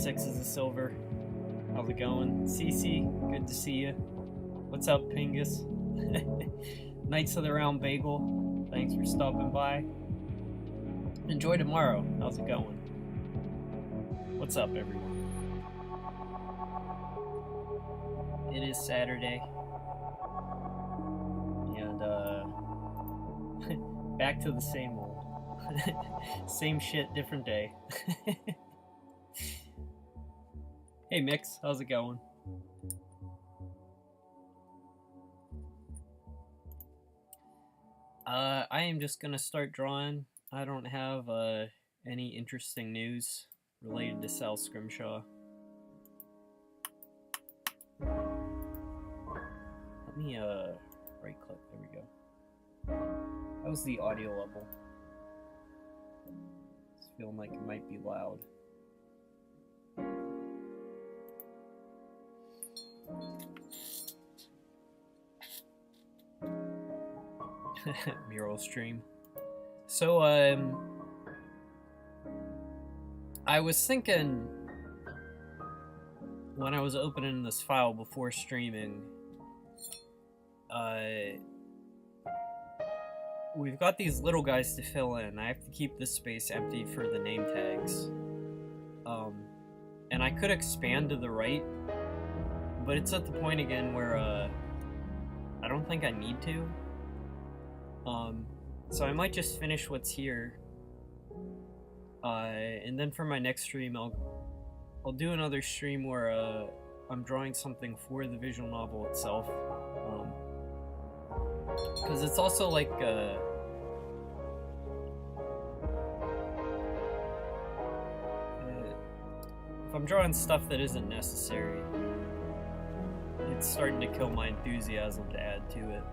6 is a silver. How's it going? Cece, good to see you. What's up, Pingus? Knights of the Round Bagel, thanks for stopping by. Enjoy tomorrow. How's it going? What's up, everyone? It is Saturday. And, back to the same old. Same shit, different day. Hey Mix, how's it going? I am just gonna start drawing. I don't have any interesting news related to Sal Scrimshaw. Let me right click, there we go. How's the audio level? It's feeling like it might be loud. Mural stream. So I was thinking when I was opening this file before streaming, we've got these little guys to fill in. I have to keep this space empty for the name tags. And I could expand to the right, but it's at the point again where I don't think I need to. So I might just finish what's here. And then for my next stream, I'll do another stream where I'm drawing something for the visual novel itself. Because it's also like if I'm drawing stuff that isn't necessary, it's starting to kill my enthusiasm to add to it.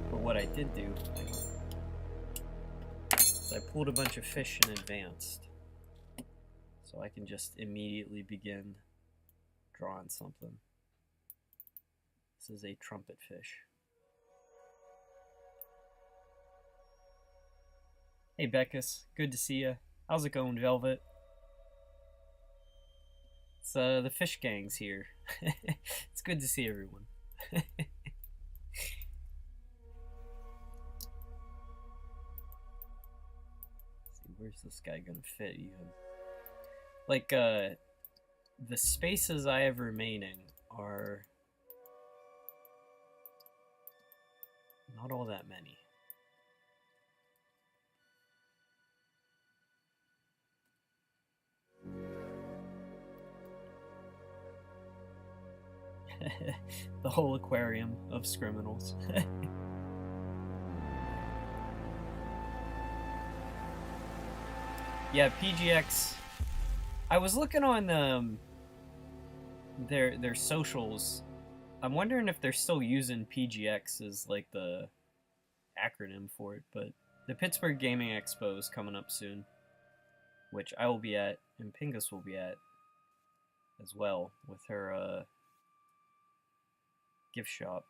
But what I did do is I pulled a bunch of fish in advance, so I can just immediately begin drawing something. This is a trumpet fish. Hey Beckus, good to see you. How's it going, Velvet? It's the fish gang's here. It's good to see everyone. See, where's this guy gonna fit even? Like, the spaces I have remaining are not all that many. The whole aquarium of Scriminals. Yeah, PGX. I was looking on their socials. I'm wondering if they're still using PGX as like the acronym for it, but the Pittsburgh Gaming Expo is coming up soon, which I will be at, and Pingus will be at as well with her gift shop.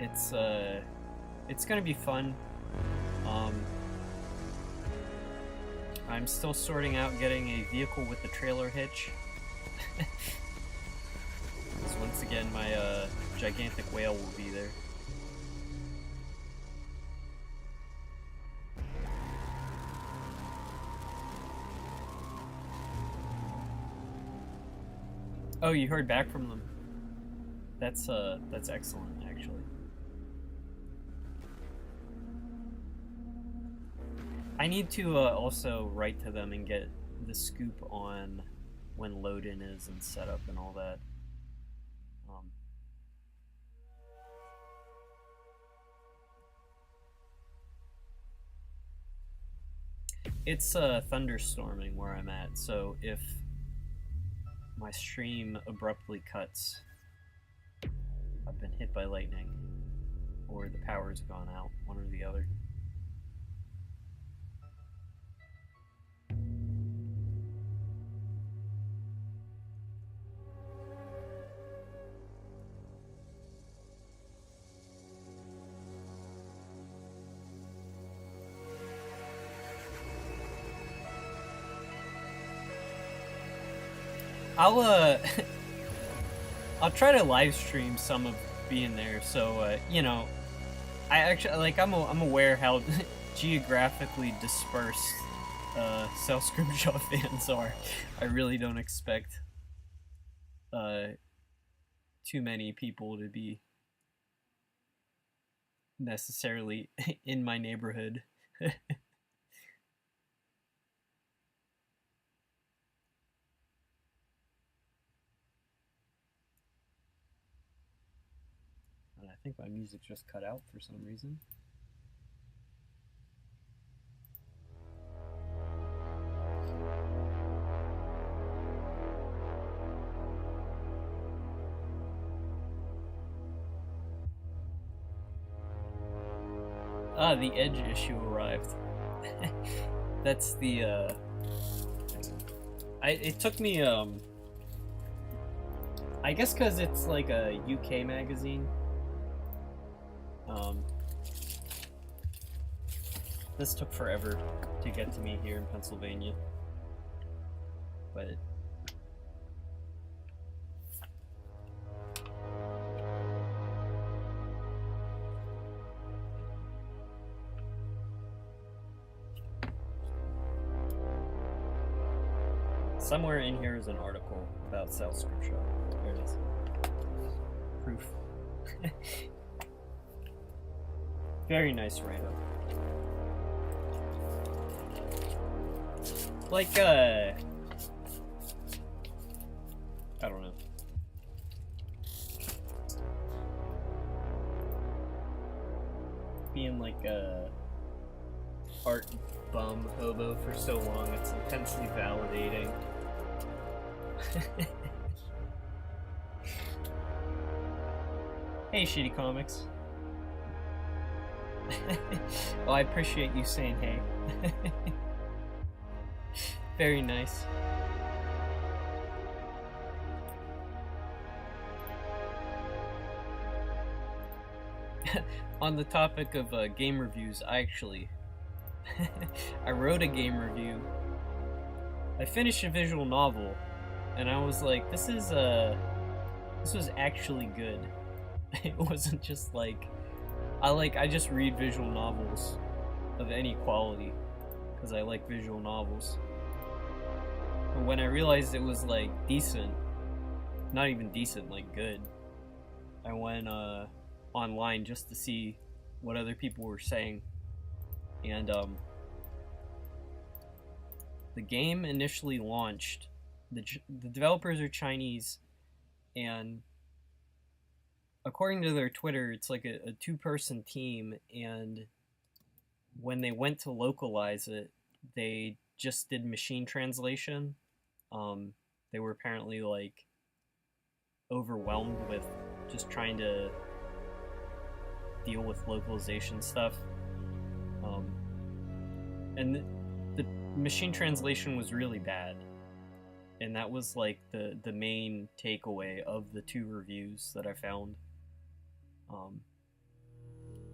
It's gonna be fun. I'm still sorting out getting a vehicle with the trailer hitch. So once again, my gigantic whale will be there. Oh, you heard back from them. That's excellent, actually. I need to also write to them and get the scoop on when load-in is and setup and all that. It's thunderstorming where I'm at, so if my stream abruptly cuts, I've been hit by lightning, or the power's gone out, one or the other. I'll I'll try to live stream some of being there. So you know, I actually like I'm aware how geographically dispersed South Scrimshaw fans are. I really don't expect too many people to be necessarily in my neighborhood. And I think my music just cut out for some reason. Ah, the Edge issue arrived. That's the it took me I guess because it's like a UK magazine. This took forever to get to me here in Pennsylvania, but somewhere in here is an article about South Scrimshaw. There it is. Proof. Very nice write-up. Like, I don't know. Being like a art bum hobo for so long, it's intensely validating. Hey, Shitty Comics. Well, I appreciate you saying hey. Very nice. On the topic of game reviews, I actually I wrote a game review. I finished a visual novel, and I was like, this was actually good. It wasn't just like I just read visual novels of any quality because I like visual novels. But when I realized it was like decent, not even decent, like good, I went online just to see what other people were saying. And the game initially launched. The developers are Chinese, and according to their Twitter, it's like a two-person team, and when they went to localize it, they just did machine translation. They were apparently like overwhelmed with just trying to deal with localization stuff. And the machine translation was really bad. And that was like the main takeaway of the two reviews that I found.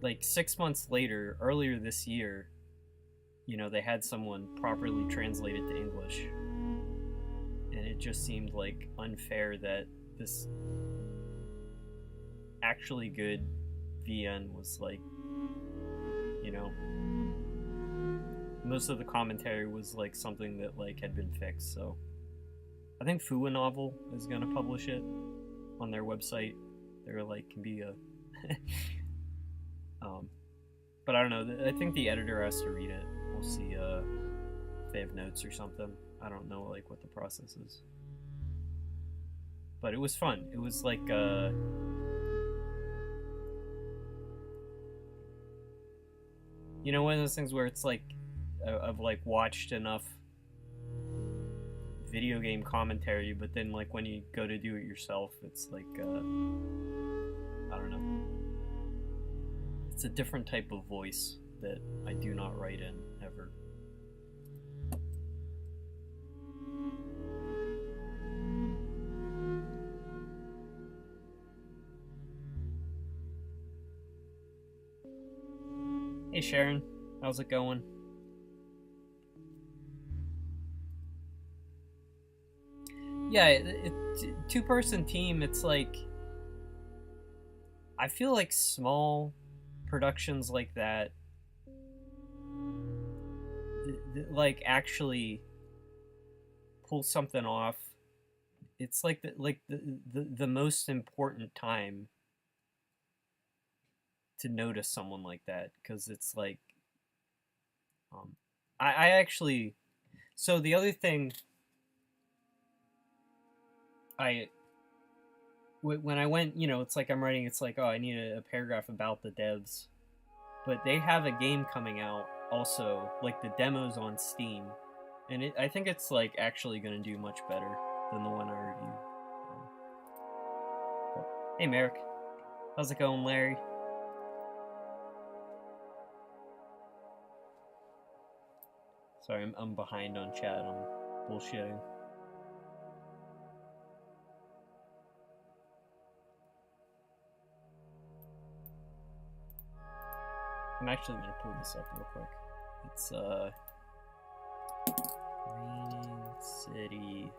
Like 6 months later, earlier this year, you know, they had someone properly translate it to English. And it just seemed like unfair that this actually good VN was like, you know, most of the commentary was like something that like had been fixed. So I think Fua Novel is gonna publish it on their website. They're like can be a but I don't know. I think the editor has to read it. We'll see if they have notes or something. I don't know like what the process is. But it was fun. It was like you know, one of those things where it's like I've like watched enough video game commentary, but then like when you go to do it yourself, it's like I don't know. It's a different type of voice that I do not write in ever. Hey Sharon, how's it going? Yeah, two-person team, it's like, I feel like small productions like that, like, actually pull something off. It's like the most important time to notice someone like that, because it's like, I actually, so the other thing, when I went, it's like I'm writing, it's like, oh, I need a paragraph about the devs, but they have a game coming out also, like the demo's on Steam, and I think it's like actually going to do much better than the one I reviewed. Hey Merrick, how's it going, Larry? Sorry, I'm behind on chat. I'm bullshitting. I'm actually gonna pull this up real quick. It's Raining City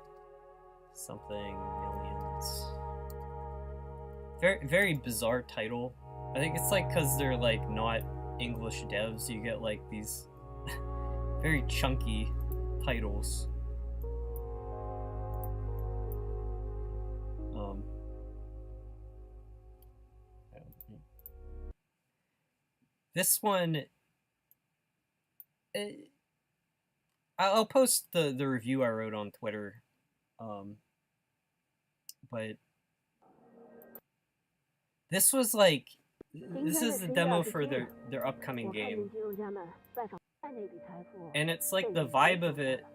something millions. Very, very bizarre title. I think it's like because they're like not English devs, you get like these very chunky titles. This one, I'll post the review I wrote on Twitter, but this was like, this is the demo for their upcoming game, and it's like the vibe of it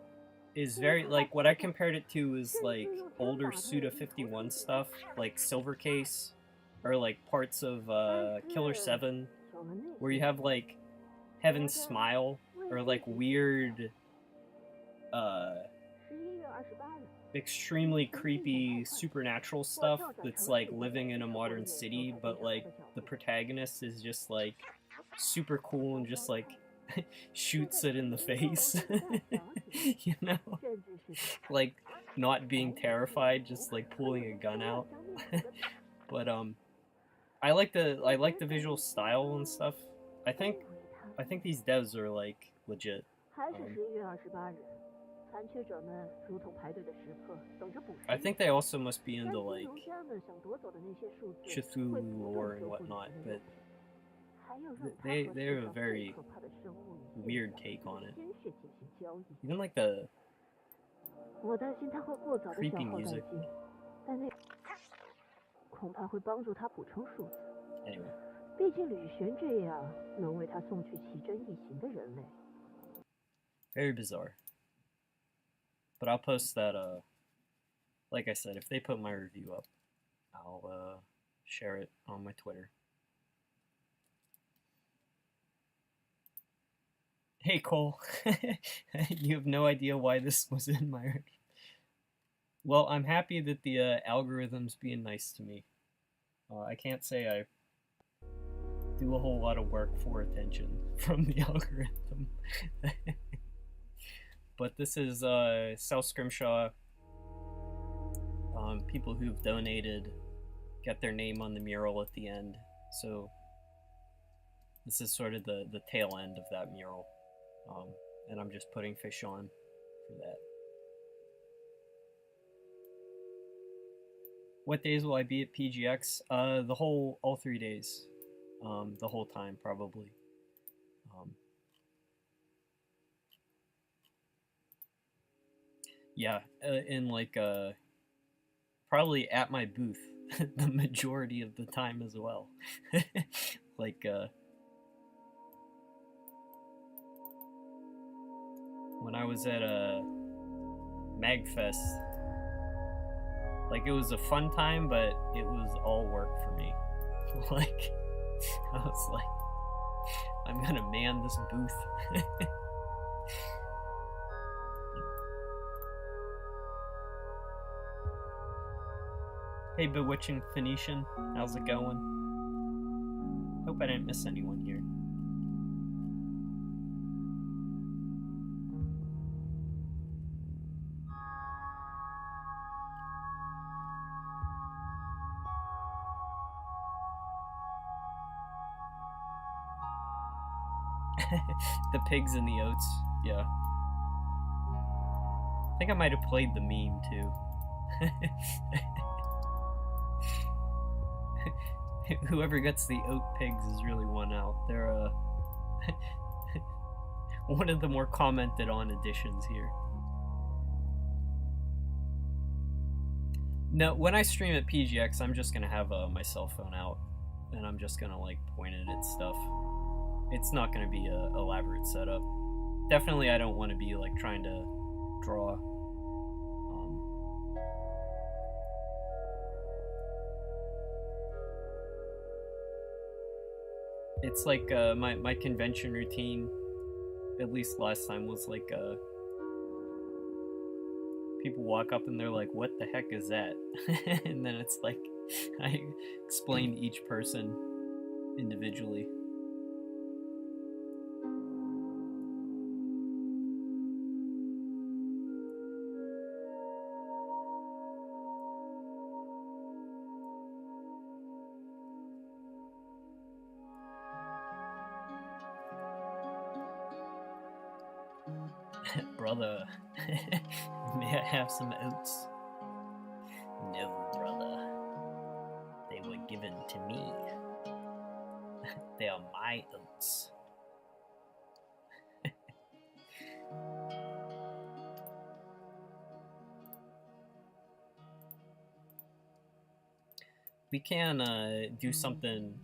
is very, like, what I compared it to is like older Suda 51 stuff, like Silver Case, or like parts of Killer 7, where you have like Heaven's Smile, or like weird extremely creepy supernatural stuff that's like living in a modern city, but like the protagonist is just like super cool and just like shoots it in the face. You know, like not being terrified, just like pulling a gun out. But I like the visual style and stuff. I think these devs are like legit. I think they also must be into like Cthulhu lore and whatnot, but they have a very weird take on it. Even like the creepy music. Anyway. Very bizarre. But I'll post that, like I said, if they put my review up, I'll share it on my Twitter. Hey Cole, you have no idea why this was in my review. Well, I'm happy that the algorithm's being nice to me. I can't say I do a whole lot of work for attention from the algorithm. But this is South Scrimshaw. People who've donated get their name on the mural at the end. So this is sort of the tail end of that mural. And I'm just putting fish on for that. What days will I be at PGX? All 3 days. The whole time, probably. Yeah, in like, probably at my booth the majority of the time as well. Like, when I was at MagFest, like, it was a fun time, but it was all work for me. Like, I was like, I'm gonna man this booth. Hey, Bewitching Phoenician, how's it going? Hope I didn't miss anyone here. The pigs and the oats, yeah. I think I might have played the meme too. Whoever gets the oat pigs is really one out. They're one of the more commented on additions here. No, when I stream at PGX, I'm just gonna have my cell phone out, and I'm just gonna like point it at stuff. It's not gonna be a elaborate setup. Definitely, I don't want to be like trying to draw. It's like my convention routine, at least last time, was like people walk up and they're like, "What the heck is that?" And then it's like I explain each person individually. Brother, may I have some oats? No, brother. They were given to me. They are my oats. We can do something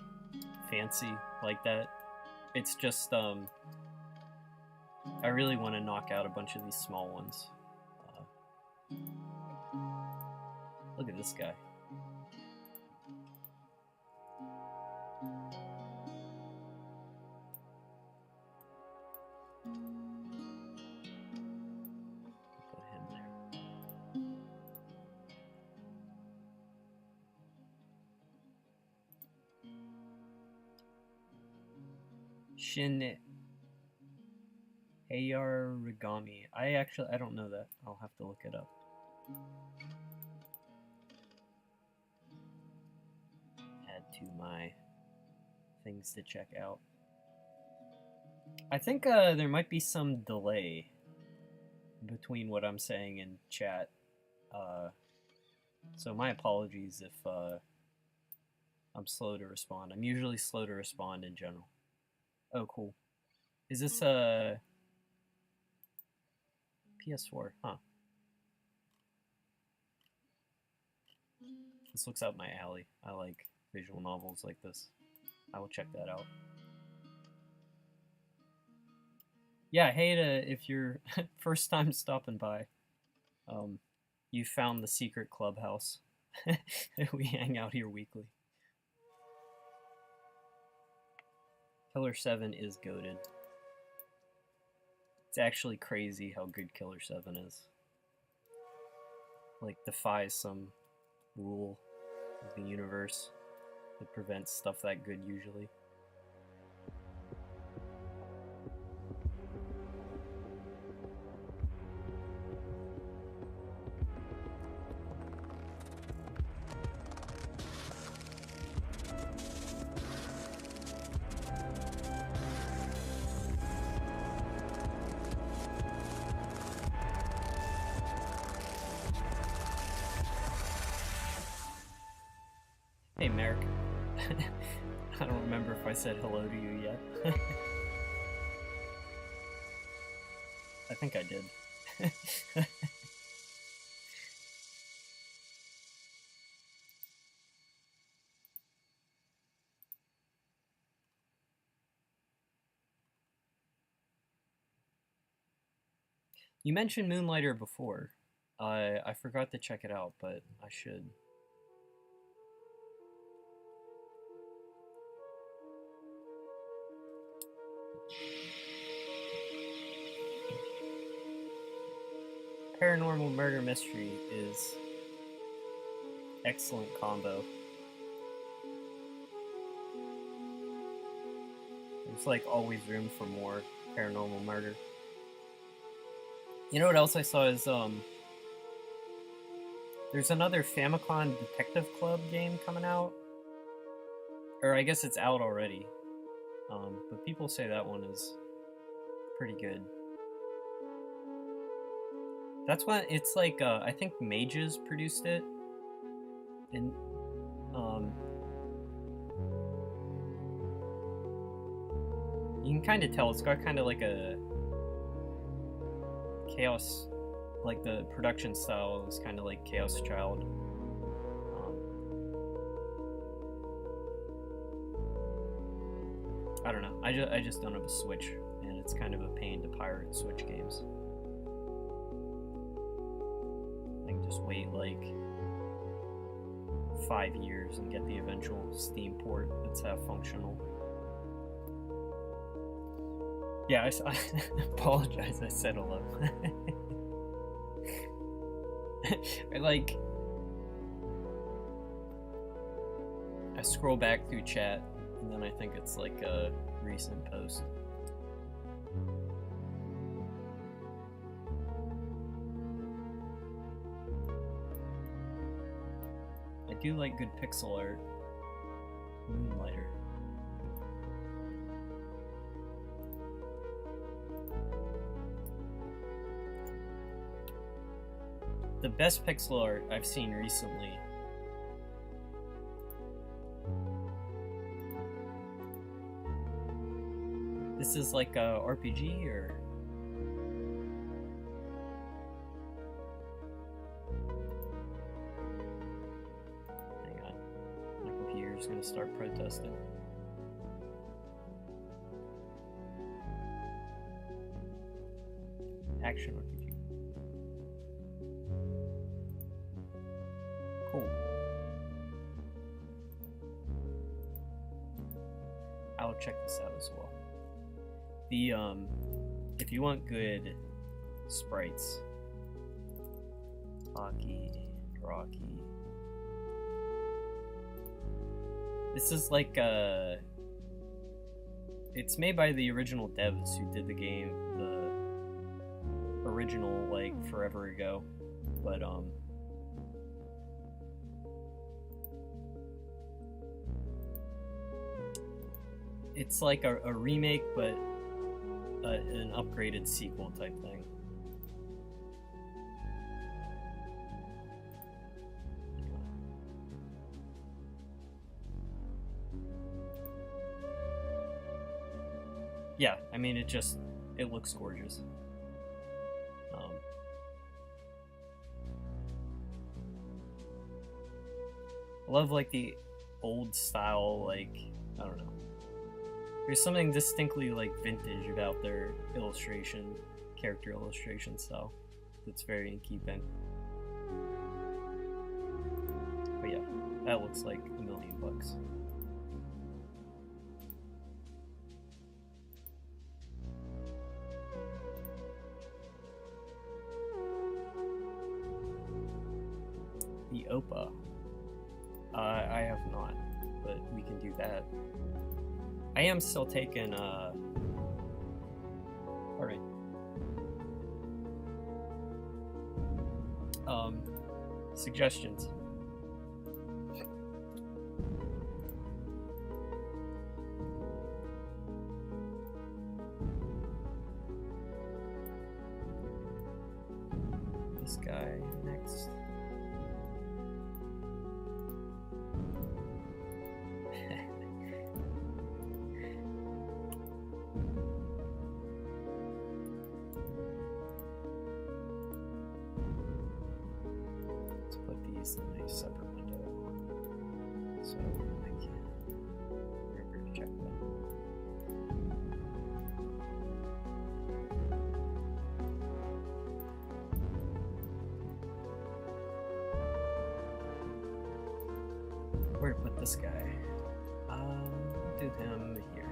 fancy like that. It's just I really want to knock out a bunch of these small ones. Look at this guy. Put him there. Shin Hayarigami. I don't know that. I'll have to look it up. Add to my things to check out. I think there might be some delay between what I'm saying in chat. So my apologies if I'm slow to respond. I'm usually slow to respond in general. Oh, cool. Is this a PS4? Huh. This looks up my alley. I like visual novels like this. I will check that out. Yeah, hey if you're first time stopping by, you found the secret clubhouse. We hang out here weekly. Killer 7 is goated. It's actually crazy how good Killer 7 is. Like, defies some rule of the universe that prevents stuff that good usually. Hey, Merrick. I don't remember if I said hello to you yet. I think I did. You mentioned Moonlighter before. I forgot to check it out, but I should. Paranormal murder mystery is excellent combo. There's like always room for more paranormal murder. You know what else I saw is there's another Famicom Detective Club game coming out, or I guess it's out already. But people say that one is pretty good. That's why it's like, I think Mages produced it. And, you can kind of tell it's got kind of like a Chaos, like the production style is kind of like Chaos Child. I don't know. I just don't have a Switch, and it's kind of a pain to pirate Switch games. I can just wait like 5 years and get the eventual Steam port that's half functional. Yeah, I apologize. I said hello. I scroll back through chat, and then I think it's like a recent post. I do like good pixel art. Moonlighter. The best pixel art I've seen recently this is like a RPG or hang on, my computer's gonna start protesting. Action RPG. Cool. I'll check this out as well. The if you want good sprites, Rocky. This is like it's made by the original devs who did the game, the original like forever ago, but it's like a remake, but an upgraded sequel type thing. Yeah, I mean, it looks gorgeous. I love like the old style, like, I don't know. There's something distinctly like vintage about their illustration, character illustration style that's very in keeping. But yeah, that looks like $1 million. The OPA. I have not, but we can do that. I am still taking, alright. Suggestions. This guy next. In a separate window, so I can remember to check them. Where to put this guy? Do him here.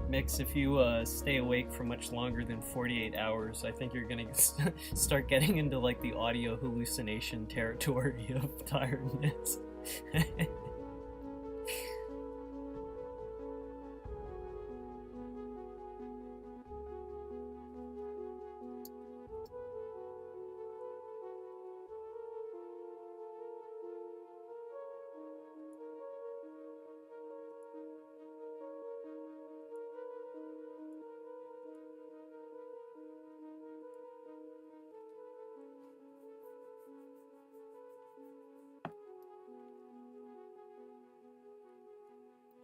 Mix, if you stay awake for much longer than 48 hours, I think you're gonna start getting into like the audio hallucination territory of tiredness.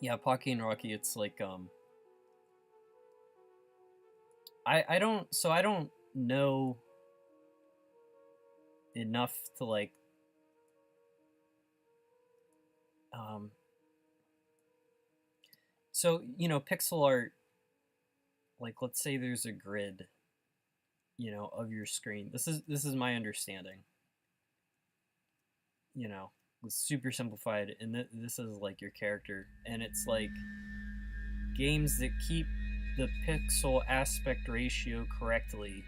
Yeah, Pocky and Rocky, it's like I don't know enough to like so you know, pixel art, like let's say there's a grid, you know, of your screen. This is my understanding. You know, it's super simplified, and this is like your character, and it's like games that keep the pixel aspect ratio correctly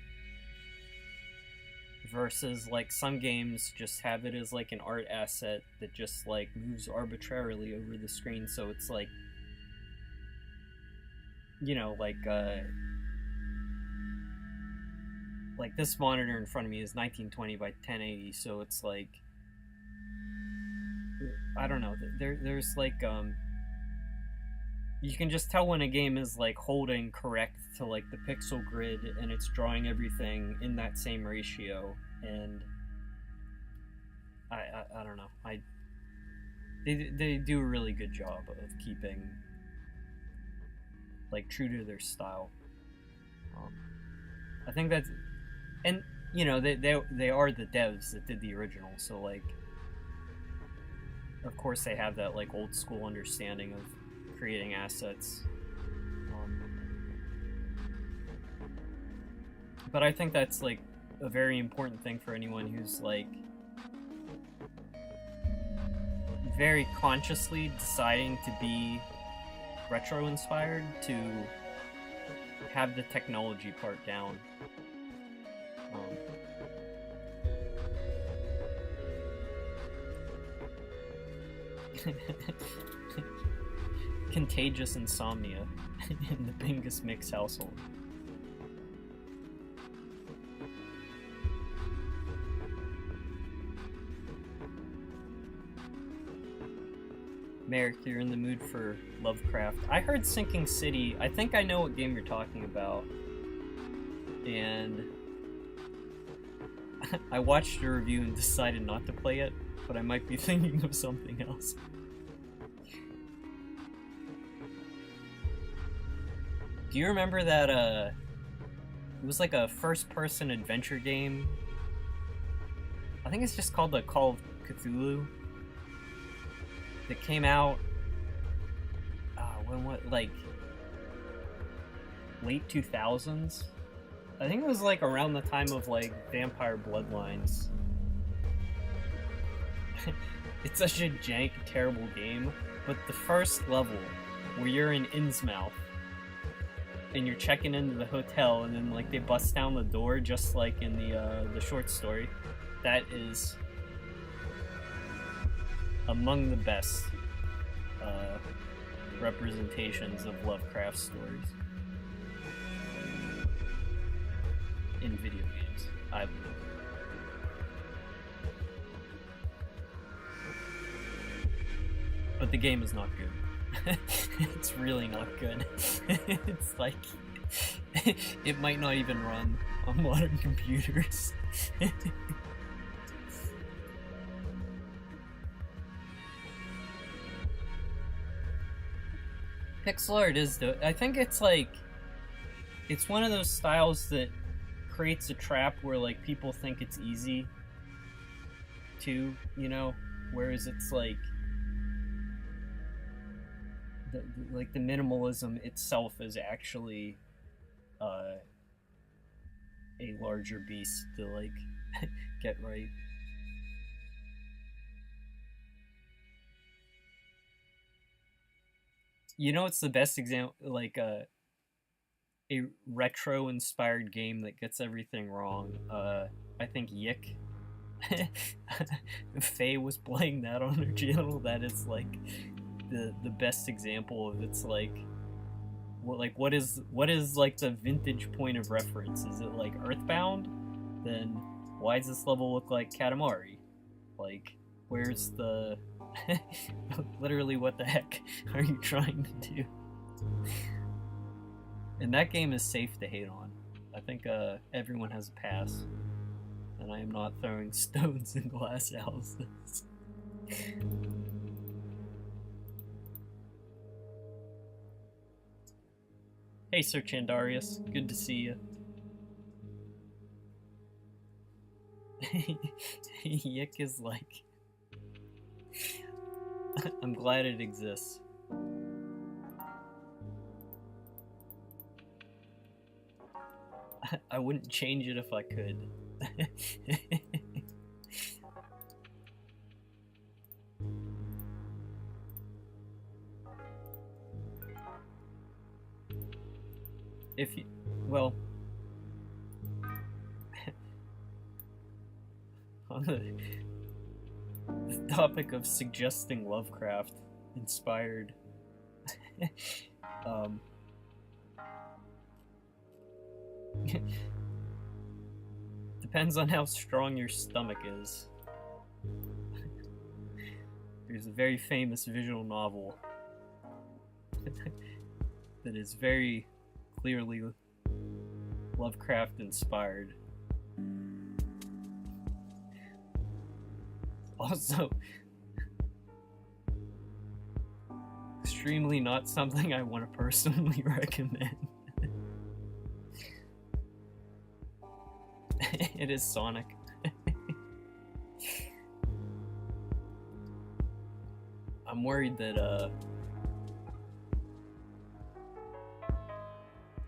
versus like some games just have it as like an art asset that just like moves arbitrarily over the screen, so it's like, you know, like this monitor in front of me is 1920 by 1080, so it's like, I don't know, there's like you can just tell when a game is like holding correct to like the pixel grid and it's drawing everything in that same ratio, and I don't know, they do a really good job of keeping like true to their style. I think that's, and you know, they are the devs that did the original, so like of course they have that like old school understanding of creating assets. But I think that's like a very important thing for anyone who's like very consciously deciding to be retro inspired, to have the technology part down. Contagious insomnia in the Bingus Mix household. Merrick, you're in the mood for Lovecraft. I heard Sinking City. I think I know what game you're talking about. And I watched a review and decided not to play it, but I might be thinking of something else. Do you remember that, it was like a first-person adventure game? I think it's just called the Call of Cthulhu. That came out, like, late 2000s? I think it was, like, around the time of, like, Vampire Bloodlines. It's such a jank, terrible game, but the first level, where you're in Innsmouth, and you're checking into the hotel, and then, like, they bust down the door, just like in the short story, that is among the best representations of Lovecraft stories in video games, I believe. But the game is not good. It's really not good. It's like, it might not even run on modern computers. Pixel art is, though, I think it's like, it's one of those styles that creates a trap where like people think it's easy to, you know, whereas it's like the minimalism itself is actually a larger beast to like get right. You know, it's the best example, like a retro-inspired game that gets everything wrong. I think Yick. Faye was playing that on her channel. That is like the best example of it's like what is like the vintage point of reference? Is it like Earthbound? Then why does this level look like Katamari? Like, where's the literally what the heck are you trying to do? And that game is safe to hate on. I think everyone has a pass. And I am not throwing stones in glass houses. Hey, Sir Chandarius. Good to see you. Yick is like... I'm glad it exists. I wouldn't change it if I could. If you, well, on the topic of suggesting Lovecraft inspired, depends on how strong your stomach is. There's a very famous visual novel that is very clearly Lovecraft inspired. Also, extremely not something I want to personally recommend. It is Sonic. I'm worried that,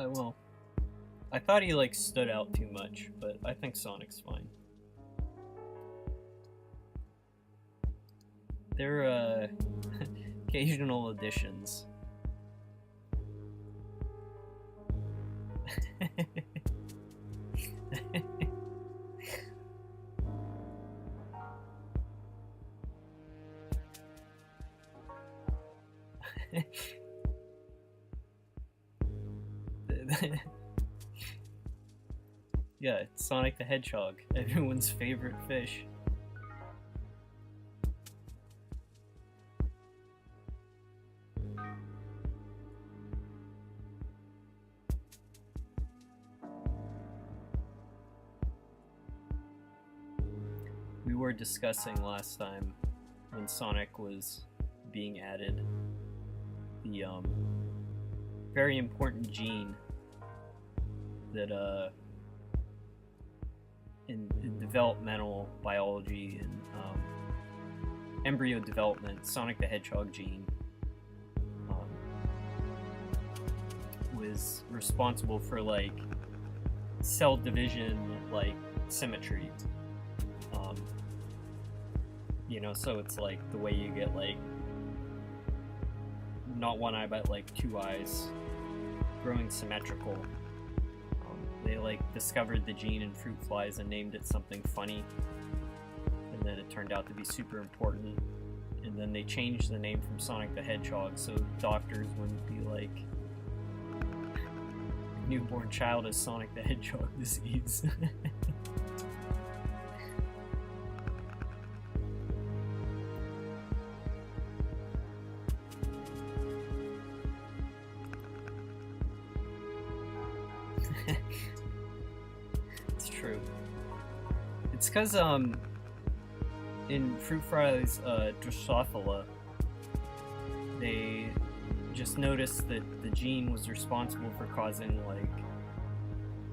well, I thought he, like, stood out too much, but I think Sonic's fine. There are, occasional additions. Yeah, it's Sonic the Hedgehog, everyone's favorite fish. We were discussing last time when Sonic was being added the very important gene that in developmental biology and embryo development, Sonic the Hedgehog gene was responsible for like cell division, like symmetry. You know, so it's like the way you get like not one eye but like two eyes growing symmetrical. They like discovered the gene in fruit flies and named it something funny, and then it turned out to be super important, and then they changed the name from Sonic the Hedgehog so doctors wouldn't be like, newborn child has Sonic the Hedgehog disease. It's true. It's because in fruit flies Drosophila, they just noticed that the gene was responsible for causing like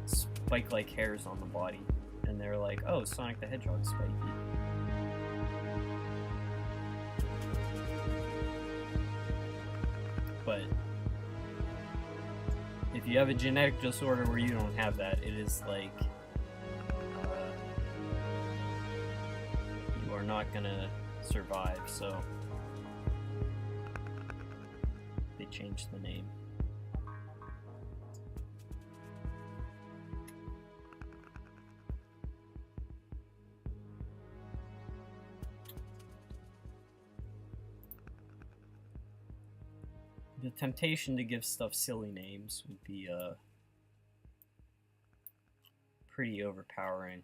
spike-like hairs on the body, and they're like, oh, Sonic the Hedgehog's spiky. But if you have a genetic disorder where you don't have that, it is like you are not gonna survive, so they changed the name. the temptation to give stuff silly names would be pretty overpowering.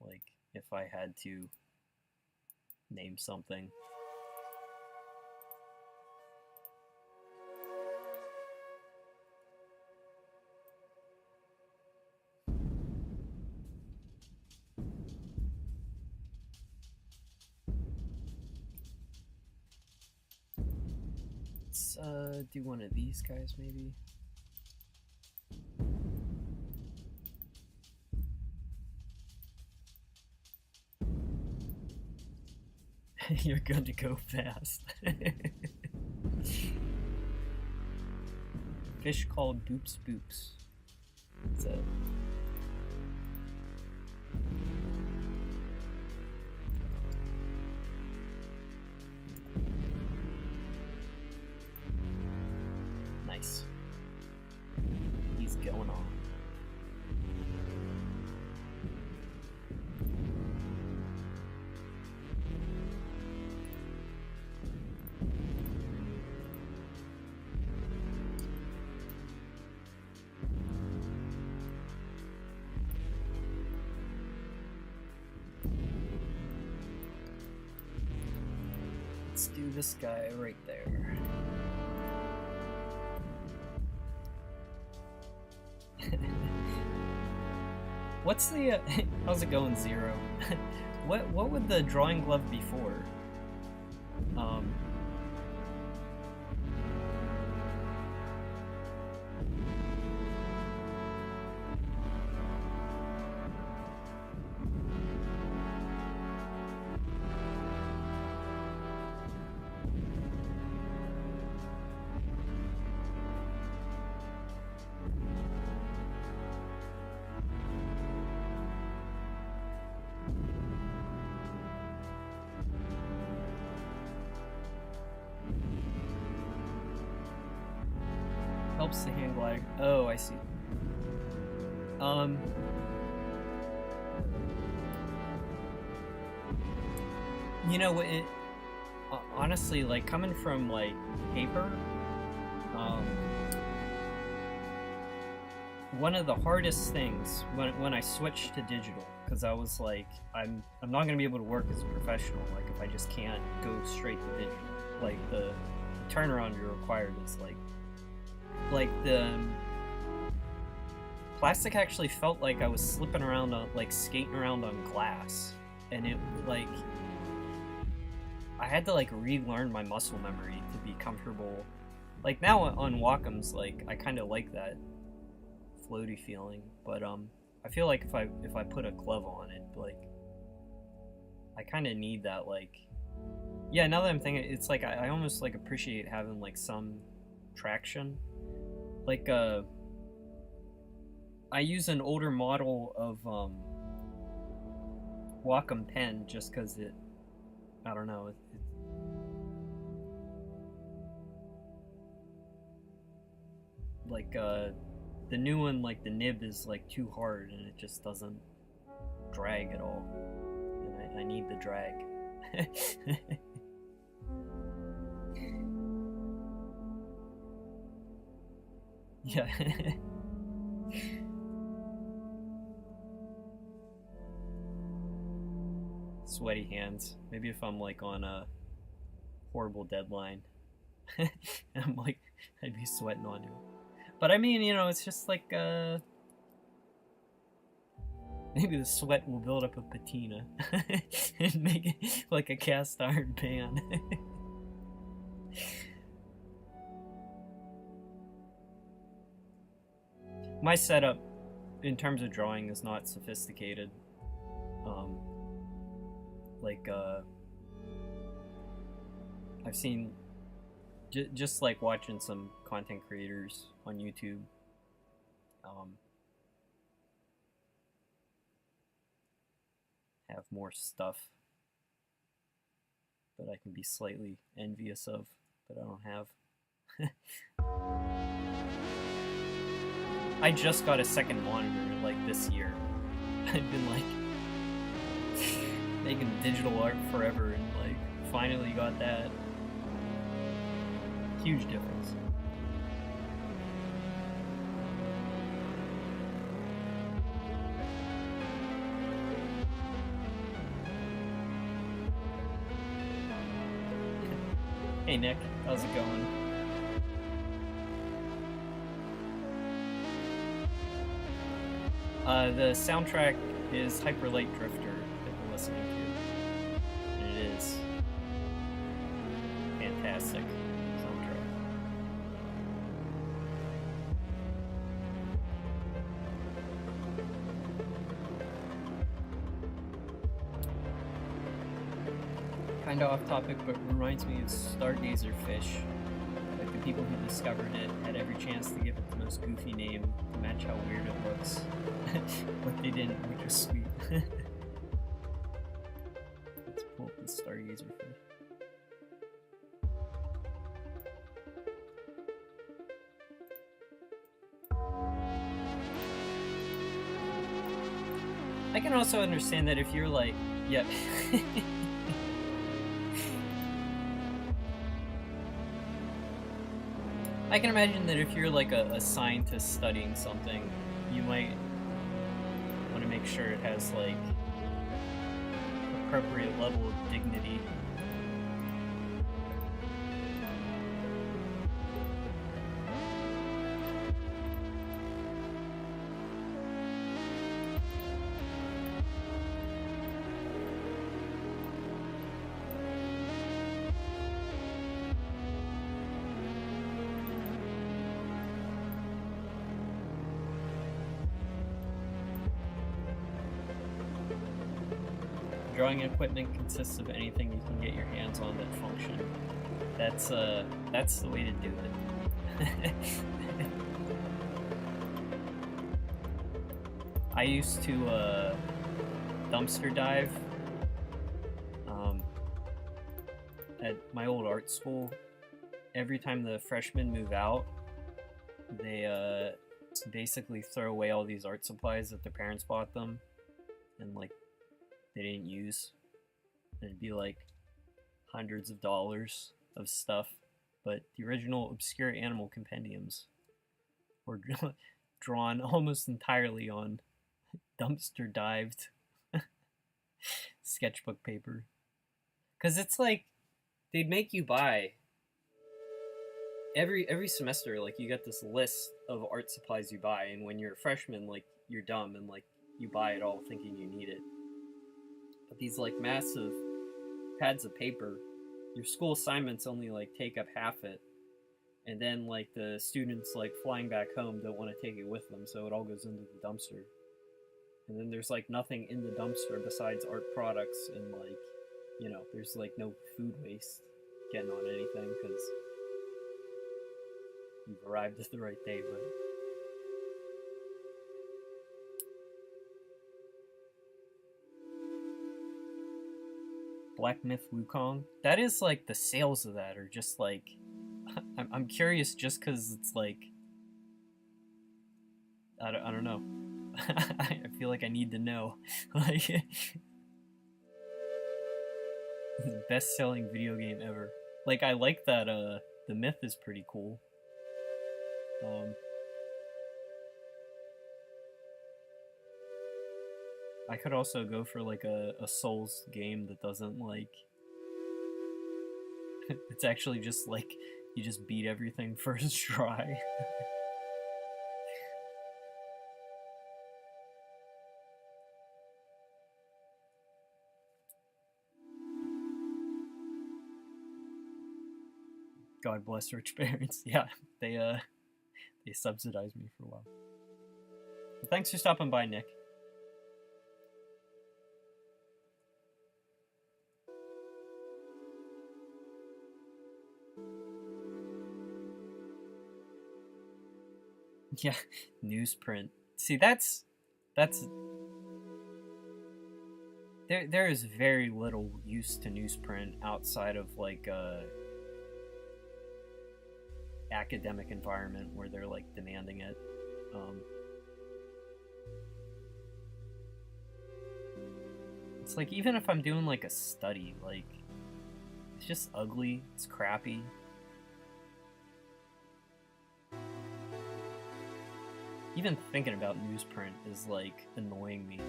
Like if I had to name something. Let's do one of these guys maybe. You're going to go fast. Fish called Boops Boops. What's that? Nice. He's going on. Let's do this guy right there. What's the how's it going, Zero? what would the drawing glove be for? Helps the hand glide. Oh, I see. You know, it honestly, like coming from like paper, one of the hardest things when I switched to digital, because I was like, I'm not gonna be able to work as a professional, like if I just can't go straight to digital. Like the turnaround you're required is like the plastic actually felt like I was slipping around on, like skating around on glass, and it like I had to like relearn my muscle memory to be comfortable. Like now on Wacom's, like I kind of like that floaty feeling, but I feel like if I put a glove on it, like I kind of need that, like, yeah, now that I'm thinking, it's like I almost like appreciate having like some traction. Like I use an older model of Wacom pen just because it, I don't know, like the new one, like the nib is like too hard and it just doesn't drag at all, and I need the drag. Yeah. Sweaty hands. Maybe if I'm like on a horrible deadline, I'm like, I'd be sweating onto it. But I mean, you know, it's just like maybe the sweat will build up a patina and make it like a cast iron pan. My setup in terms of drawing is not sophisticated. I've seen just like watching some content creators on YouTube. Have more stuff that I can be slightly envious of, but I don't have. I just got a second monitor like this year. I've been like making digital art forever, and like finally got that. Huge difference. Hey Nick, how's it going? The soundtrack is Hyper Light Drifter that we're listening to. And it is fantastic soundtrack. Kinda off topic, but reminds me of Stargazer Fish. Like the people who discovered it had every chance to give it the most goofy name to match how weird it looks. But they didn't, which was sweet. Let's pull up the Stargazer Fish. I can also understand that if you're like, yeah. I can imagine that if you're like a scientist studying something, you might want to make sure it has like appropriate level of dignity. Drawing equipment consists of anything you can get your hands on that function. That's the way to do it. I used to dumpster dive at my old art school. Every time the freshmen move out, they basically throw away all these art supplies that their parents bought them, and like they didn't use. It'd be like hundreds of dollars of stuff, but the original obscure animal compendiums were drawn almost entirely on dumpster dived sketchbook paper. Because it's like they'd make you buy every semester, like you get this list of art supplies you buy, and when you're a freshman, like you're dumb and like you buy it all thinking you need it. But these like massive pads of paper, your school assignments only like take up half it, and then like the students like flying back home don't want to take it with them, so it all goes into the dumpster. And then there's like nothing in the dumpster besides art products, and like, you know, there's like no food waste getting on anything because you've arrived at the right day, but Black Myth Wukong. That is like the sales of that are just like, I'm curious just because it's like, I don't know. I feel like I need to know. Like, best-selling video game ever. Like, I like that. The myth is pretty cool. I could also go for like a Souls game that doesn't like it's actually just like you just beat everything first try. God bless rich parents. Yeah, they subsidized me for a while. Well, thanks for stopping by, Nick. Yeah, newsprint. See, that's there is very little use to newsprint outside of like academic environment where they're like demanding it. It's like even if I'm doing like a study, like it's just ugly, it's crappy. Even thinking about newsprint is like annoying me.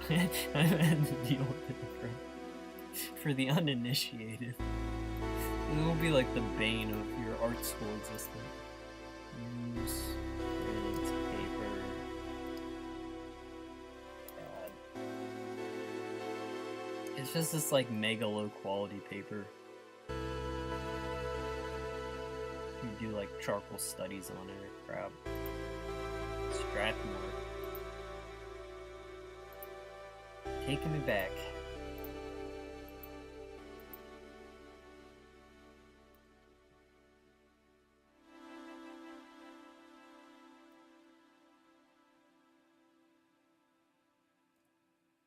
I'm having to deal with it for the uninitiated. It will be like the bane of your art school existence. Use print paper. God. It's just this like mega low quality paper. You do like charcoal studies on it or crap. Strathmore. Taking me back.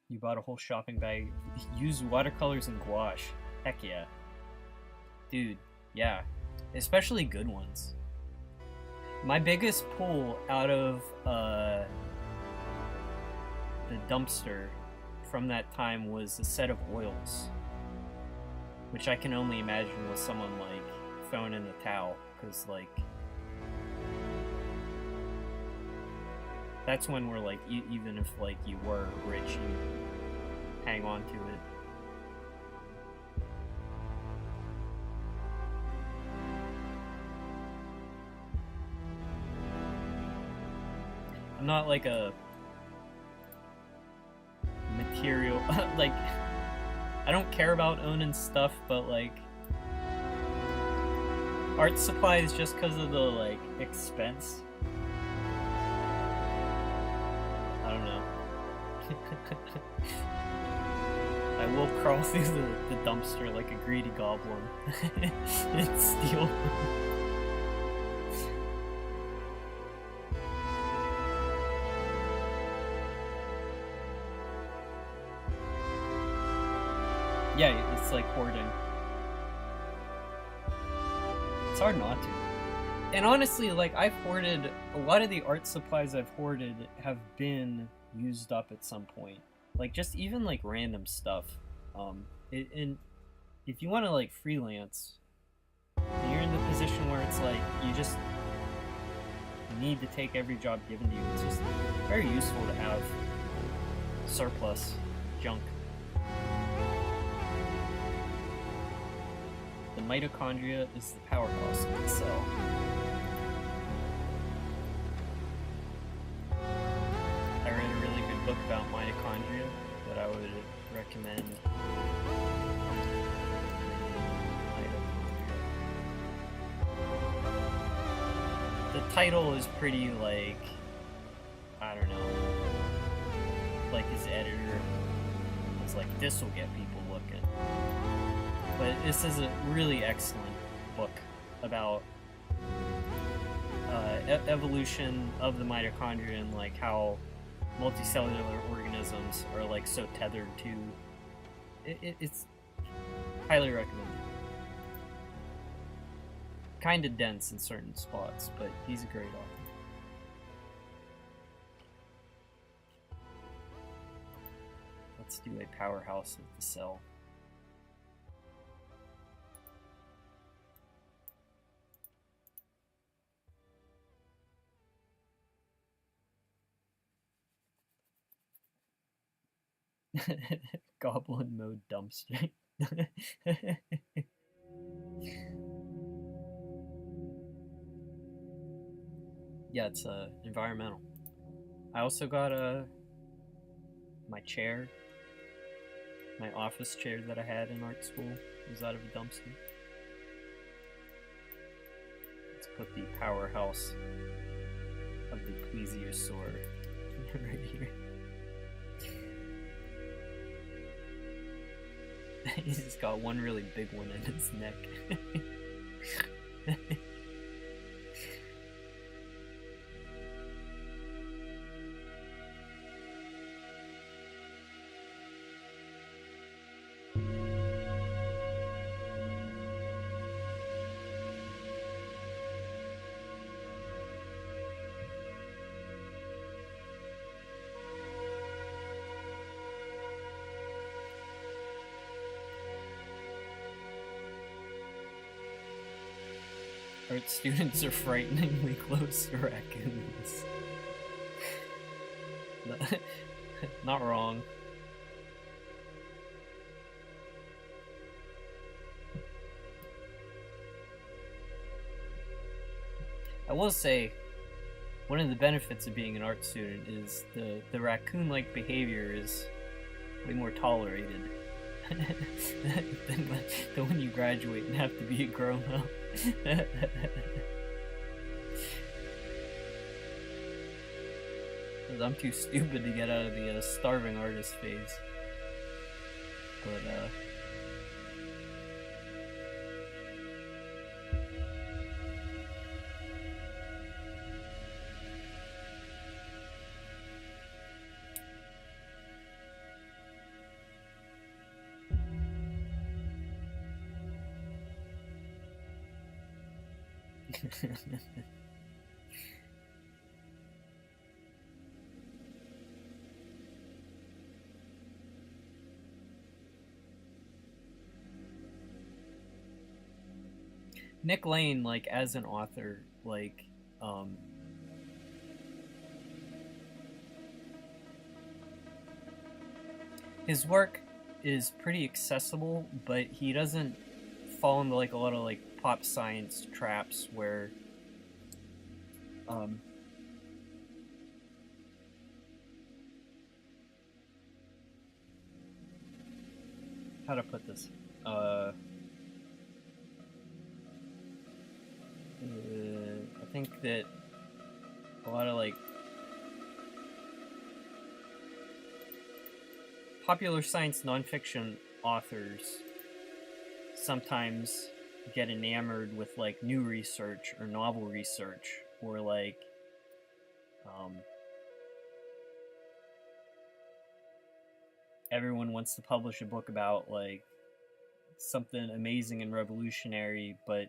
You bought a whole shopping bag. Use watercolors and gouache. Heck yeah. Dude, yeah. Especially good ones. My biggest pull out of the dumpster from that time was a set of oils. Which I can only imagine was someone like throwing in the towel. Because like... that's when we're like, even if like you were rich, you hang on to it. I'm not like a material, like, I don't care about owning stuff, but like, art supplies just because of the like expense. I don't know. I will crawl through the dumpster like a greedy goblin and steal. Yeah, it's like hoarding. It's hard not to. And honestly, like, I've hoarded, a lot of the art supplies I've hoarded have been used up at some point. Like, just even, like, random stuff. And if you want to, like, freelance, you're in the position where it's like, you just need to take every job given to you. It's just very useful to have surplus junk. The mitochondria is the powerhouse of the cell. I read a really good book about mitochondria that I would recommend. The title is pretty, like, I don't know, like his editor was like, this will get people looking. But this is a really excellent book about evolution of the mitochondria and like how multicellular organisms are like so tethered to it's highly recommended. Kind of dense in certain spots, but he's a great author. Let's do a powerhouse of the cell. Goblin mode dumpster. Yeah, it's environmental. I also got my chair, my office chair that I had in art school was out of a dumpster. Let's put the powerhouse of the plesiosaur right here. He's just got one really big one in his neck. Art students are frighteningly close to raccoons. Not wrong. I will say, one of the benefits of being an art student is the raccoon-like behavior is way more tolerated than when you graduate and have to be a grown-up. Because I'm too stupid to get out of the starving artist phase. But, Nick Lane, like, as an author, like, his work is pretty accessible, but he doesn't fall into, like, a lot of, like, pop science traps where, how to put this? I think that a lot of, like, popular science nonfiction authors sometimes get enamored with, like, new research or novel research, or, like, everyone wants to publish a book about, like, something amazing and revolutionary, but,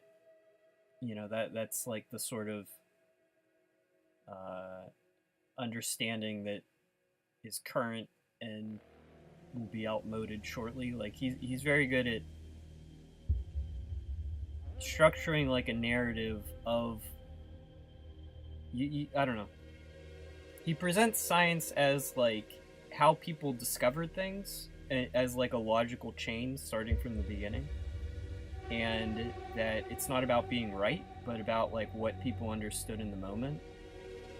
you know, that's like the sort of understanding that is current and will be outmoded shortly. Like, he's very good at structuring, like, a narrative of, I don't know. He presents science as, like, how people discovered things, as, like, a logical chain starting from the beginning, and that it's not about being right, but about, like, what people understood in the moment.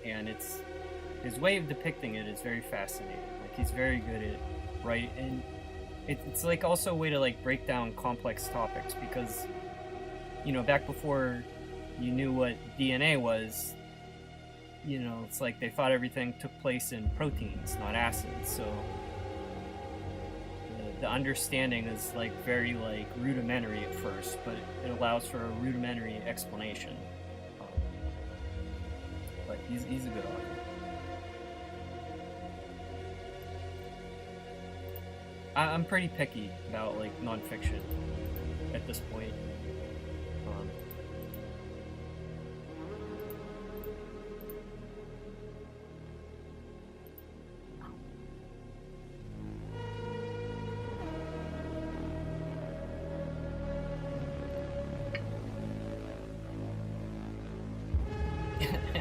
And it's his way of depicting it is very fascinating. Like, he's very good at right, and it's like also a way to, like, break down complex topics, because, you know, back before you knew what DNA was, you know, it's like they thought everything took place in proteins, not acids. So the understanding is, like, very, like, rudimentary at first, but it allows for a rudimentary explanation. But he's a good author. I'm pretty picky about, like, nonfiction at this point.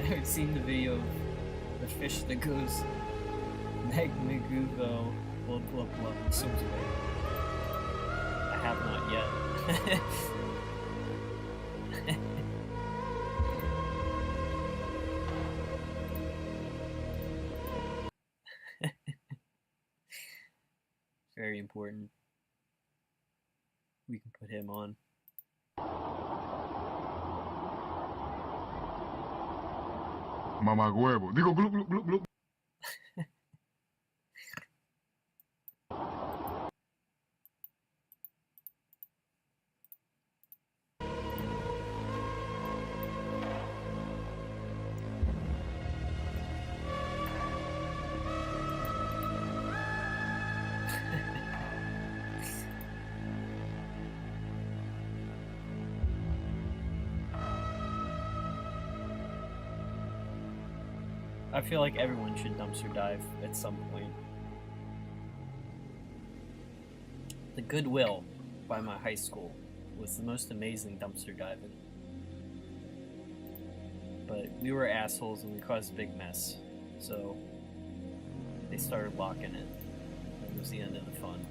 I've seen the video of the fish that goes Magmaguvo blah blah blah and swims away. I have not yet. Very important. We can put him on. Mamá huevo. Digo, glup, glup, glup, glup. I feel like everyone should dumpster dive at some point. The Goodwill by my high school was the most amazing dumpster diving. But we were assholes and we caused a big mess. So they started locking it. It was the end of the fun.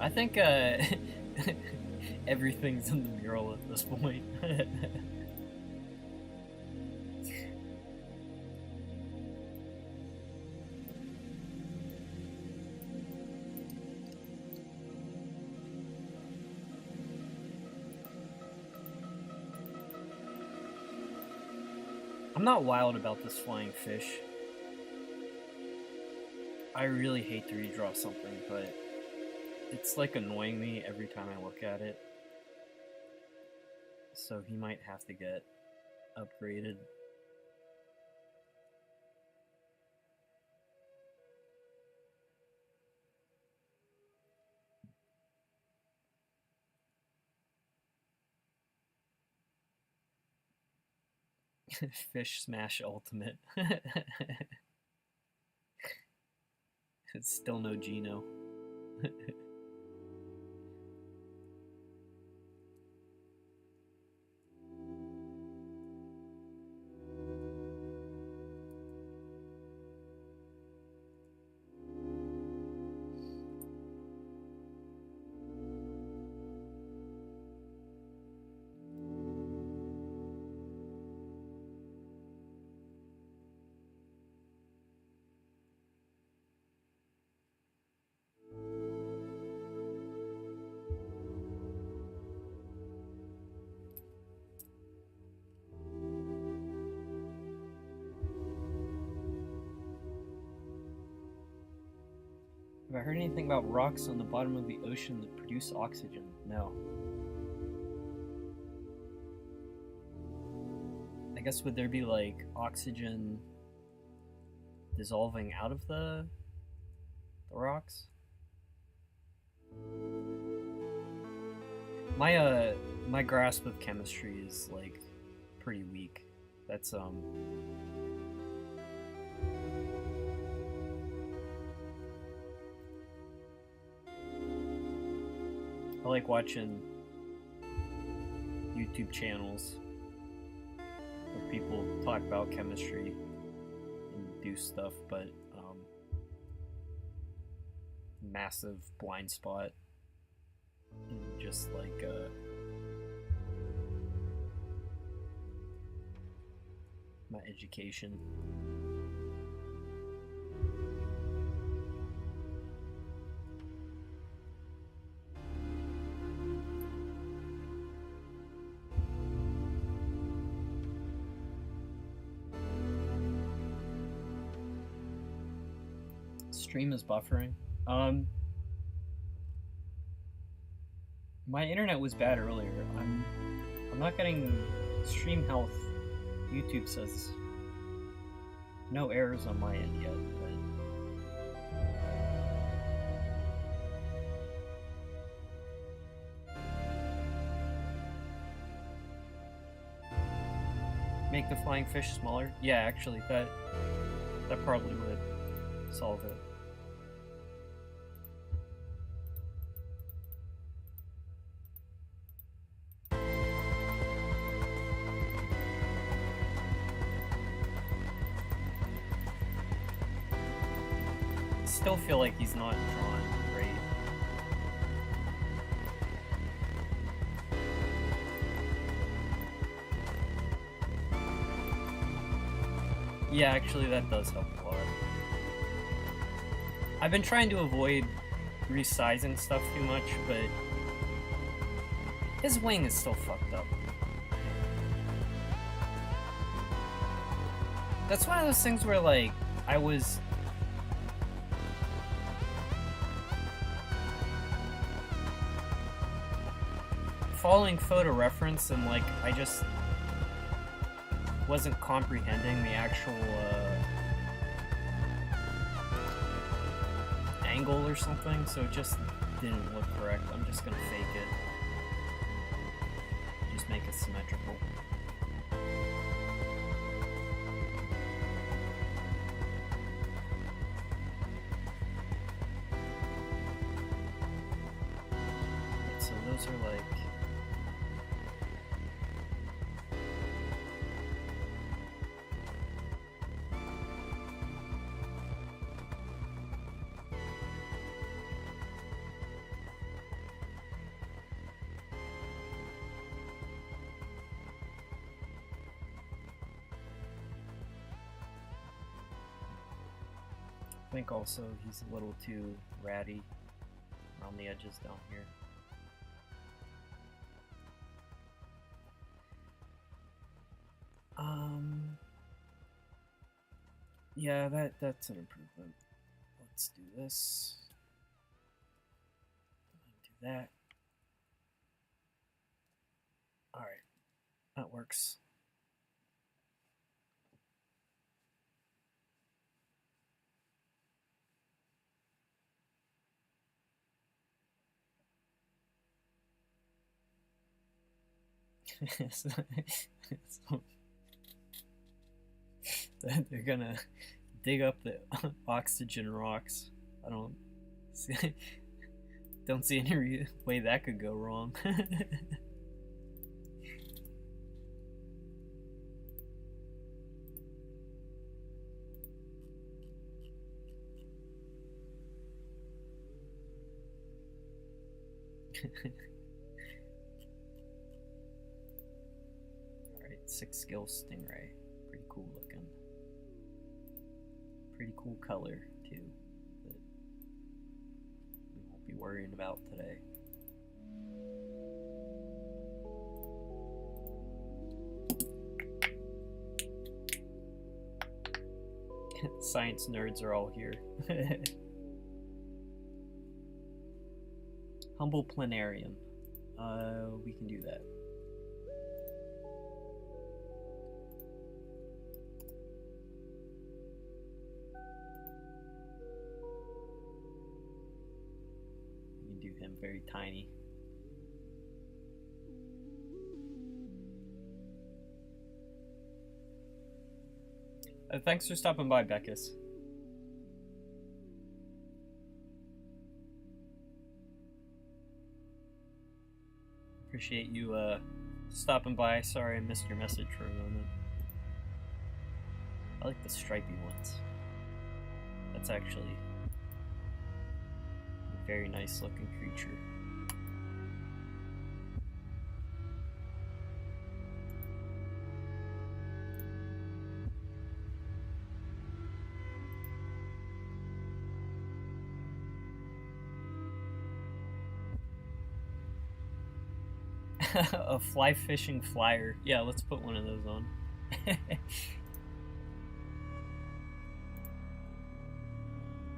I think everything's in the mural at this point. I'm not wild about this flying fish. I really hate to redraw something, but it's like annoying me every time I look at it. So he might have to get upgraded. Fish Smash Ultimate. It's still no Geno. Have I heard anything about rocks on the bottom of the ocean that produce oxygen? No. I guess would there be like oxygen dissolving out of the rocks? My grasp of chemistry is like pretty weak. That's I like watching YouTube channels where people talk about chemistry and do stuff, but massive blind spot in just like my education. Stream is buffering. My internet was bad earlier. I'm not getting stream health. YouTube says no errors on my end yet, but make the flying fish smaller? Yeah, actually, that probably would solve it. Still feel like he's not drawn great. Yeah, actually that does help a lot. I've been trying to avoid resizing stuff too much, but his wing is still fucked up. That's one of those things where like I was following photo reference and like I just wasn't comprehending the actual angle or something, so it just didn't look correct. I'm just gonna fake it. Just make it symmetrical. So those are like think also he's a little too ratty around the edges down here. Yeah, that's an improvement. Let's do this. Do that. Alright, that works. They're gonna dig up the oxygen rocks. I don't see any way that could go wrong. Alright, 6 skill stingray. Pretty cool looking. Pretty cool color too, that we won't be worrying about today. Science nerds are all here. Humble planarian. We can do that. We can do him very tiny. Thanks for stopping by, Beckus. Appreciate you stopping by. Sorry I missed your message for a moment. I like the stripy ones. That's actually a very nice looking creature. A fly fishing flyer. Yeah, let's put one of those on.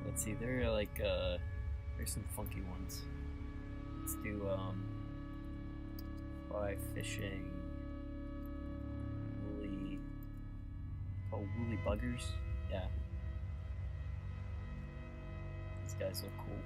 Let's see, they're like there's some funky ones. Let's do fly fishing woolly woolly buggers. Yeah. These guys look cool.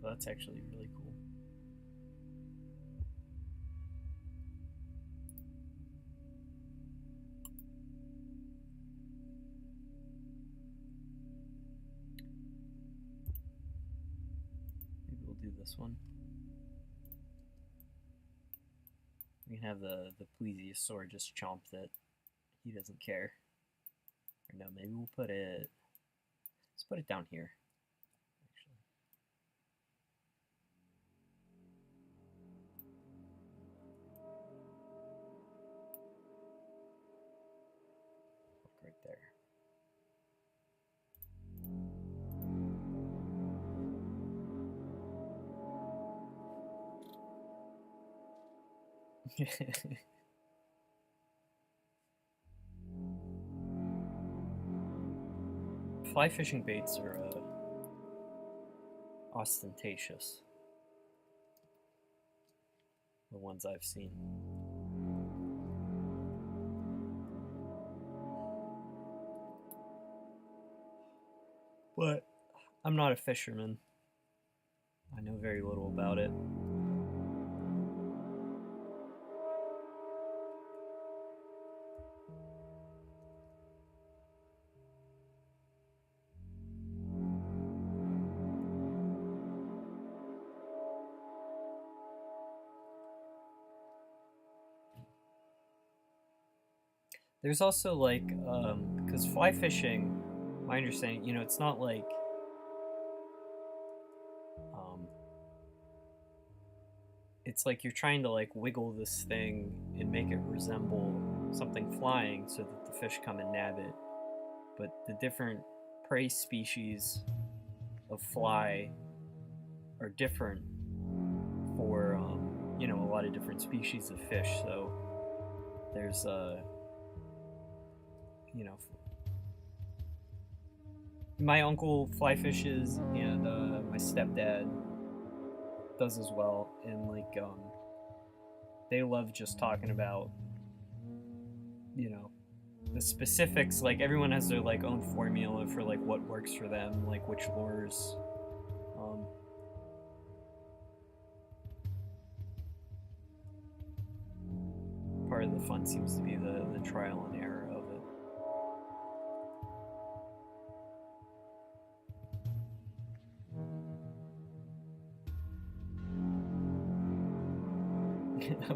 That's actually really cool. Maybe we'll do this one. We can have the plesiosaur just chomp that. He doesn't care. Or no, maybe we'll put it. Let's put it down here. Right there. Fly fishing baits are ostentatious. The ones I've seen. But I'm not a fisherman. I know very little about it. There's also like, because fly fishing, my understanding, you know, it's not like, it's like you're trying to like wiggle this thing and make it resemble something flying so that the fish come and nab it. But the different prey species of fly are different for, you know, a lot of different species of fish. So there's, you know, my uncle fly fishes, and my stepdad does as well, and like they love just talking about, you know, the specifics. Like everyone has their like own formula for like what works for them, like which lures. Part of the fun seems to be the trial and error of it.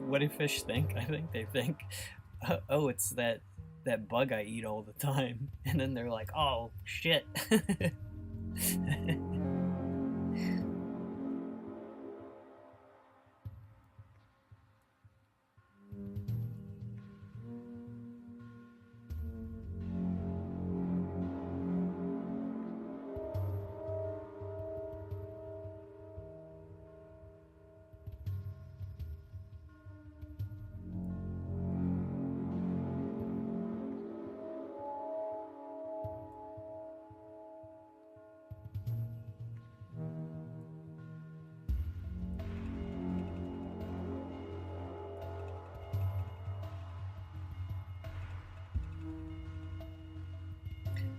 What do fish think? I think they think, oh, it's that bug I eat all the time, and then they're like, oh shit.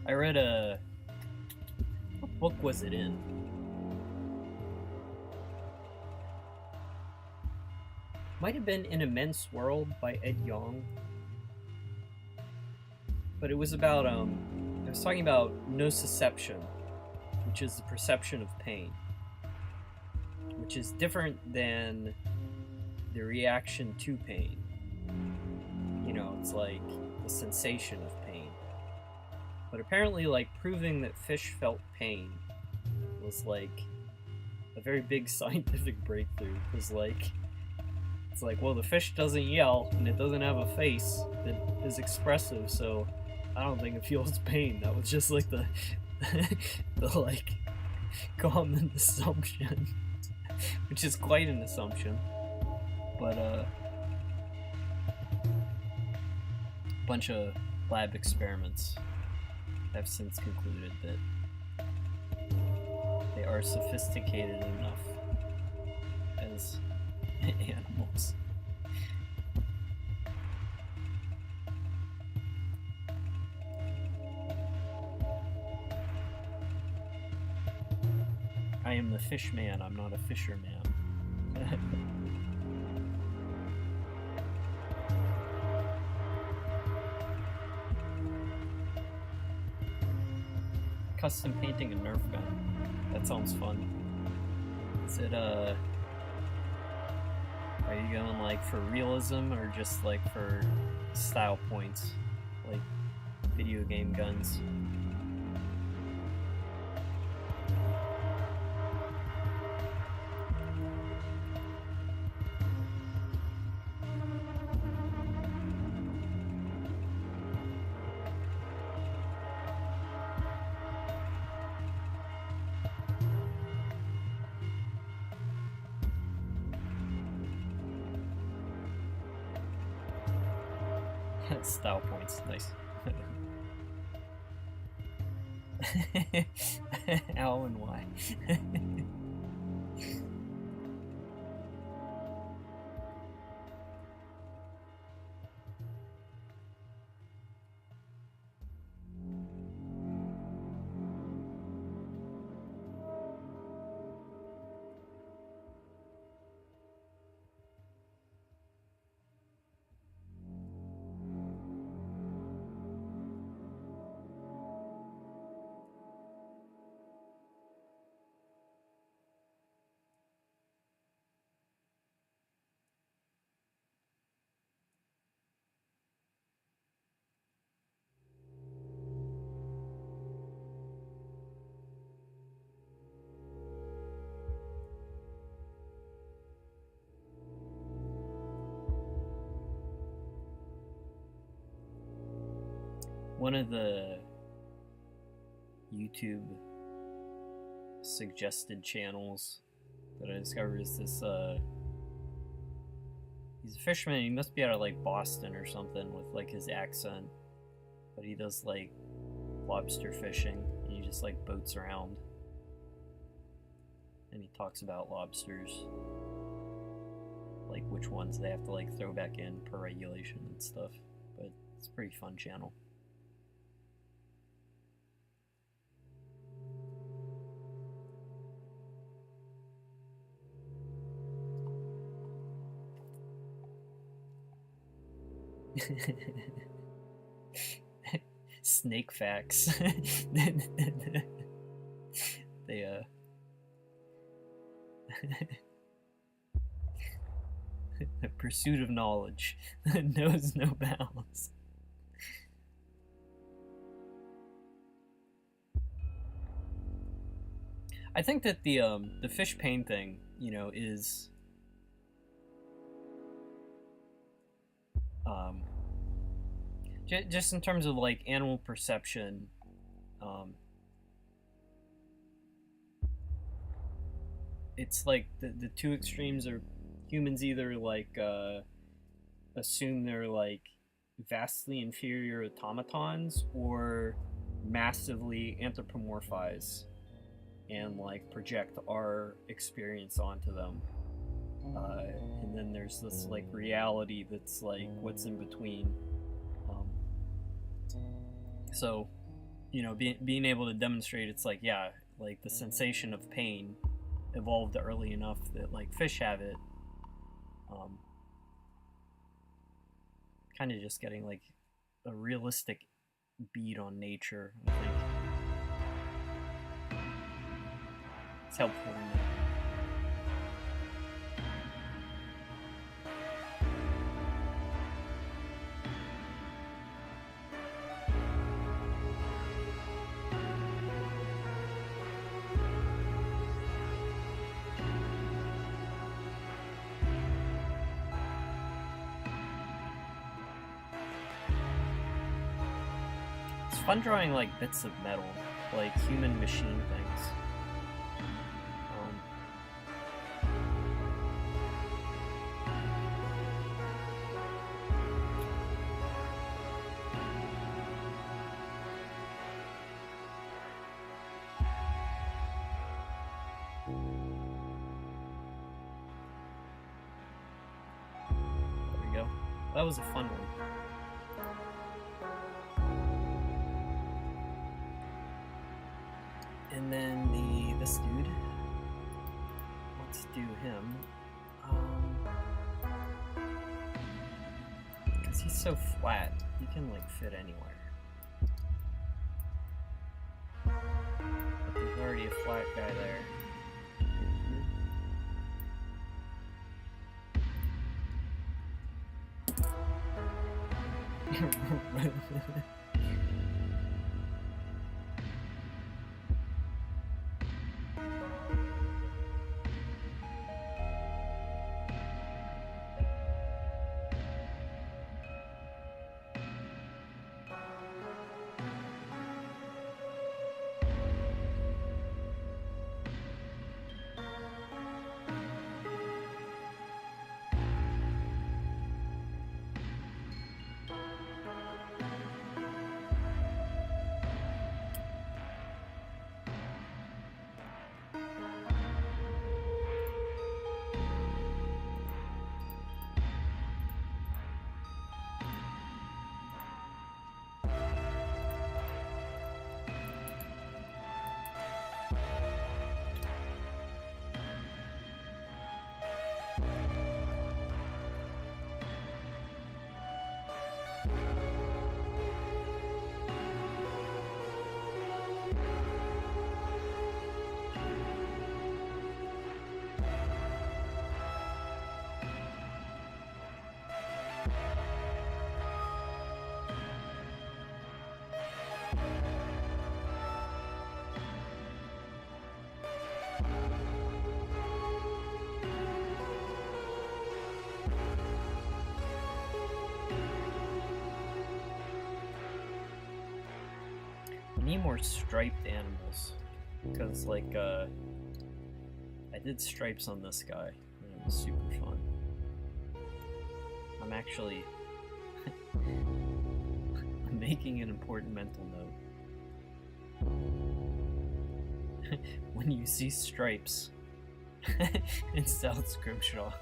I read what book was it in? Might have been In Immense World by Ed Yong. But it was about, it was talking about nociception, which is the perception of pain, which is different than the reaction to pain. You know, it's like the sensation of pain. But apparently, like, proving that fish felt pain was, like, a very big scientific breakthrough. It's like, well, the fish doesn't yell, and it doesn't have a face that is expressive, so I don't think it feels pain. That was just, like, the like, common assumption. Which is quite an assumption. But, a bunch of lab experiments have since concluded that they are sophisticated enough as animals. I am the fish man, I'm not a fisherman. Custom painting a Nerf gun. That sounds fun. Is it, are you going, like, for realism or just, like, for style points? Like, video game guns? Style points, nice. How and why? one of the YouTube suggested channels that I discovered is this he's a fisherman. He must be out of like Boston or something with like his accent, but he does like lobster fishing and he just like boats around and he talks about lobsters, like which ones they have to like throw back in per regulation and stuff. But it's a pretty fun channel. Snake facts. They the pursuit of knowledge knows no bounds. I think that the fish pain thing, you know, is just in terms of like animal perception, it's like the two extremes are humans either like assume they're like vastly inferior automatons or massively anthropomorphize and like project our experience onto them, and then there's this like reality that's like what's in between. So, you know, being able to demonstrate it's like, yeah, like the sensation of pain evolved early enough that like fish have it. Kind of just getting like a realistic bead on nature, I think. It's helpful in that. Fun drawing like bits of metal, like human machine things. There we go. That was a fun one. And then this dude, let's do him, because he's so flat, he can like fit anywhere. But there's already a flat guy there. need more striped animals. Because, like, I did stripes on this guy, and it was super fun. I'm actually I'm making an important mental note. When you see stripes in South Scrimshaw,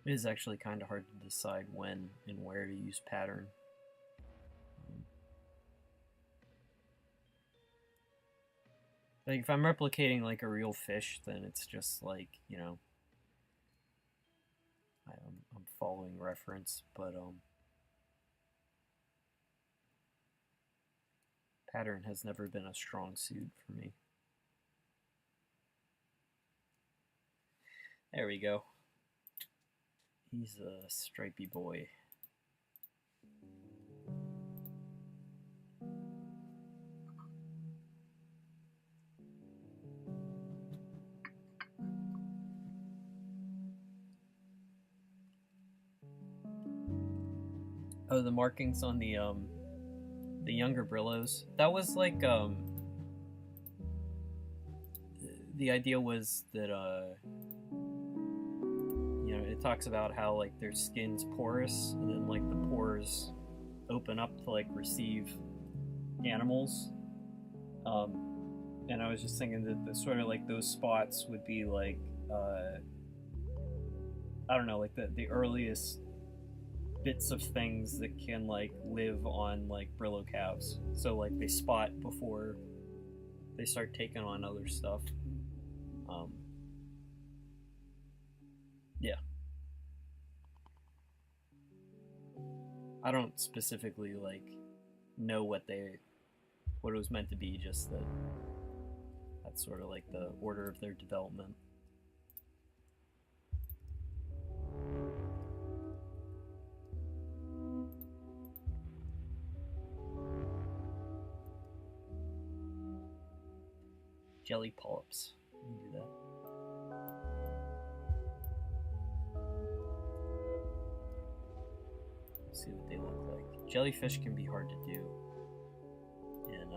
it is actually kind of hard to decide when and where to use pattern. Like, if I'm replicating, like, a real fish, then it's just, like, you know, I'm following reference, but, pattern has never been a strong suit for me. There we go. He's a stripy boy. Oh, the markings on the younger Brillos. That was like the idea was that you know, it talks about how like their skin's porous, and then like the pores open up to like receive animals. And I was just thinking that the sort of like those spots would be like I don't know, like the earliest bits of things that can like live on like Brillo calves. So like they spot before they start taking on other stuff. Yeah. I don't specifically like know what it was meant to be, just that that's sort of like the order of their development. Jelly polyps. Let me do that. Let's see what they look like. Jellyfish can be hard to do in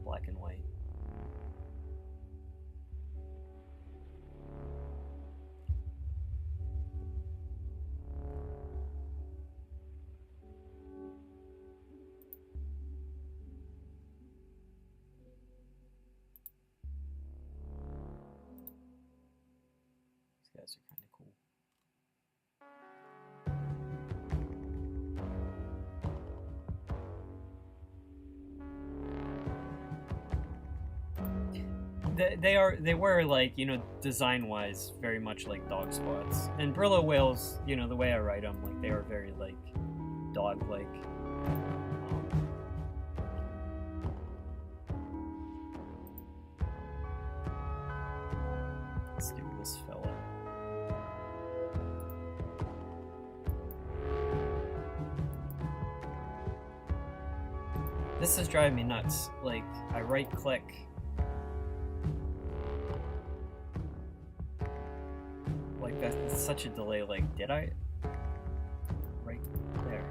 black and white. These guys are kind of cool. They were like, you know, design wise very much like dog spots, and Brillo whales, you know, the way I write them, like they are very like dog like. Let's give this fella. This is driving me nuts. Like, I right click. Like, that's such a delay. Like, did I? Right there.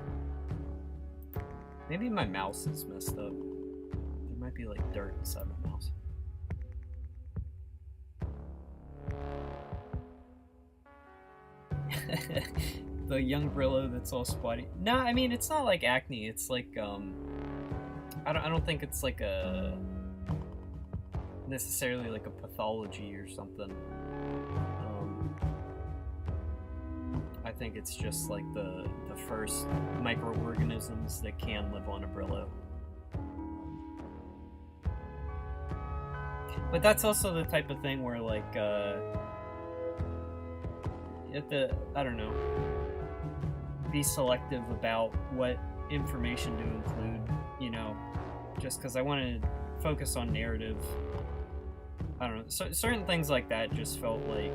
Maybe my mouse is messed up. There might be like dirt inside my mouse. The young Brillo that's all spotty. No, I mean, it's not like acne. It's like, I don't think it's like a necessarily like a pathology or something. I think it's just like the first microorganisms that can live on a Brillo. But that's also the type of thing where like I don't know. be selective about what information to include, you know, just because I want to focus on narrative. I don't know, certain things like that just felt like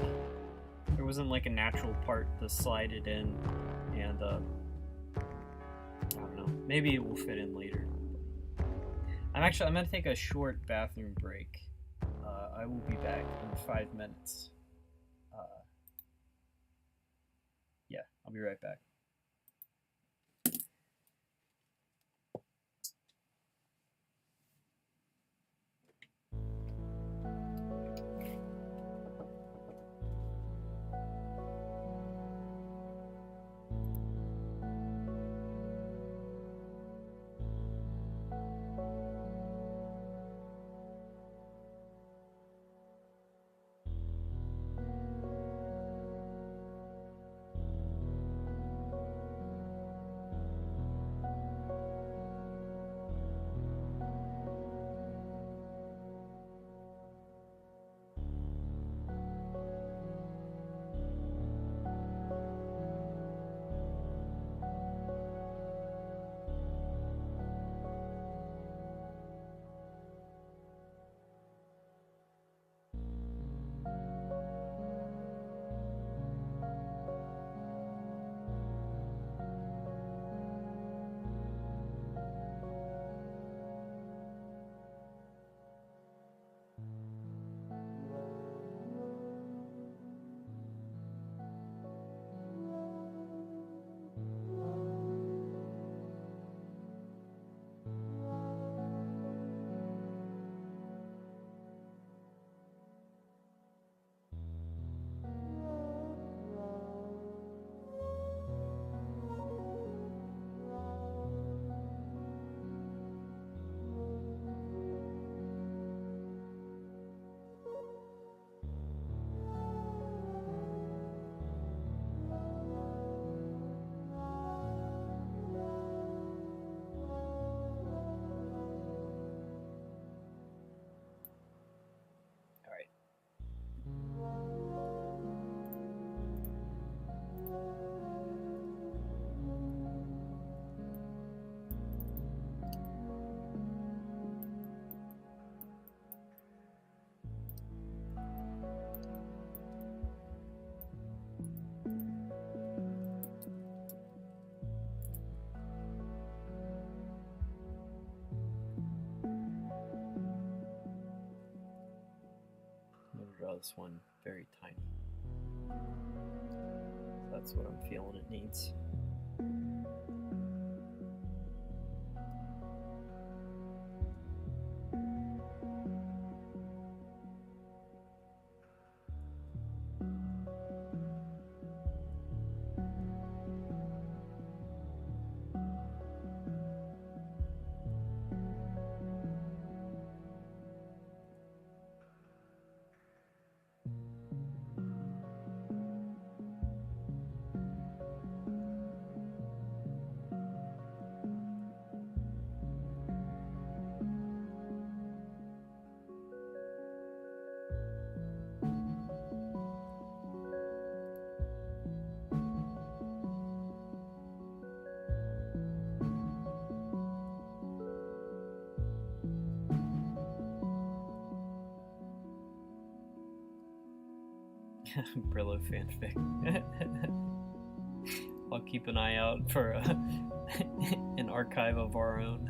there wasn't like a natural part to slide it in, and I don't know, maybe it will fit in later. I'm gonna take a short bathroom break. I will be back in 5 minutes. Yeah, I'll be right back. Draw this one very tiny. That's what I'm feeling it needs. Brillo fanfic. I'll keep an eye out for an archive of our own.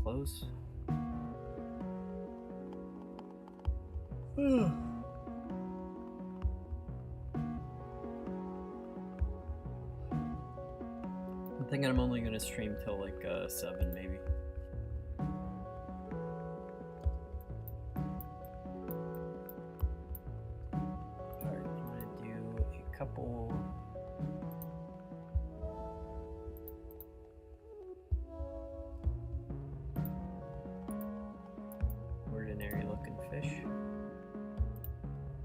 Close. I'm thinking I'm only gonna stream till like 7 maybe. Alright, I'm gonna do a couple. Ordinary looking fish.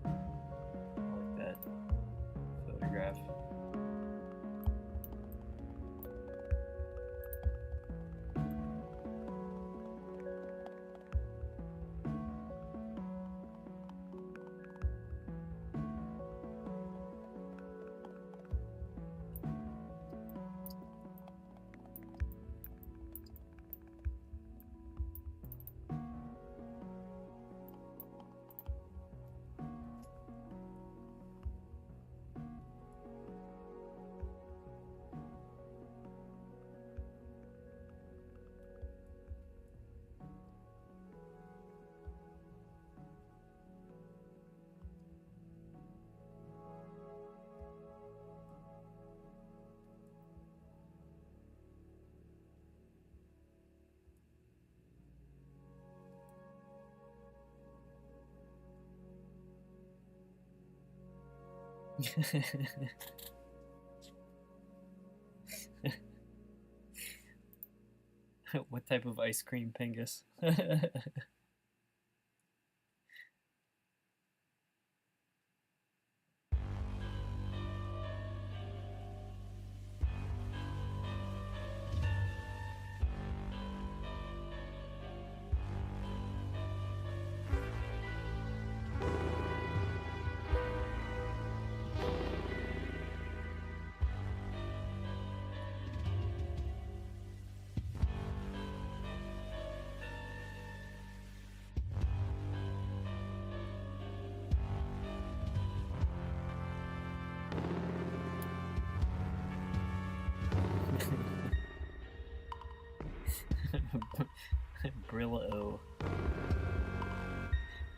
I like that photograph. What type of ice cream, Pingus?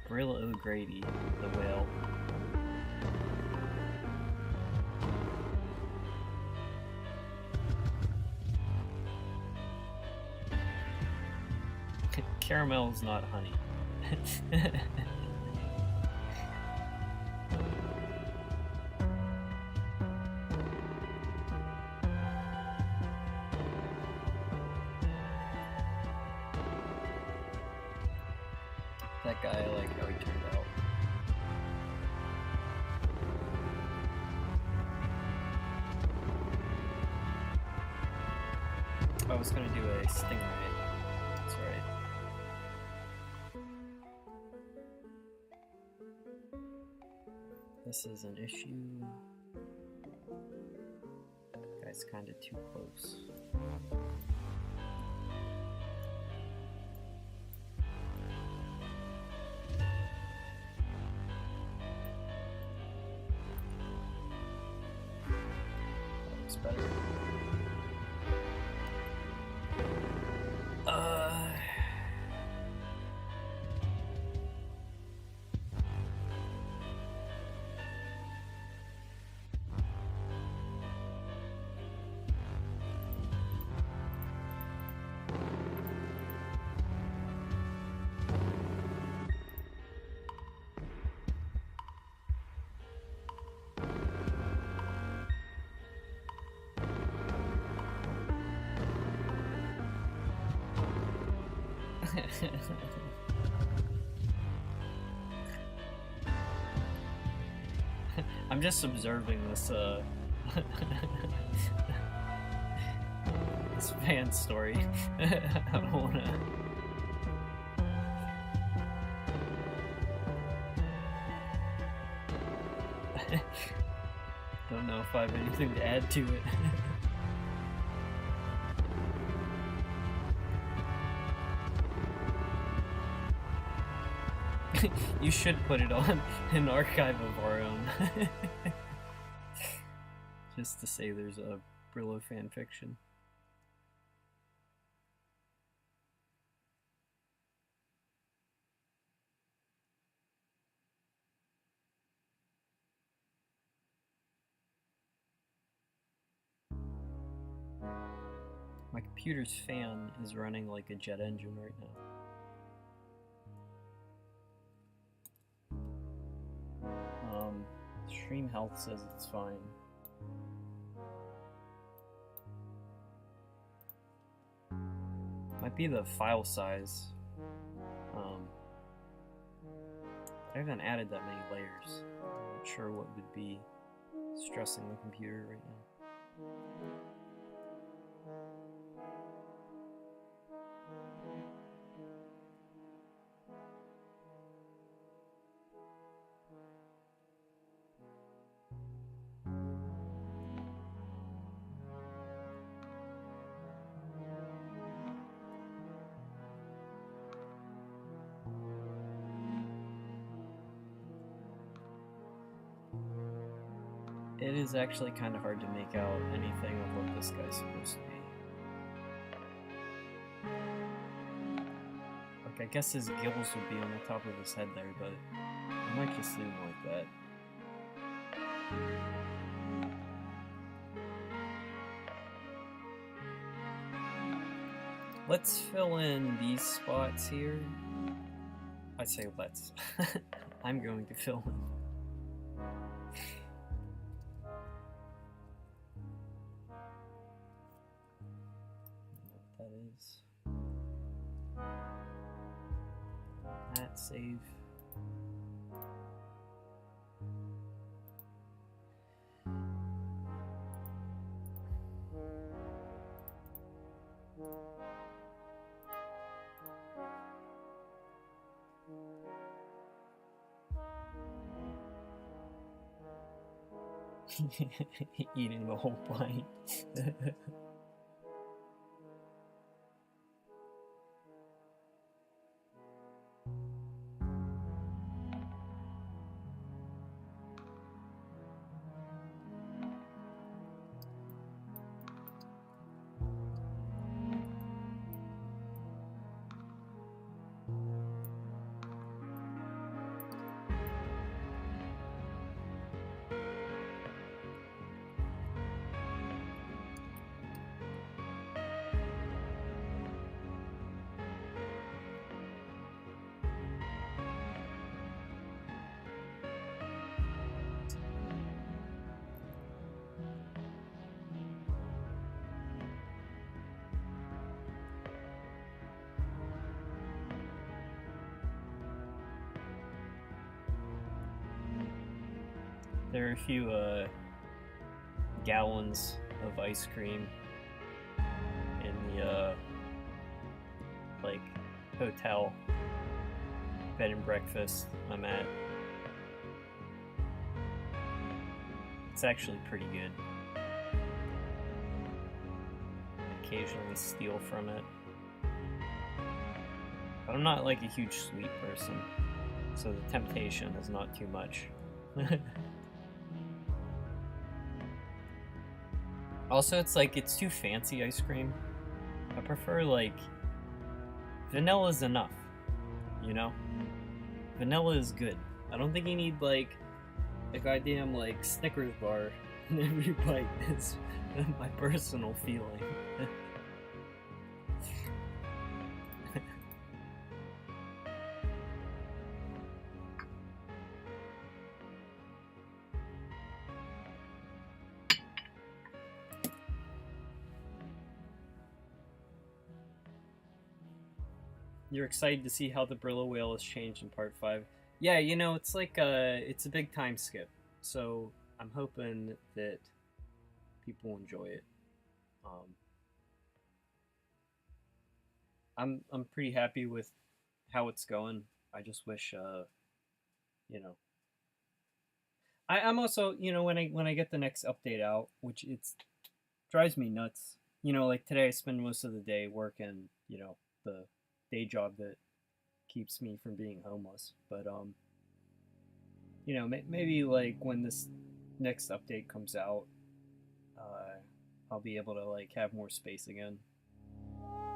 Brilla O'Grady, the whale. Caramel is not honey. That guy, I like how he turned out. I was gonna do a stingray. That's right. This is an issue. Guy's kinda too close. Better. I'm just observing this this fan story. I don't wanna. Don't know if I have anything to add to it. You should put it on an archive of our own. Just to say there's a Brillo fanfiction. My computer's fan is running like a jet engine right now. Stream health says it's fine. Might be the file size. I haven't added that many layers. I'm not sure what would be stressing the computer right now. It is actually kind of hard to make out anything of what this guy's supposed to be. Like, I guess his gills would be on the top of his head there, but I might just leave him like that. Let's fill in these spots here. I say let's. I'm going to fill in. Save. Eating the whole pint. There are a few gallons of ice cream in the like hotel bed and breakfast I'm at. It's actually pretty good. I occasionally steal from it, but I'm not like a huge sweet person, so the temptation is not too much. Also, it's like, it's too fancy ice cream. I prefer, like, vanilla's enough, you know? Vanilla is good. I don't think you need, like, a goddamn, like, Snickers bar in every bite. It's my personal feeling. You're excited to see how the Brillo whale has changed in part 5. Yeah, you know, it's like it's a big time skip. So I'm hoping that people enjoy it. I'm pretty happy with how it's going. I just wish you know. I'm also, you know, when I get the next update out, which it's drives me nuts. You know, like today I spend most of the day working, you know, the day job that keeps me from being homeless. But you know, maybe like when this next update comes out, I'll be able to like have more space again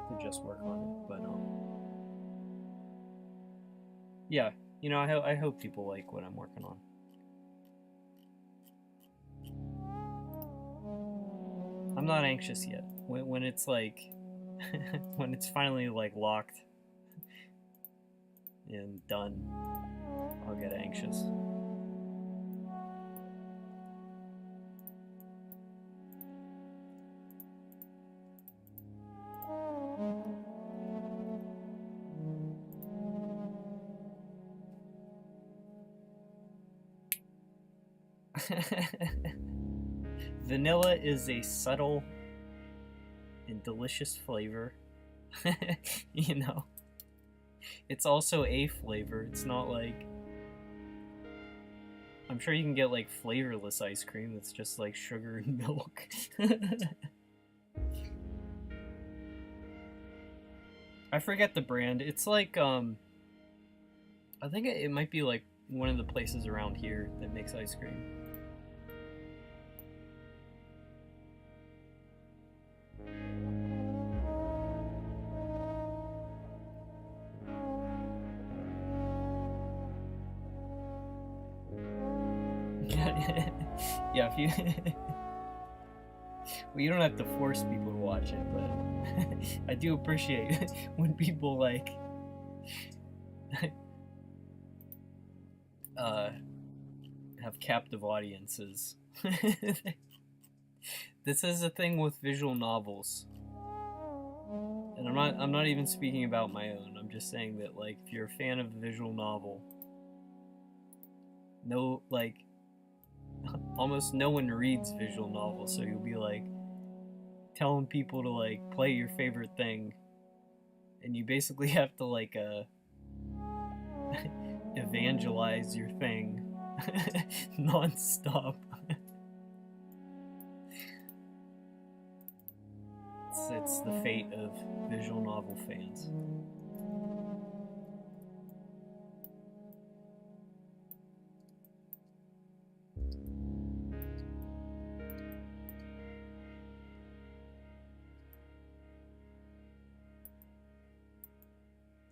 to just work on it. But yeah, you know, I hope people like what I'm working on. I'm not anxious yet. When it's like, when it's finally like locked and done, I'll get anxious. Vanilla is a subtle and delicious flavor. You know, it's also a flavor. It's not like, I'm sure you can get like flavorless ice cream that's just like sugar and milk. I forget the brand. It's like I think it might be like one of the places around here that makes ice cream. Yeah, if you well, you don't have to force people to watch it, but I do appreciate when people like have captive audiences. This is a thing with visual novels, and I'm not even speaking about my own. I'm just saying that like if you're a fan of a visual novel, no, like almost no one reads visual novels, so you'll be like telling people to like play your favorite thing, and you basically have to like evangelize your thing non-stop. It's the fate of visual novel fans.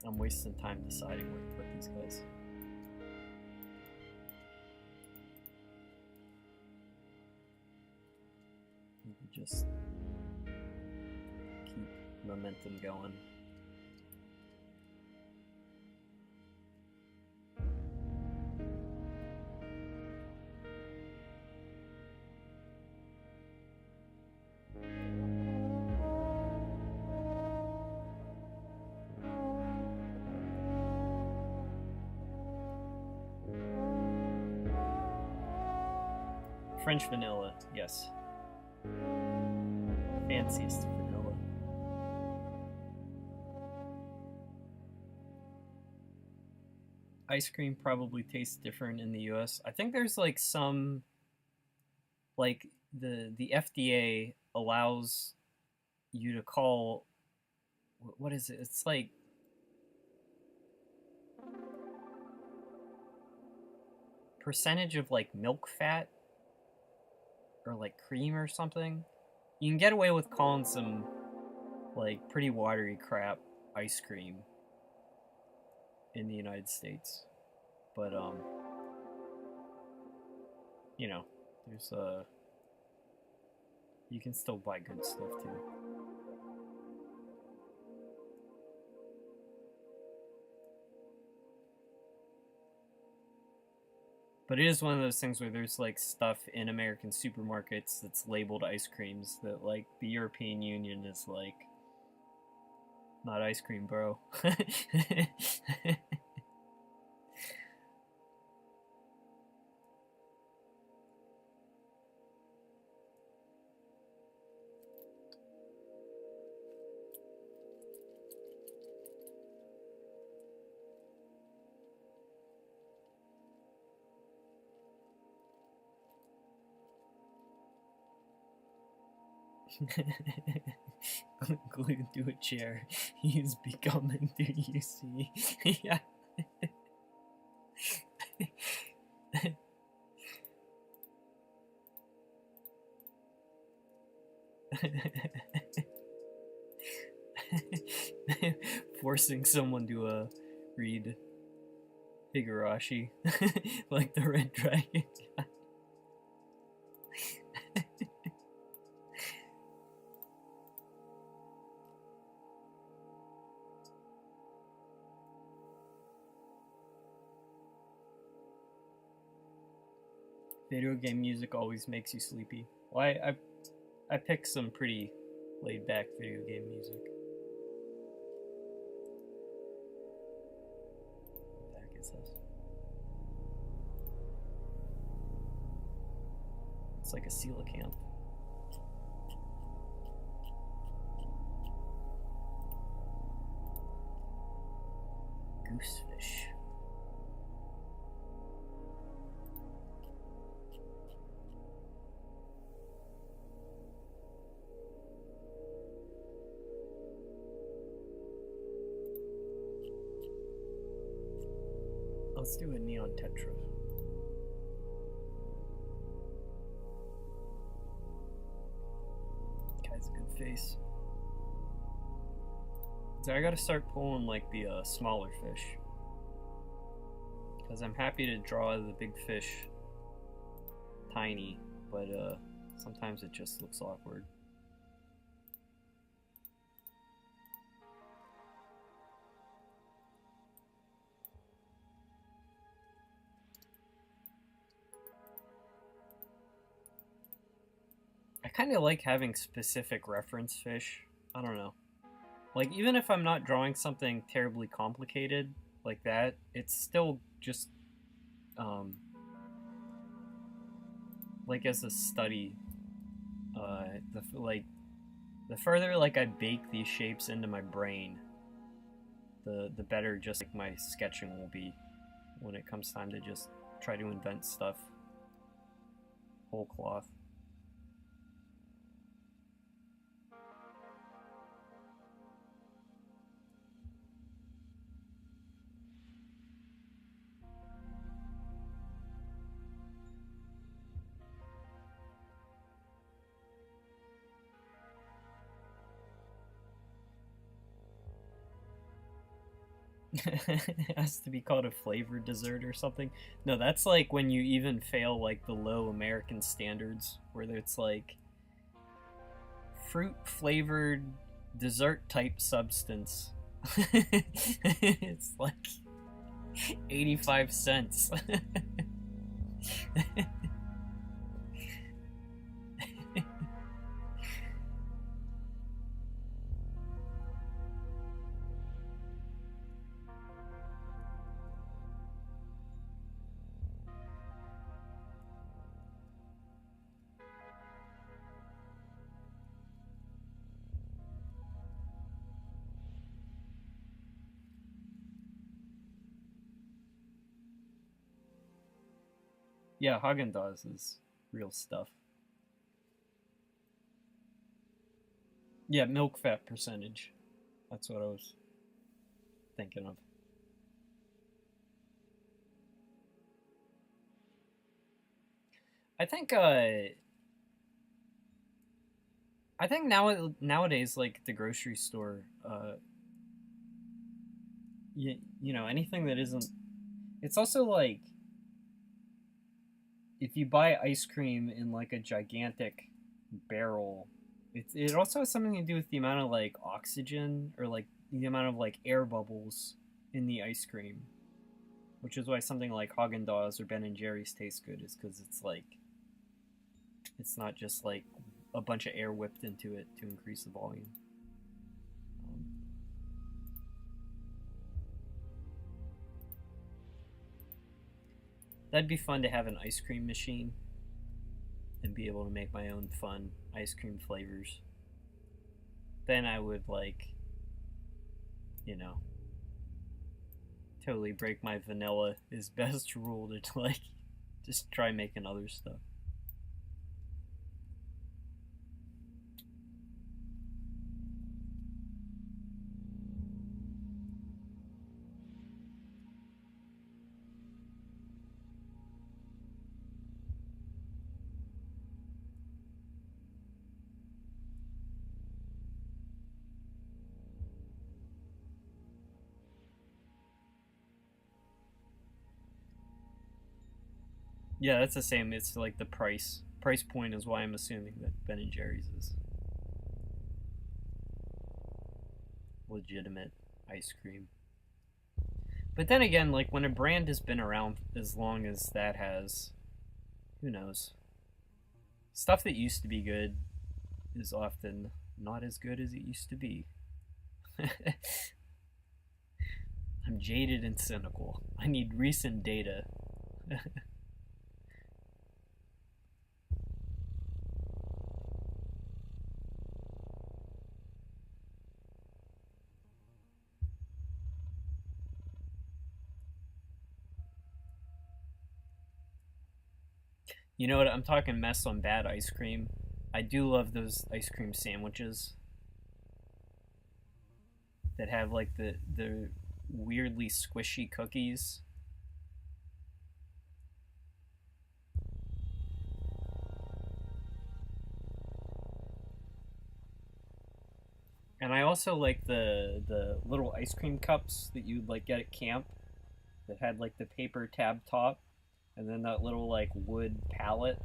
I'm wasting time deciding where to put these guys. You could just keep momentum going. French vanilla, yes. Fanciest vanilla. Ice cream probably tastes different in the US. I think there's like some, like the FDA allows you to call, what is it? It's like percentage of like milk fat or like cream or something. You can get away with calling some like pretty watery crap ice cream in the United States, but you know, there's you can still buy good stuff too. But it is one of those things where there's like stuff in American supermarkets that's labeled ice creams that like the European Union is like, not ice cream, bro. Glued to a chair, he's becoming the UC. Yeah. Forcing someone to read Higurashi like the Red Dragon guy. Video game music always makes you sleepy. Well, I picked some pretty laid back video game music. What the heck is this? It's like a coelacanth. Goosefish. Let's do a neon tetra. Guy's a good face. So I gotta start pulling like the smaller fish. Because I'm happy to draw the big fish tiny, but sometimes it just looks awkward. I kind of like having specific reference fish. I don't know. Like, even if I'm not drawing something terribly complicated like that, it's still just, like, as a study. The further, like, I bake these shapes into my brain, the better just, like, my sketching will be when it comes time to just try to invent stuff whole cloth. It has to be called a flavored dessert or something. No, that's like when you even fail like the low American standards, where it's like fruit flavored dessert type substance. It's like 85 cents. Yeah, Haagen-Dazs is real stuff. Yeah, milk fat percentage. That's what I was thinking of. I think nowadays, like the grocery store, you know, anything that isn't. It's also like if you buy ice cream in like a gigantic barrel, it also has something to do with the amount of like oxygen or like the amount of like air bubbles in the ice cream, which is why something like Haagen-Dazs or Ben and Jerry's tastes good, is because it's like it's not just like a bunch of air whipped into it to increase the volume. That'd be fun to have an ice cream machine and be able to make my own fun ice cream flavors. Then I would, like, you know, totally break my vanilla is best rule to, like, just try making other stuff. Yeah, that's the same. It's like the price point is why I'm assuming that Ben and Jerry's is legitimate ice cream. But then again, like when a brand has been around as long as that has, Who knows? Stuff that used to be good is often not as good as it used to be. I'm jaded and cynical. I need recent data. You know what? I'm talking mess on bad ice cream. I do love those ice cream sandwiches that have like the weirdly squishy cookies. And I also like the little ice cream cups that you'd like get at camp that had like the paper tab top and then that little like wood palette,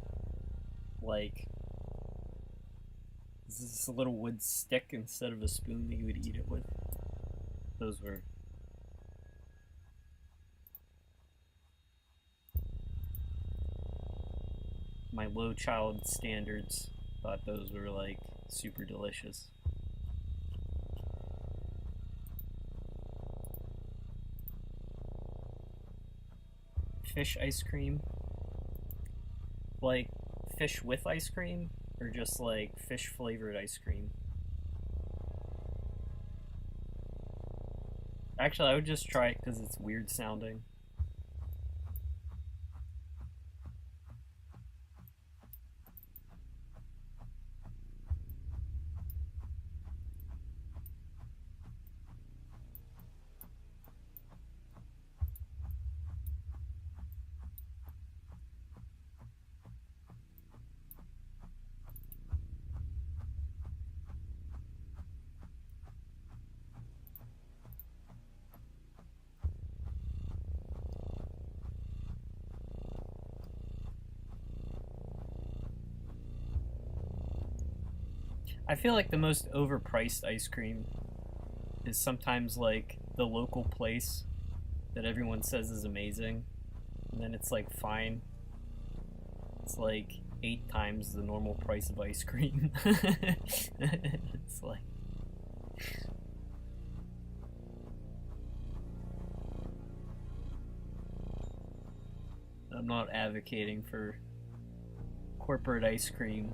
like this is a little wood stick instead of a spoon that you would eat it with. Those were my low child standards. Thought those were like super delicious. Fish ice cream, like fish with ice cream, or just like fish flavored ice cream? Actually, I would just try it because it's weird sounding. I feel like the most overpriced ice cream is sometimes like the local place that everyone says is amazing, and then it's like fine. It's like 8 times the normal price of ice cream. It's like I'm not advocating for corporate ice cream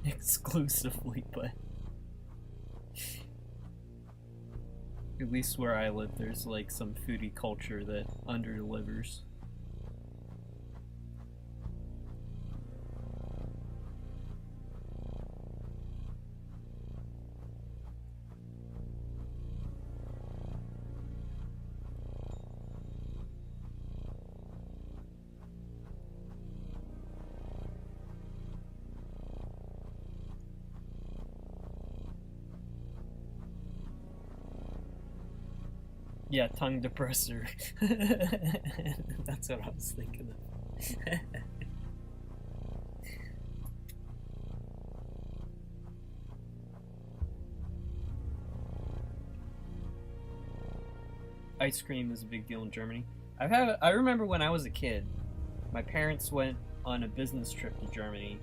exclusively, but at least where I live there's like some foodie culture that under-delivers. Yeah, tongue depressor. That's what I was thinking of. Ice cream is a big deal in Germany. I remember when I was a kid, my parents went on a business trip to Germany,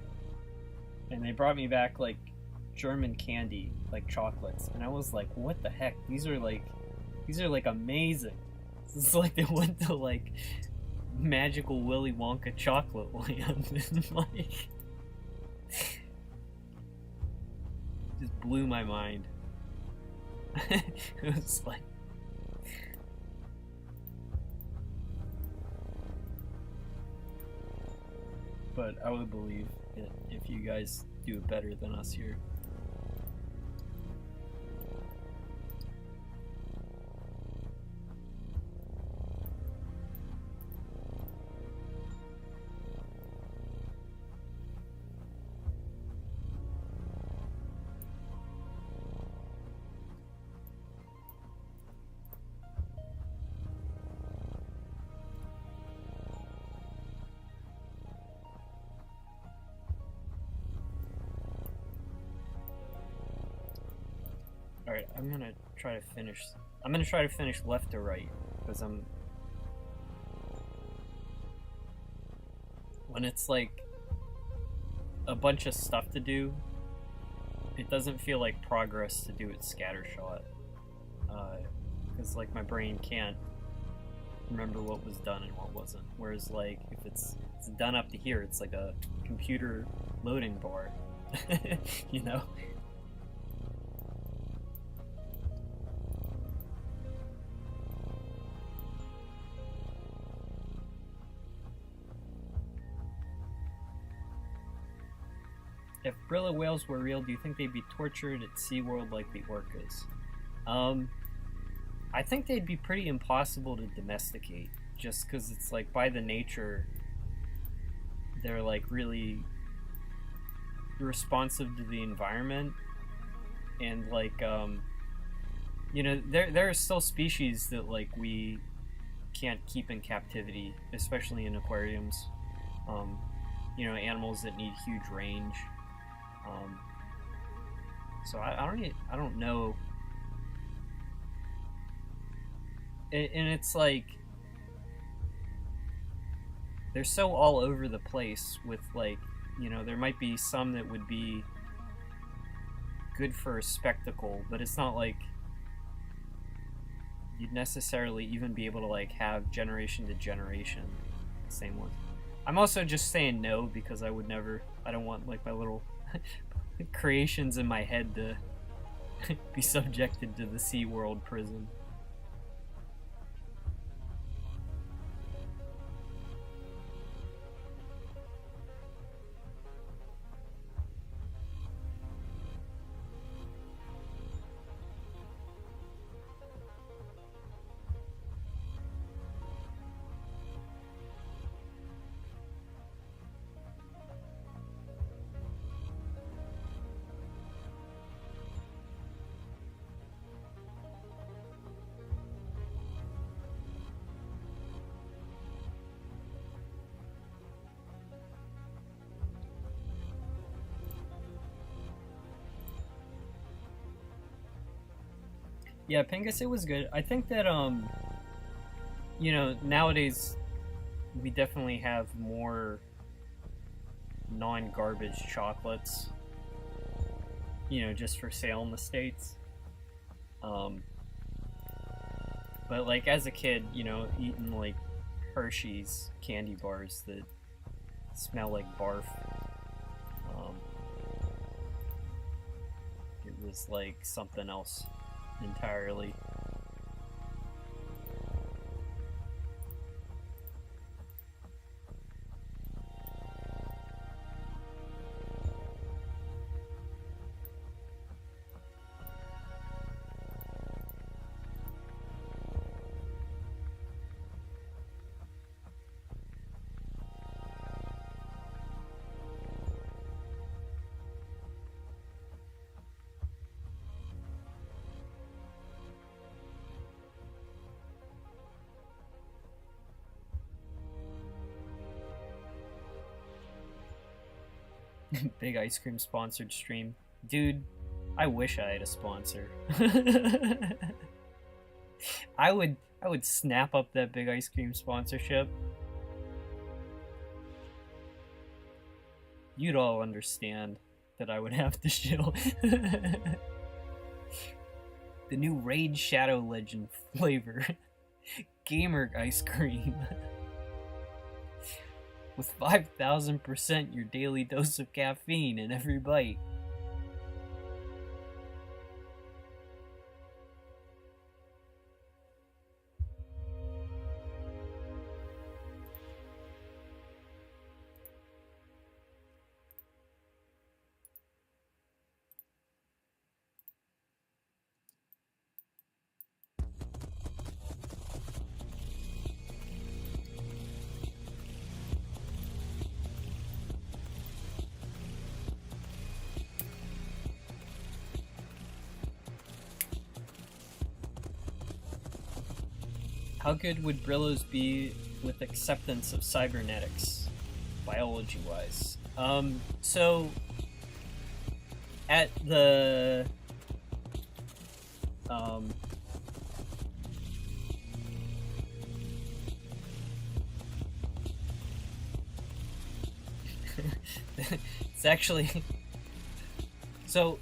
and they brought me back like German candy, like chocolates, and I was like, "What the heck? These are like amazing." It's like they went to like magical Willy Wonka chocolate land and like just blew my mind. It was like but I would believe it if you guys do it better than us here. Alright, I'm gonna try to finish left to right, because I'm when it's like a bunch of stuff to do, it doesn't feel like progress to do it scattershot. Because like my brain can't remember what was done and what wasn't. Whereas like if it's done up to here, it's like a computer loading bar. You know? If Brillo whales were real, do you think they'd be tortured at SeaWorld like the orcas? I think they'd be pretty impossible to domesticate, just because it's like by the nature they're like really responsive to the environment, and like you know, there are still species that like we can't keep in captivity, especially in aquariums. You know, animals that need huge range. So I don't know. And it's like they're so all over the place with like, you know, there might be some that would be good for a spectacle, but it's not like you'd necessarily even be able to like have generation to generation the same one. I'm also just saying no because I don't want like my little creations in my head to be subjected to the SeaWorld prison. Yeah, Pingus, it was good. I think that, you know, nowadays we definitely have more non-garbage chocolates, you know, just for sale in the States. But, like, as a kid, you know, eating, like, Hershey's candy bars that smell like barf, it was, like, something else entirely. Big ice cream sponsored stream. Dude, I wish I had a sponsor. I would snap up that big ice cream sponsorship. You'd all understand that I would have to chill. The new Raid Shadow Legend flavor. Gamer ice cream. With 5,000% your daily dose of caffeine in every bite. How good would Brillos be with acceptance of cybernetics, biology-wise? So, at the, It's actually so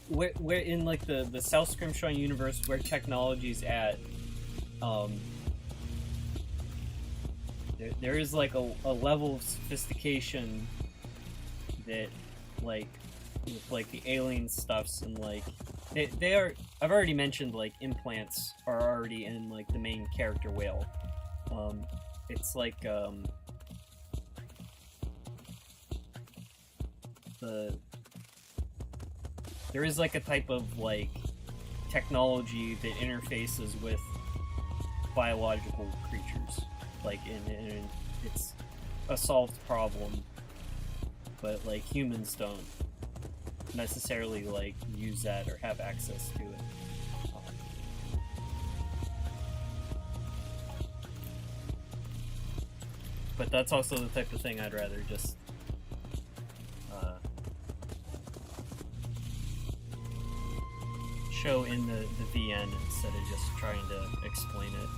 we're in like the South Scrimshaw universe where technology's at. There is like a level of sophistication that like with like the alien stuffs and like they are. I've already mentioned like implants are already in like the main character whale. It's like there is like a type of like technology that interfaces with biological creatures, like in it's a solved problem, but like humans don't necessarily like use that or have access to it. But that's also the type of thing I'd rather just show in the VN instead of just trying to explain it.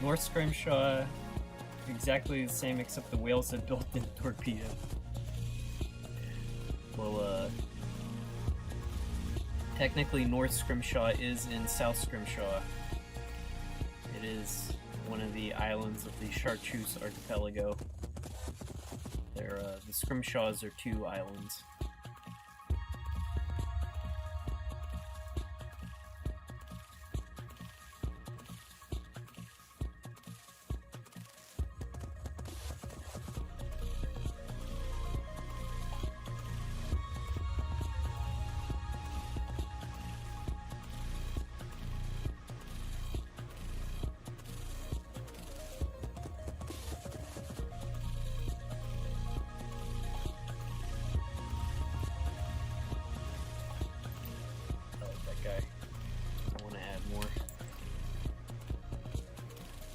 North Scrimshaw, exactly the same except the whales have built-in torpedo. Well, technically North Scrimshaw is in South Scrimshaw. It is one of the islands of the Chartreuse archipelago. The Scrimshaws are two islands.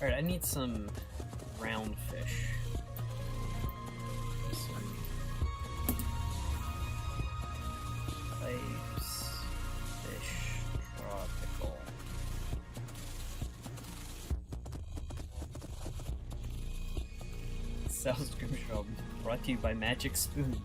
Alright, I need some round fish. Some pipes, fish, tropical. South Scrimshaw brought to you by Magic Spoon.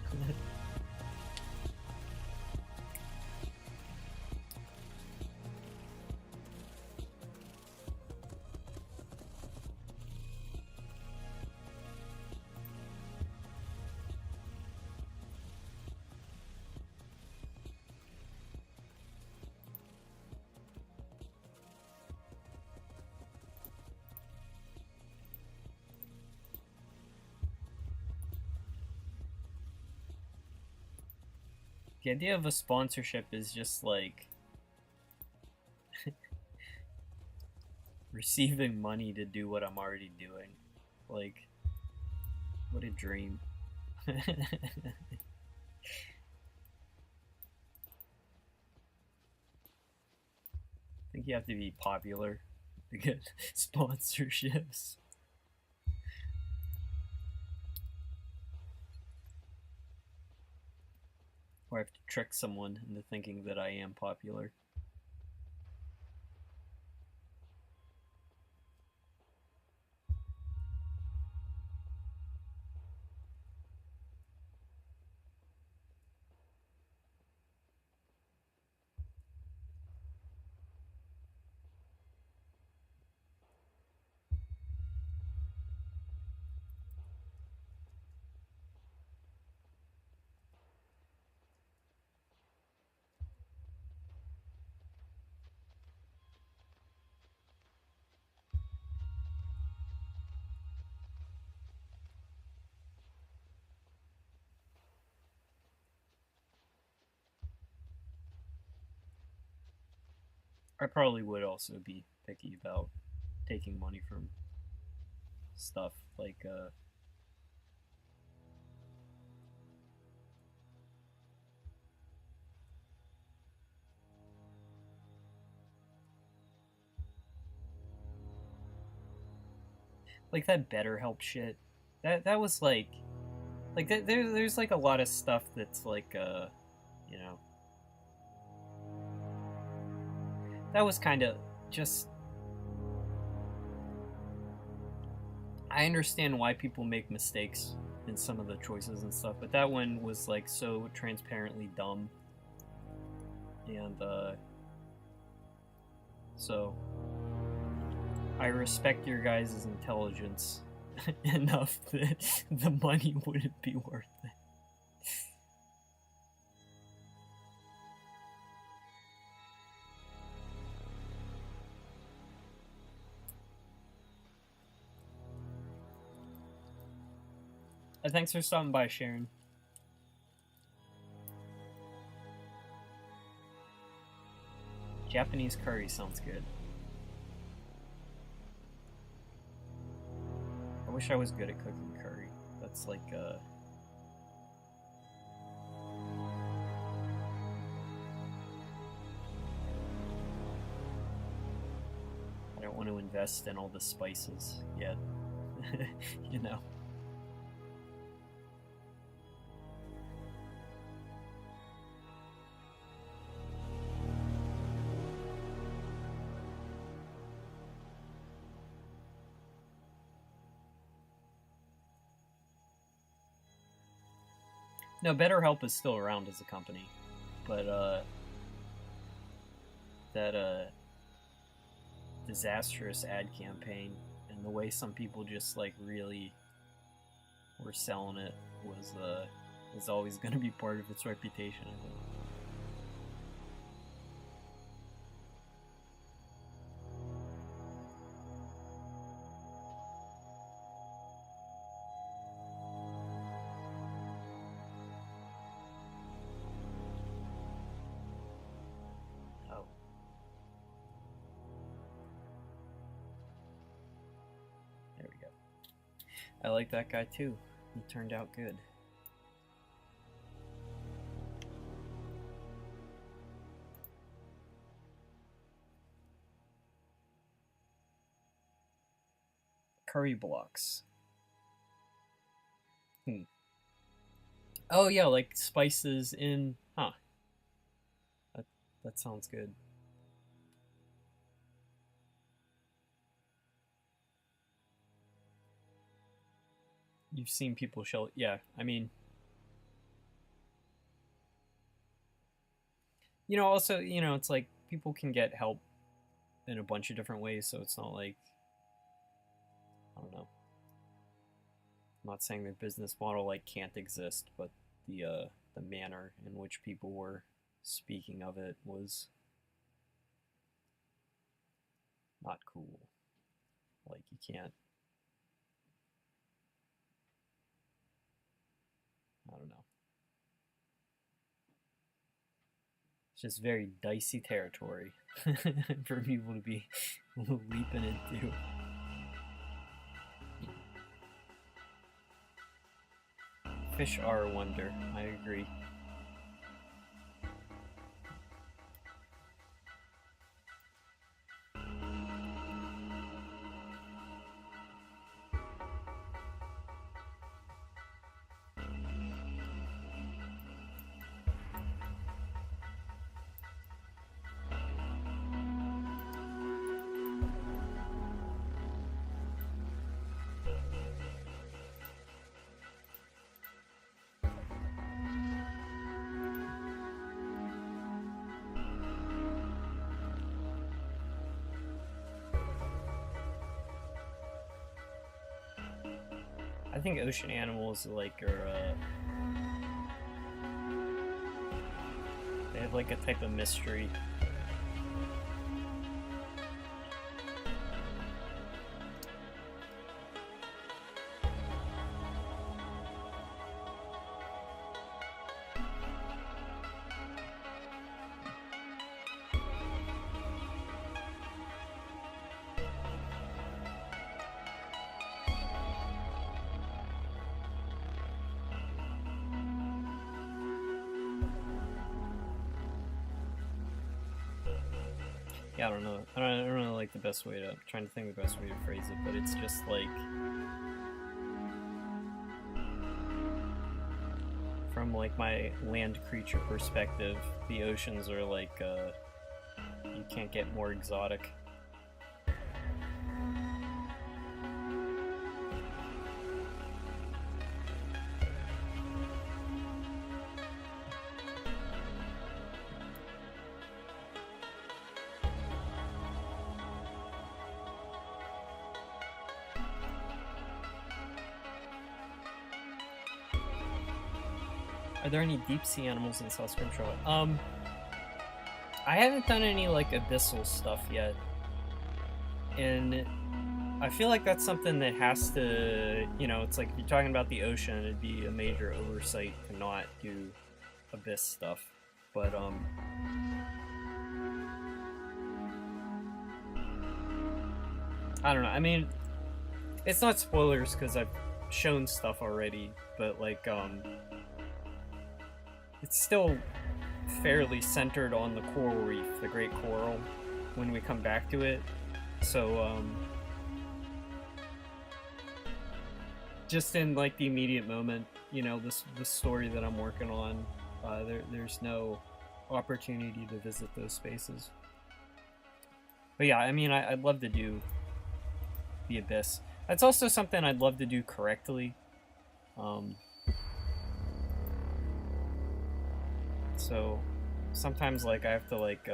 The idea of a sponsorship is just like receiving money to do what I'm already doing. Like, what a dream. I think you have to be popular to get sponsorships. Or I have to trick someone into thinking that I am popular. I probably would also be picky about taking money from stuff like that BetterHelp shit. That was there's like a lot of stuff that's you know, that was kind of just. I understand why people make mistakes in some of the choices and stuff, but that one was like so transparently dumb. And so I respect your guys' intelligence enough that the money wouldn't be worth it. Thanks for stopping by, Sharon. Japanese curry sounds good. I wish I was good at cooking curry. That's like I don't want to invest in all the spices yet. You know. No, BetterHelp is still around as a company, but that disastrous ad campaign and the way some people just like really were selling it was always going to be part of its reputation, I think. I like that guy too. He turned out good. Curry blocks. Oh yeah, like spices in... Huh. That sounds good. You've seen people shell... Yeah, I mean... You know, also, you know, it's like people can get help in a bunch of different ways, so it's not like... I don't know. I'm not saying their business model like can't exist, but the manner in which people were speaking of it was not cool. Like, you can't... I don't know. It's just very dicey territory for people to be leaping into. Fish are a wonder, I agree. I think ocean animals like are they have like a type of mystery. yeah, I don't know. I don't really like the best way to. I'm trying to think of the best way to phrase it, but it's just like from like my land creature perspective, the oceans are like you can't get more exotic. Are there any deep sea animals in South Scrimshaw? I haven't done any like abyssal stuff yet, and I feel like that's something that has to, you know, it's like if you're talking about the ocean, it'd be a major oversight to not do abyss stuff. But I don't know. I mean, it's not spoilers because I've shown stuff already, but like it's still fairly centered on the coral reef, the Great Coral, when we come back to it. So just in like the immediate moment, you know, the story that I'm working on, there's no opportunity to visit those spaces. But yeah, I mean, I'd love to do the Abyss. That's also something I'd love to do correctly. So sometimes like I have to like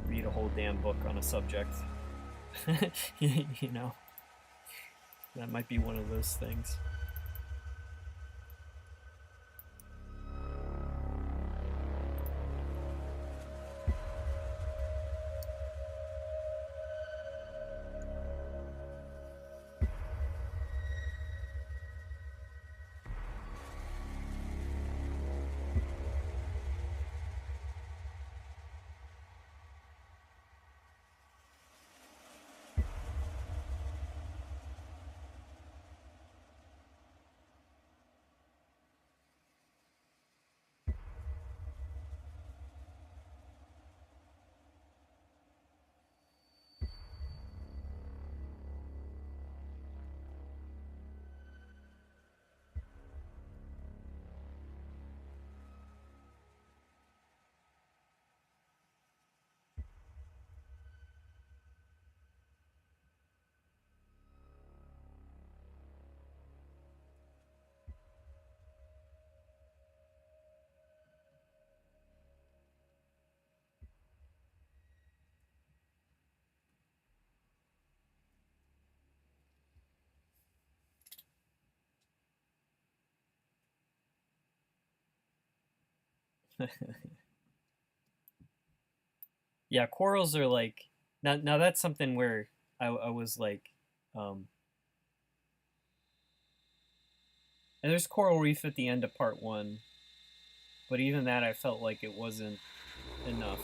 read a whole damn book on a subject. You know, that might be one of those things. Yeah, corals are like now that's something where I was like and there's coral reef at the end of part 1, but even that I felt like it wasn't enough,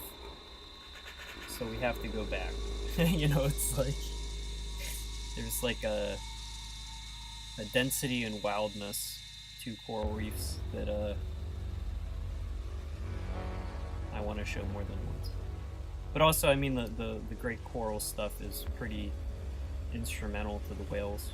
so we have to go back. You know, it's like there's like a density and wildness to coral reefs that I want to show more than once. But also, I mean, the great coral stuff is pretty instrumental to the whales.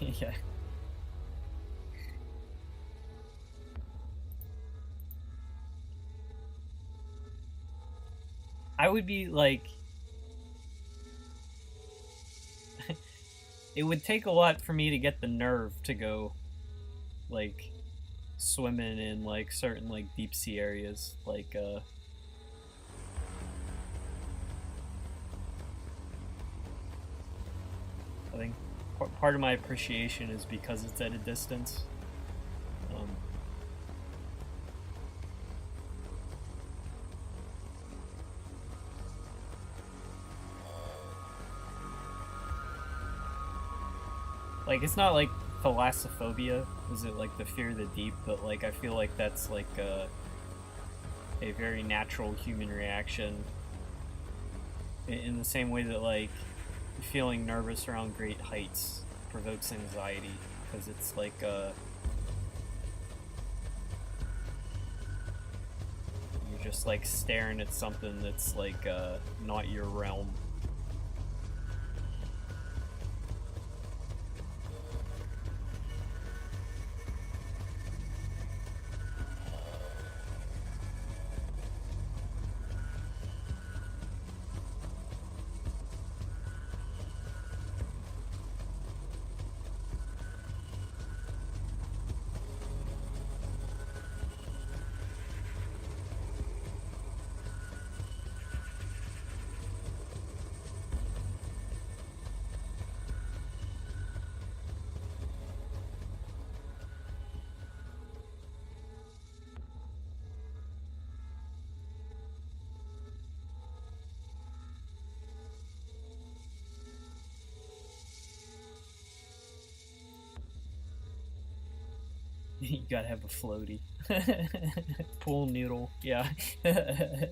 Yeah. I would be like it would take a lot for me to get the nerve to go like swimming in like certain like deep sea areas like I think part of my appreciation is because it's at a distance. Like, it's not like thalassophobia, is it like the fear of the deep, but like I feel like that's like a very natural human reaction in the same way that like feeling nervous around great heights provokes anxiety, because it's like you're just like staring at something that's like not your realm. You gotta have a floaty. Pool noodle, yeah. It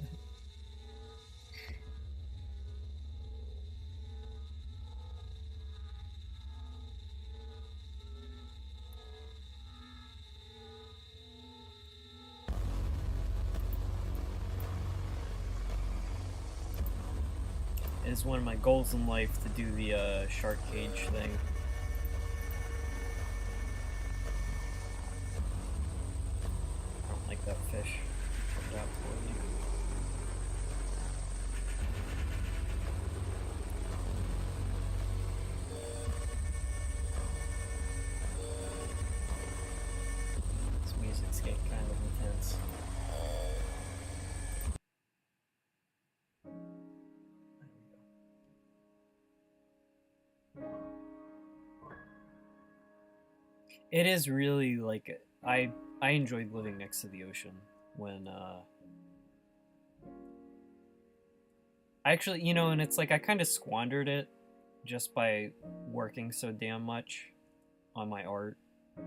is one of my goals in life to do the shark cage thing. I don't like that fish. Put it out for you. This music's getting kind of intense. It is really like I enjoyed living next to the ocean when actually, you know, and it's like I kind of squandered it just by working so damn much on my art,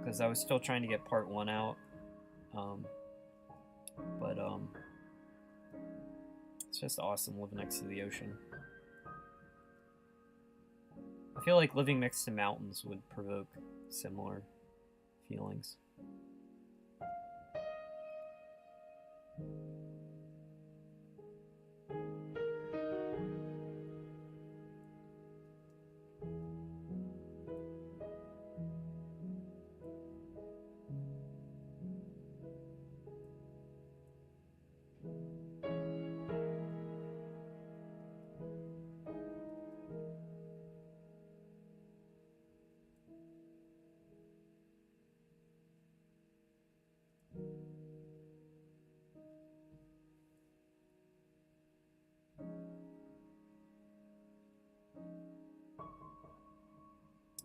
because I was still trying to get part one out. But it's just awesome living next to the ocean. I feel like living next to mountains would provoke similar feelings.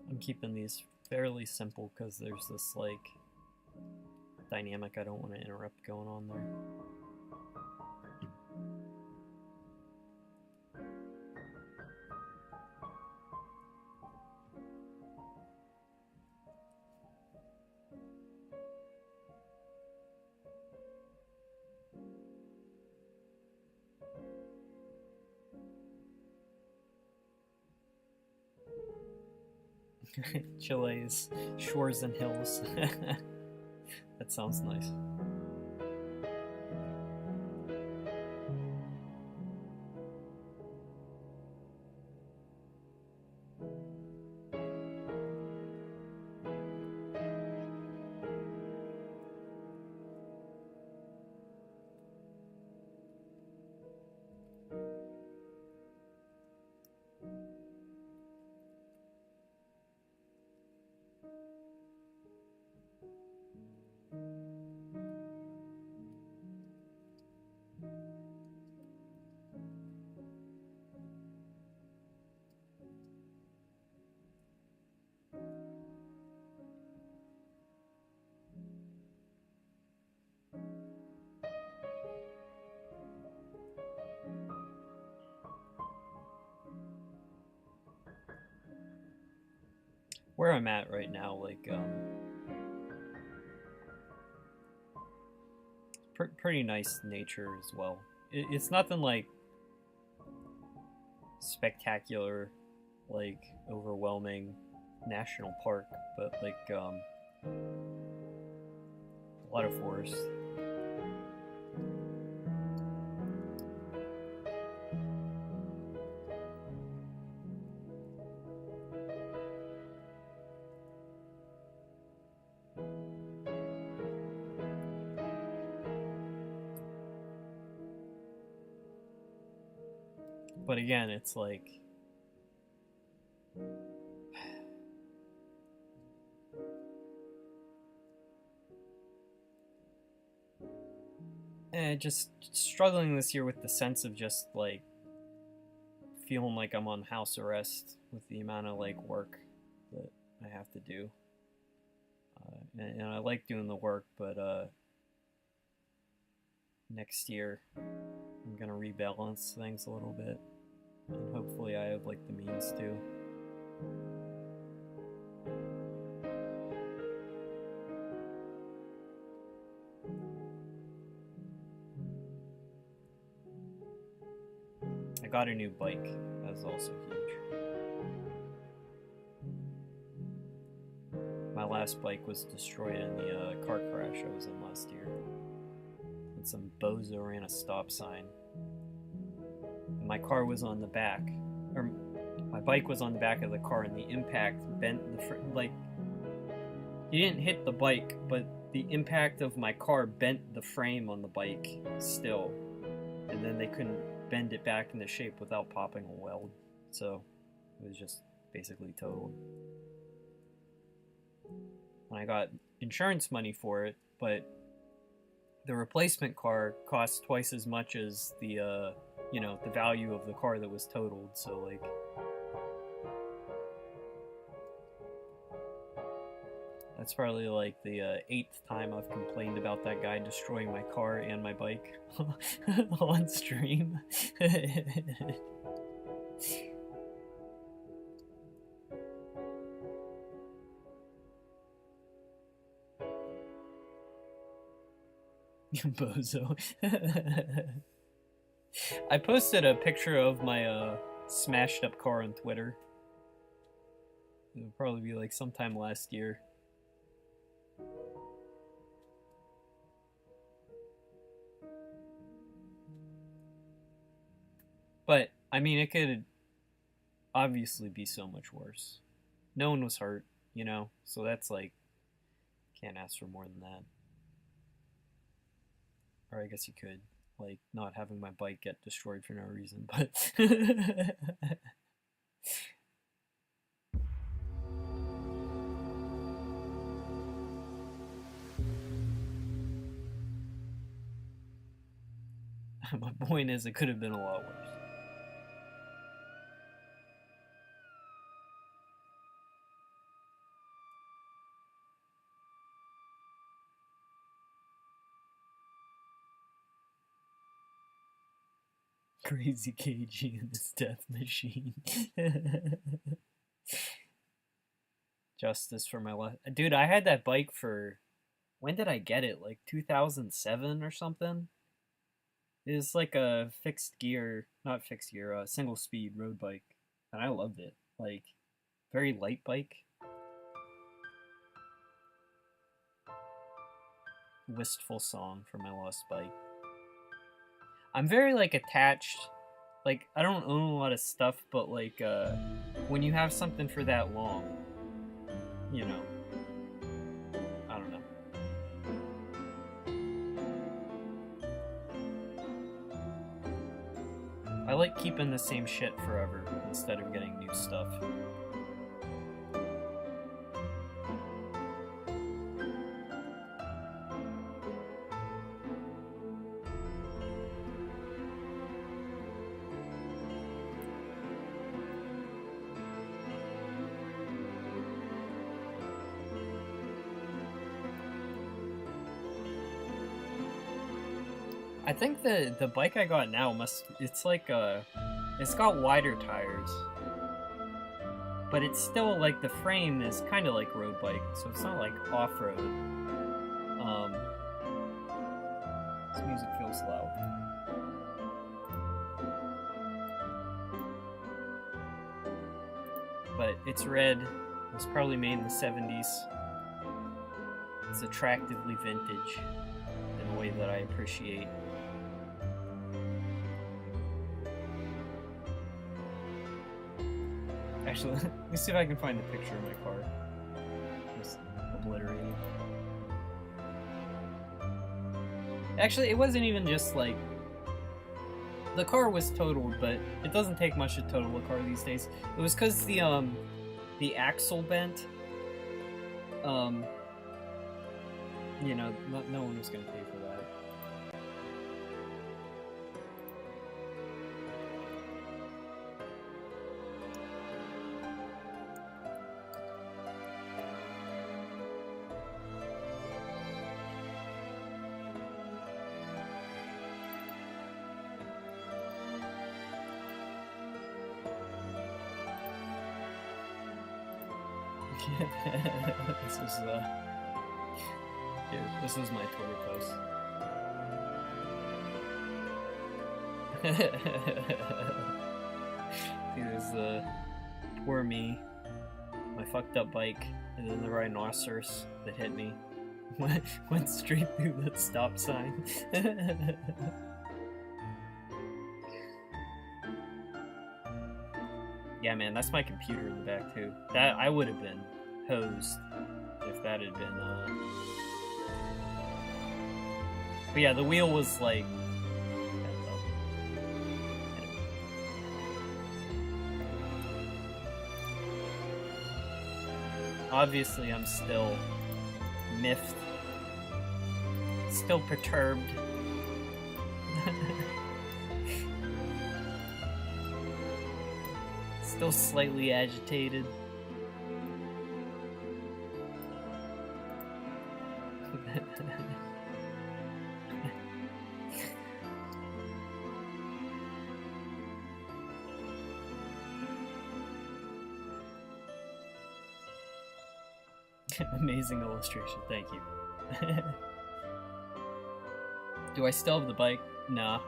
I'm keeping these fairly simple because there's this like dynamic I don't want to interrupt going on there. Chile's shores and hills. That sounds nice. where I'm at right now, like, pretty nice nature as well. It's nothing like spectacular, like overwhelming national park, but like a lot of forest. But again, it's like just struggling this year with the sense of just like feeling like I'm on house arrest with the amount of like work that I have to do. And I like doing the work, but next year I'm gonna rebalance things a little bit, and hopefully I have like the means to. I got a new bike. That's also huge. My last bike was destroyed in the car crash I was in last year. And some bozo ran a stop sign. And my car was on the back, or my bike was on the back of the car, and the impact bent the like. He didn't hit the bike, but the impact of my car bent the frame on the bike still, and then they couldn't bend it back into shape without popping a weld, so it was just basically totaled. And I got insurance money for it, but the replacement car cost twice as much as the the value of the car that was totaled. So like, that's probably like the 8th time I've complained about that guy destroying my car and my bike on stream. Bozo. I posted a picture of my smashed up car on Twitter. It'll probably be like sometime last year. But, I mean, it could obviously be so much worse. No one was hurt, so that's like, can't ask for more than that. Or I guess you could, like, not having my bike get destroyed for no reason, but... My point is, it could have been a lot worse. Crazy KG in this death machine. Justice for my life. Dude, I had that bike for... When did I get it? Like 2007 or something? It was like a fixed gear... Not fixed gear, single speed road bike. And I loved it. Like, very light bike. Wistful song for my lost bike. I'm very, like, attached. Like, I don't own a lot of stuff, but, like, when you have something for that long, I don't know. I like keeping the same shit forever instead of getting new stuff. I think the bike I got now it's like it's got wider tires, but it's still like the frame is kind of like road bike, so it's not like off-road. This music feels loud. But it's red. It was probably made in the 70s. It's attractively vintage in a way that I appreciate. Actually, let me see if I can find the picture of my car. Just obliterated. Actually, it wasn't even just like... The car was totaled, but it doesn't take much to total a car these days. It was because the axle bent. You know, no one was gonna pay for that. This was my Twitter post. There's poor me, my fucked up bike, and then the rhinoceros that hit me went straight through that stop sign. Yeah, man, that's my computer in the back too. That I would have been hosed if that had been. But yeah, the wheel was like. Obviously, I'm still miffed, still perturbed. Still slightly agitated. Amazing illustration, thank you. Do I still have the bike? Nah.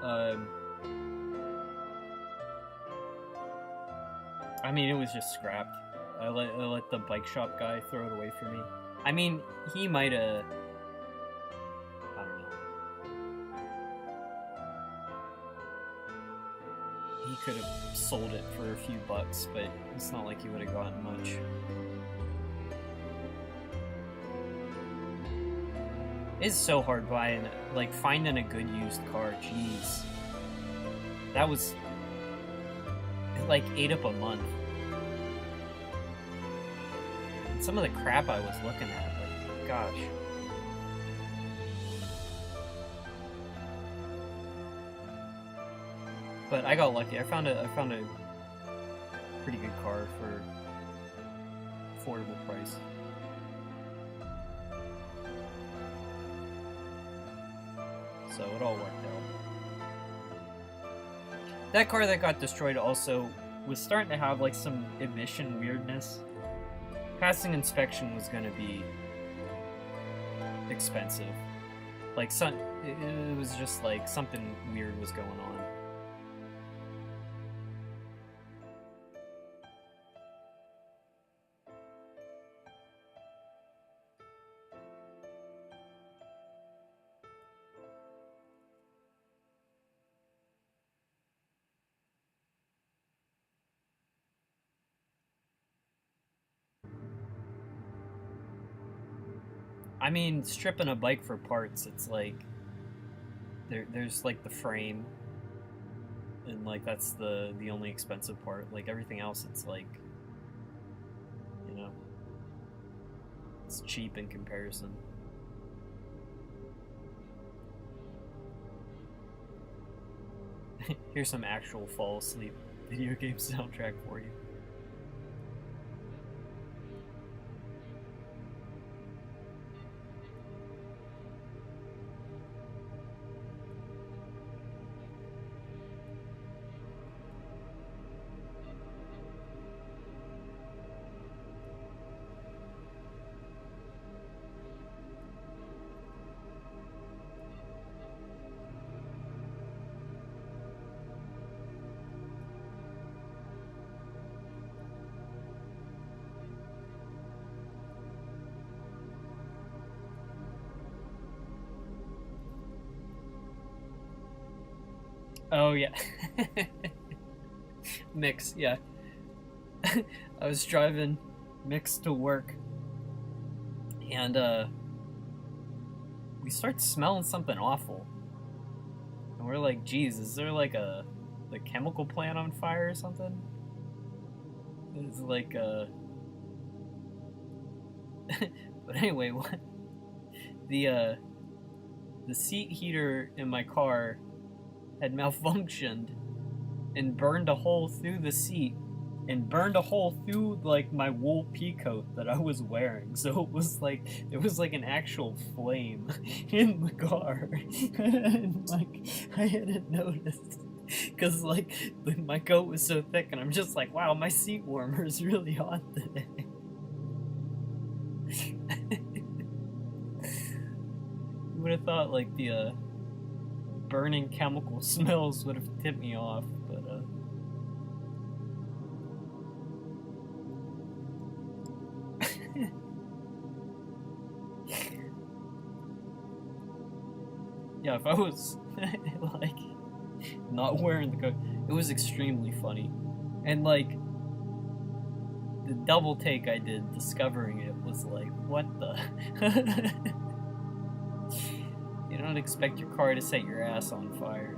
I mean, it was just scrapped. I let the bike shop guy throw it away for me. I mean, he might have... I don't know. He could have sold it for a few bucks, but it's not like he would have gotten much. It's so hard buying, like, finding a good used car, jeez. That was... It, like, ate up a month. And some of the crap I was looking at, like, gosh. But I got lucky. I found a pretty good car for affordable price. So it all worked out. That car that got destroyed also was starting to have like some emission weirdness. Passing inspection was going to be expensive. Like it was just like something weird was going on. I mean, stripping a bike for parts, it's like there's like the frame, and like that's the only expensive part. Like everything else, it's like, you know, it's cheap in comparison. Here's some actual fall asleep video game soundtrack for you. Oh yeah. Mix, yeah. I was driving Mix to work, and we start smelling something awful, and we're like, geez, is there like the chemical plant on fire or something? It's like but anyway, what the seat heater in my car had malfunctioned and burned a hole through the seat and burned a hole through like my wool pea coat that I was wearing. So it was like there was like an actual flame in the car. And like I hadn't noticed because like my coat was so thick, and I'm just like, wow, my seat warmer is really hot today. You would have thought like the burning chemical smells would have tipped me off, but yeah, if I was like not wearing the coat, it was extremely funny. And like the double take I did discovering it was like, what the? You don't expect your car to set your ass on fire.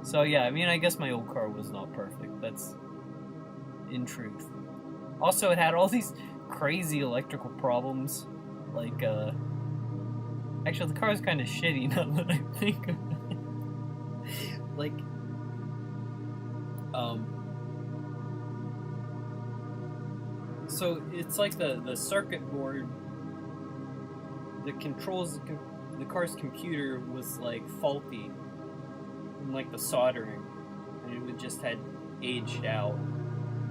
So yeah, I mean, I guess my old car was not perfect. That's in truth. Also, it had all these crazy electrical problems. Like, actually, the car's kind of shitty now that I think of it. Like, so it's like the circuit board that controls the car's computer was like faulty, and like the soldering, and it would just had aged out.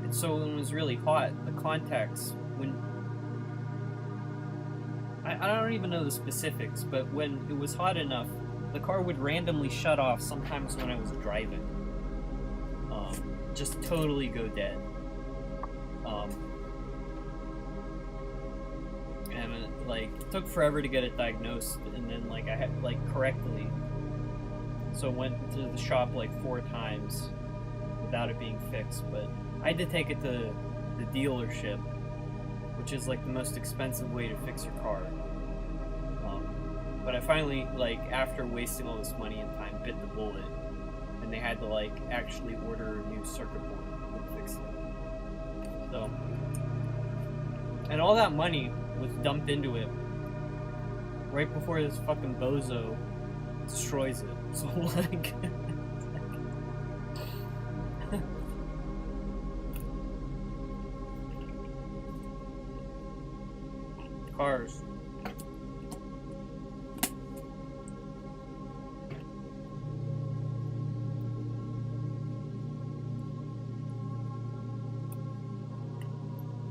And so when it was really hot, the contacts, when I don't even know the specifics, but when it was hot enough, the car would randomly shut off sometimes when I was driving. Just totally go dead. And it, like, it took forever to get it diagnosed, and then like I had like correctly. So I went to the shop like 4 times without it being fixed, but I had to take it to the dealership, which is like the most expensive way to fix your car. But I finally, like, after wasting all this money and time, bit the bullet, and they had to like actually order a new circuit board and fix it. So, and all that money was dumped into it right before this fucking bozo destroys it. So like cars.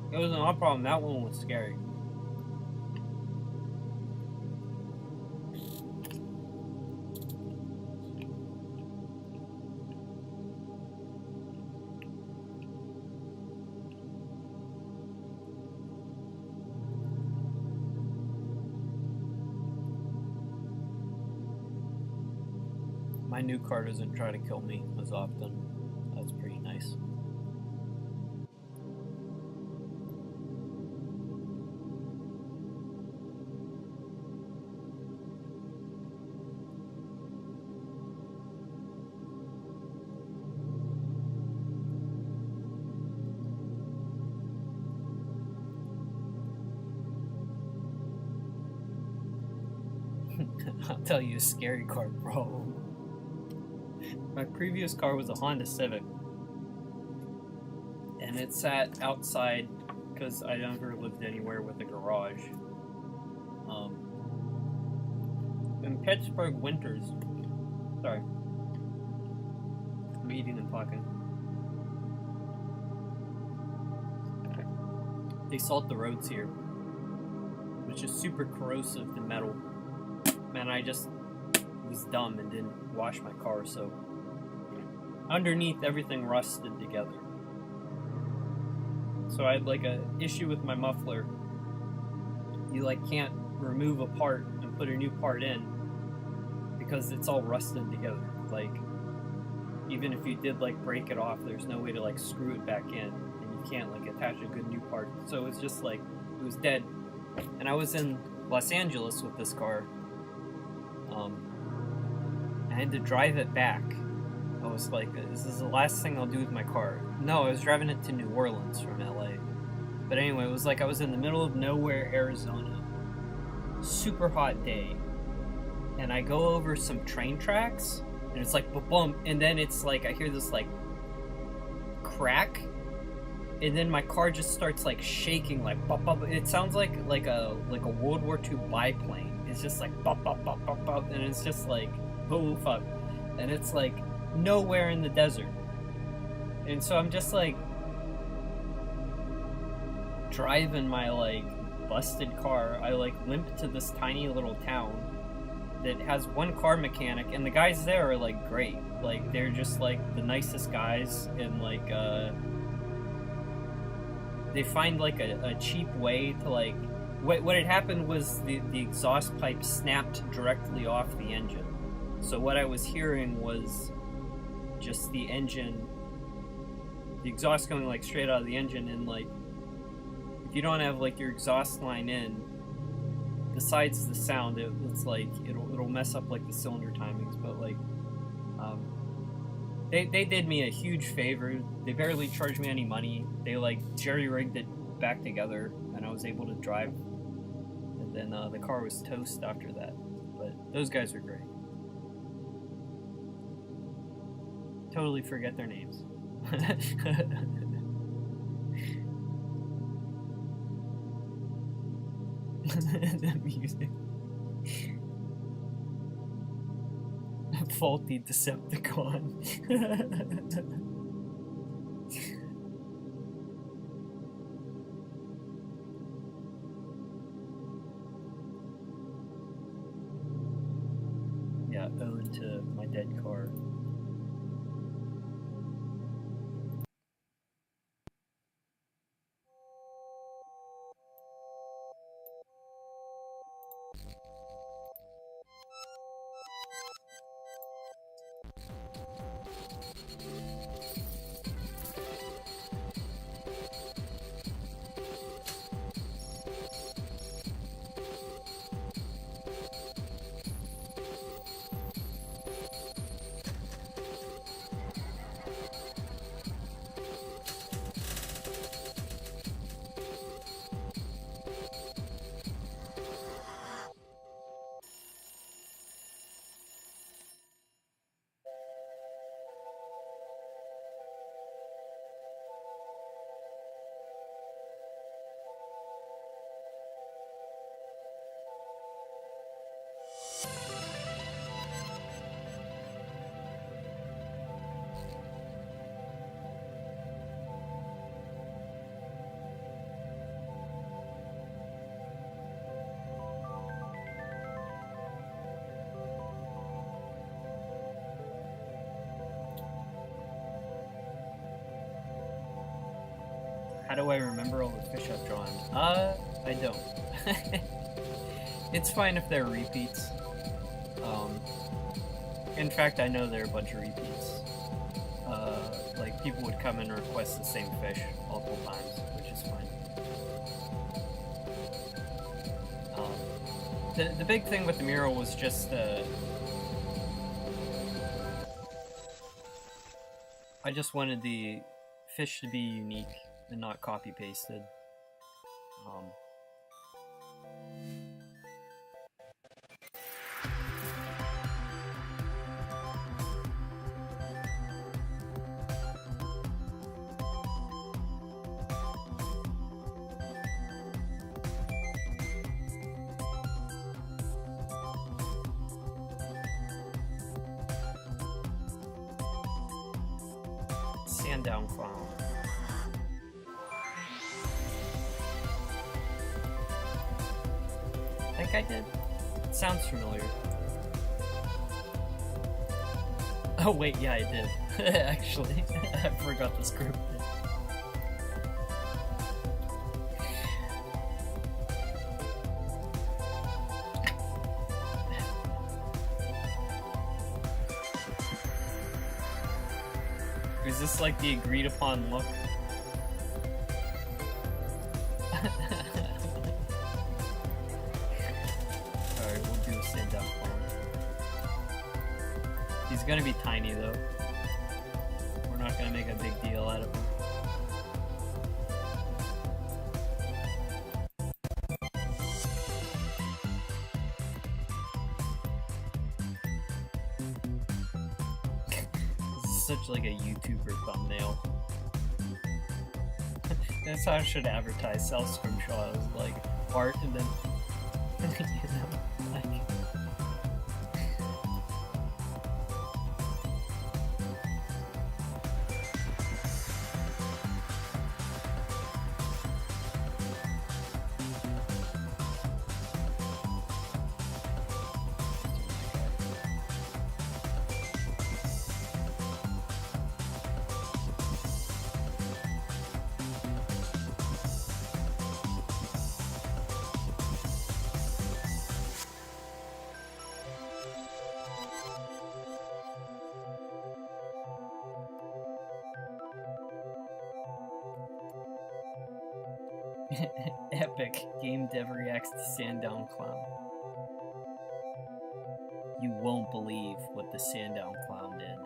It was not a problem. That one was scary. My new car doesn't try to kill me as often. That's pretty nice. I'll tell you a scary car problem. My previous car was a Honda Civic, and it sat outside because I never lived anywhere with a garage. In Pittsburgh winters, sorry, I'm eating and talking. They salt the roads here, which is super corrosive to metal. Man, I just was dumb and didn't wash my car, so underneath everything rusted together. So I had like a issue with my muffler. You like can't remove a part and put a new part in because it's all rusted together. Like even if you did like break it off, there's no way to like screw it back in, and you can't like attach a good new part. So it's just like it was dead. And I was in Los Angeles with this car. I had to drive it back. I was like, this is the last thing I'll do with my car. No, I was driving it to New Orleans from LA. But anyway, it was like I was in the middle of nowhere, Arizona. Super hot day. And I go over some train tracks, and it's like boom, and then it's like I hear this like crack, and then my car just starts like shaking, like bop, bop. It sounds like a World War II biplane. It's just like bop, bop, bop, bop, bop, and it's just like oh fuck, and it's like nowhere in the desert, and so I'm just like driving my like busted car. I like limp to this tiny little town that has one car mechanic, and the guys there are like great. Like they're just like the nicest guys, and like they find like a cheap way to like what had happened was the exhaust pipe snapped directly off the engine. So what I was hearing was just the engine, the exhaust going like straight out of the engine, and like if you don't have like your exhaust line in, besides the sound, it's like it'll mess up like the cylinder timings. But like they did me a huge favor. They barely charged me any money. They like jerry-rigged it back together, and I was able to drive. And then the car was toast after that. But those guys are great. Totally forget their names. The music. Faulty Decepticon. Yeah, ode to my dead car. How do I remember all the fish I've drawn? I don't. It's fine if they're repeats. In fact, I know there are a bunch of repeats. Like, people would come and request the same fish multiple times, which is fine. The big thing with the mural was just I just wanted the fish to be unique and not copy-pasted. Sandown clown. I think I did. It sounds familiar. Oh wait, yeah, I did. Actually, I forgot this group did. Is this like the agreed upon look? Alright, we'll do a sand down clone. He's gonna be tiny though. We're not gonna make a big deal out of him. Such like a YouTuber thumbnail. That's how I should advertise South Scrimshaw, as like art and then you know, like epic. Game dev reacts to Sandown Clown. You won't believe what the Sandown Clown did.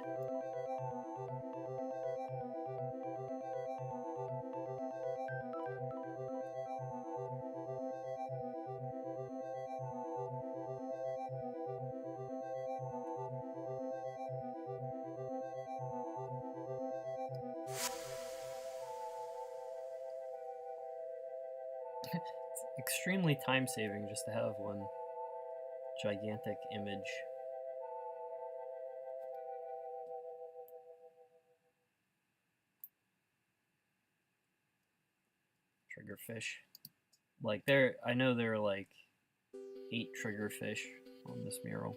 It's extremely time-saving just to have one gigantic image. Triggerfish. Like I know there are like 8 triggerfish on this mural.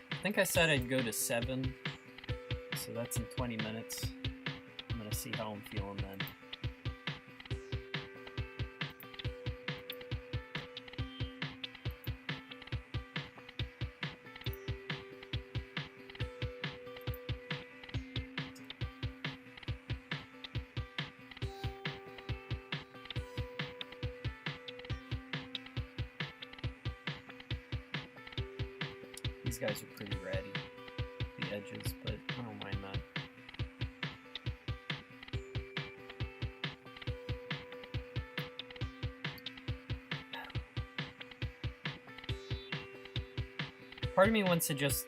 I think I said I'd go to 7, so that's in 20 minutes. I'm gonna see how I'm feeling then. These guys are pretty ratty, the edges, but I don't mind that. Part of me wants to just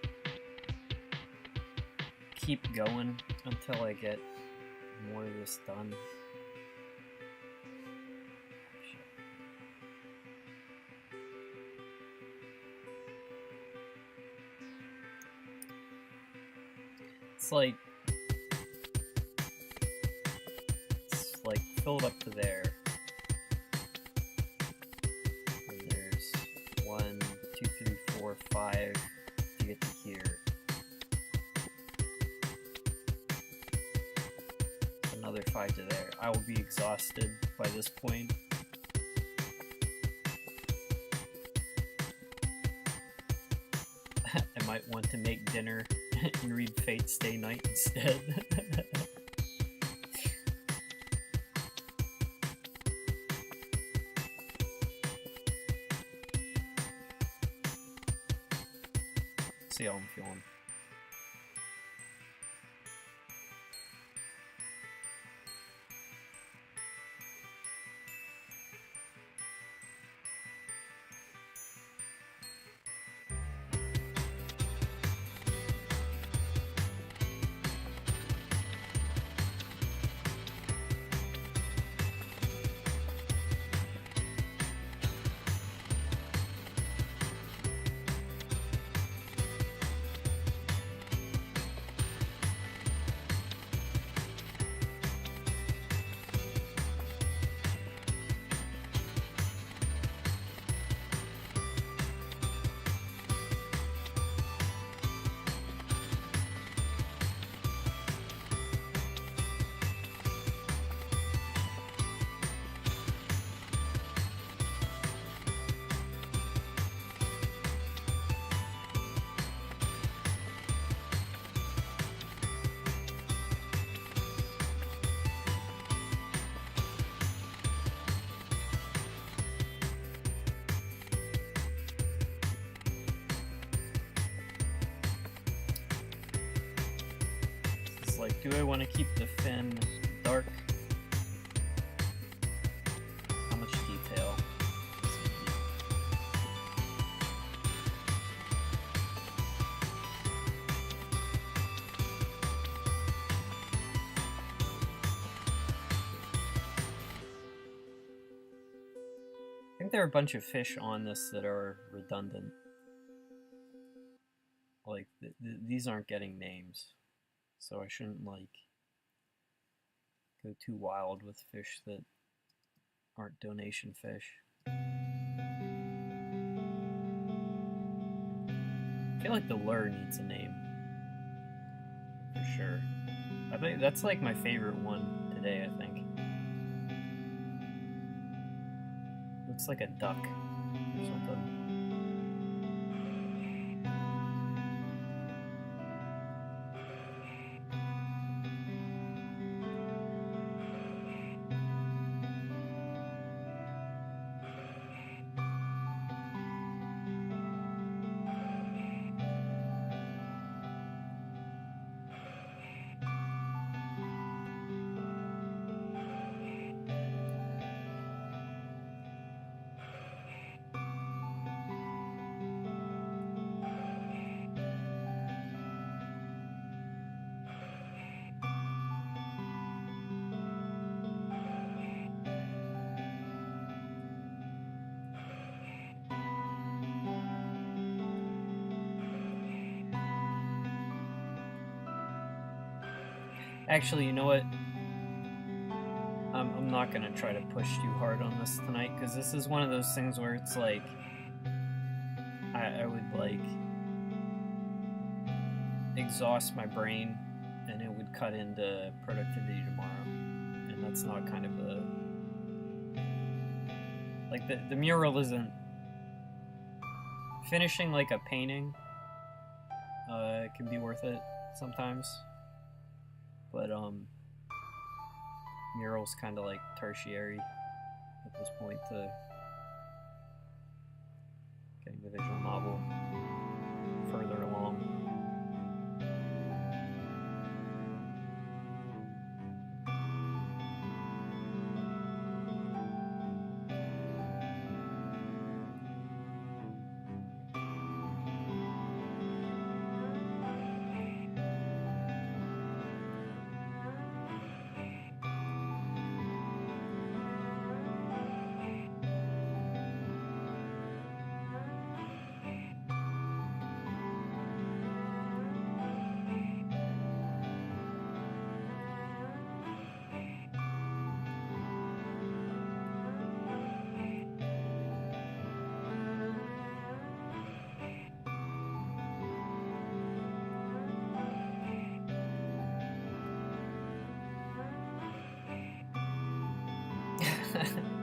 keep going until I get more of this done. It's like filled up to there. And there's 1, 2, 3, 4, 5 to get to here. Another 5 to there. I will be exhausted by this point. I might want to make dinner and read Fate Stay Night instead. See how I'm feeling. Like, do I want to keep the fin dark? How much detail does it need? I think there are a bunch of fish on this that are redundant. Like, these aren't getting names, so I shouldn't, like, go too wild with fish that aren't donation fish. I feel like the lure needs a name, for sure. I think that's, like, my favorite one today, I think. Looks like a duck or something. Actually, you know what? I'm not gonna try to push too hard on this tonight, because this is one of those things where it's like I would like exhaust my brain and it would cut into productivity tomorrow, and that's not kind of the like the mural isn't finishing like a painting. It can be worth it sometimes. But, mural's kind of like tertiary at this point to getting the visual novel further along.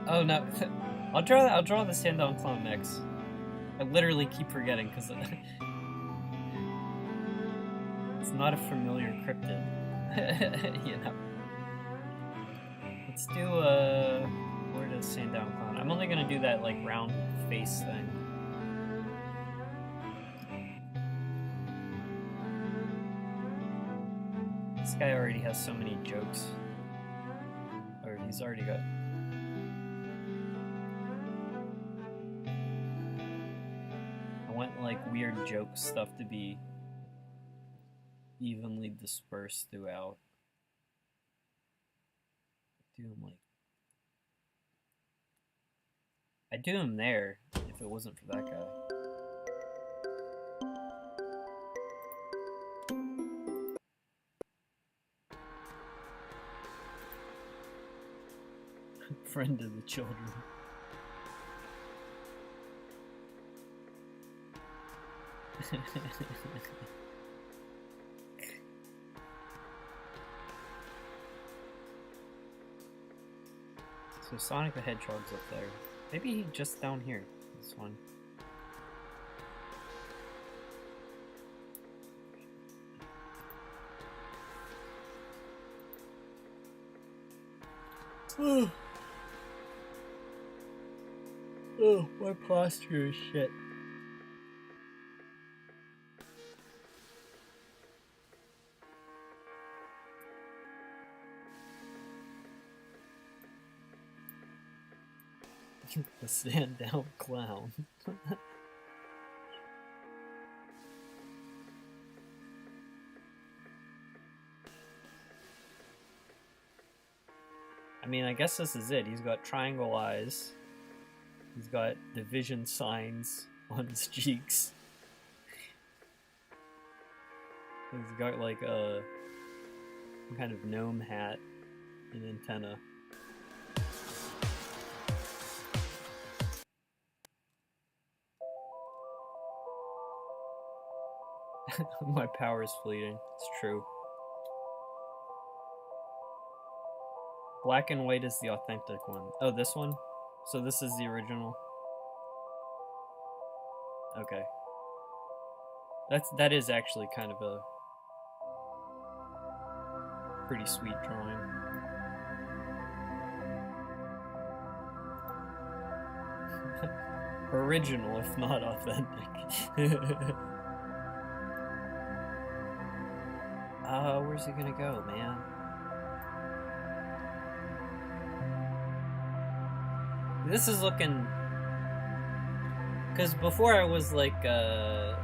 Oh no, I'll draw the stand-down clown next. I literally keep forgetting because it's not a familiar cryptid, you know. Let's do where does stand-down clown? I'm only gonna do that like round face thing. This guy already has so many jokes, or he's already got. Like weird joke stuff to be evenly dispersed throughout. Do him like I'd do him there if it wasn't for that guy. Friend of the children. So Sonic the Hedgehog's up there. Maybe just down here. This one. Oh, my posture is shit. The stand down clown. I mean, I guess this is it. He's got triangle eyes. He's got division signs on his cheeks. He's got like a some kind of gnome hat and antenna. My power's fleeting. It's true. Black and white is the authentic one. Oh, this one? So this is the original. Okay. That is actually kind of a pretty sweet drawing. Original, if not authentic. Where's he gonna go, man? This is looking... Because before I was like, I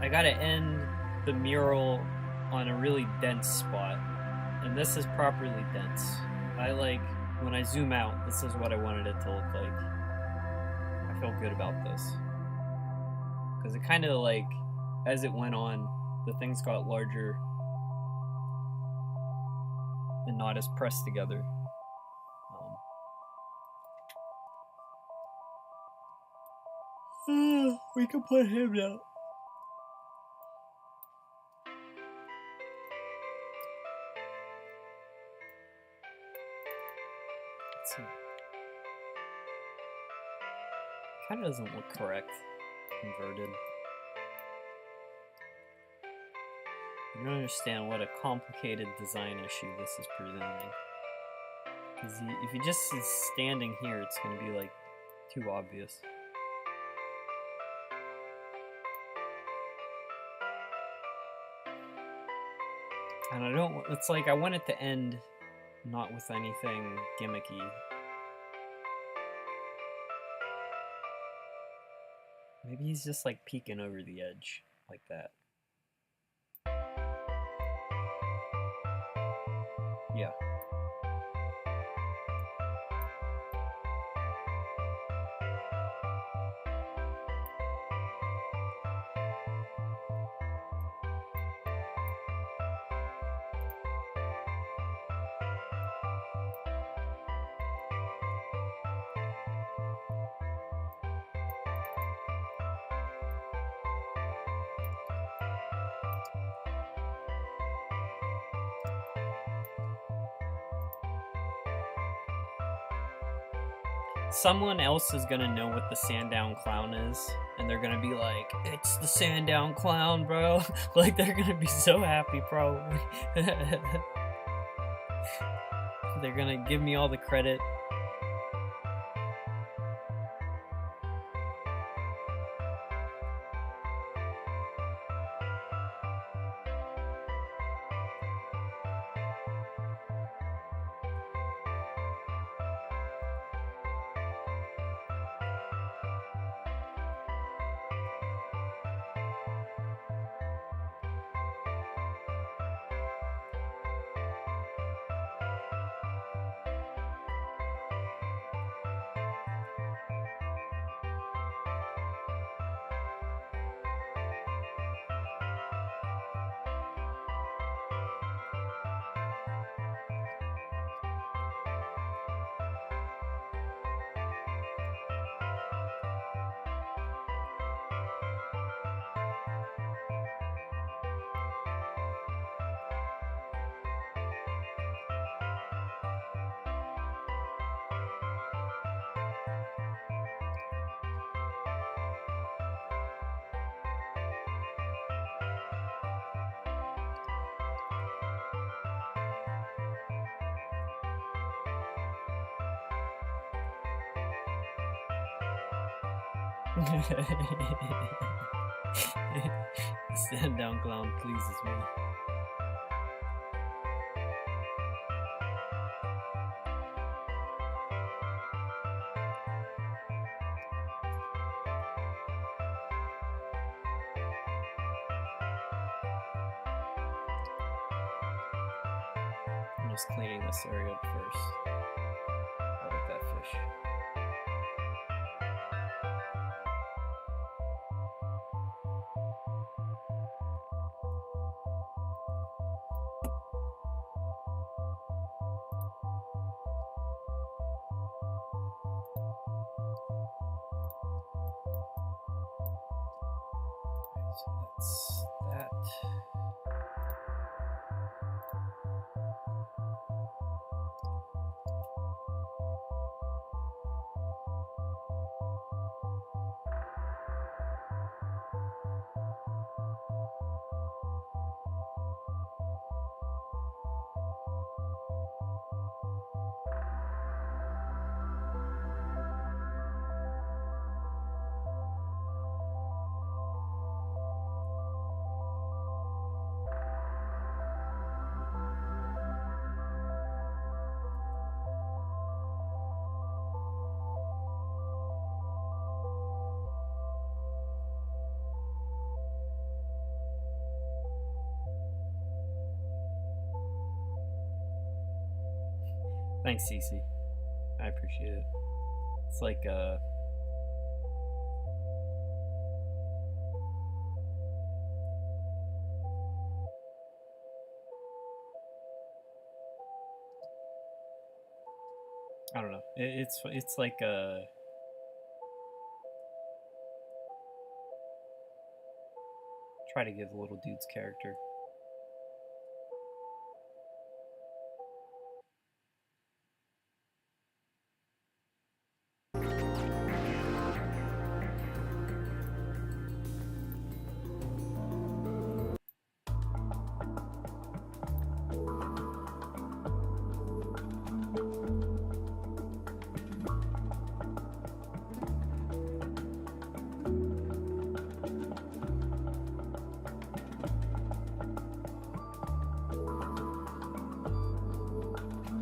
gotta end the mural on a really dense spot. And this is properly dense. I like, when I zoom out, this is what I wanted it to look like. I feel good about this. Because it kind of like, as it went on, the things got larger and not as pressed together. We can put him now. Kind of doesn't look correct, inverted. You don't understand what a complicated design issue this is presenting. Because if he just is standing here, it's going to be like too obvious. And I don't, it's like I want it to end not with anything gimmicky. Maybe he's just like peeking over the edge like that. Yeah. Someone else is gonna know what the Sandown Clown is, and they're gonna be like, "It's the Sandown Clown, bro!" Like, they're gonna be so happy, probably. They're gonna give me all the credit. Sandown Clown pleases me. just cleaning this area up first. I like that fish. So that's that. Thanks, Cece. I appreciate it. It's like, I don't know. It's like, try to give the little dude's character.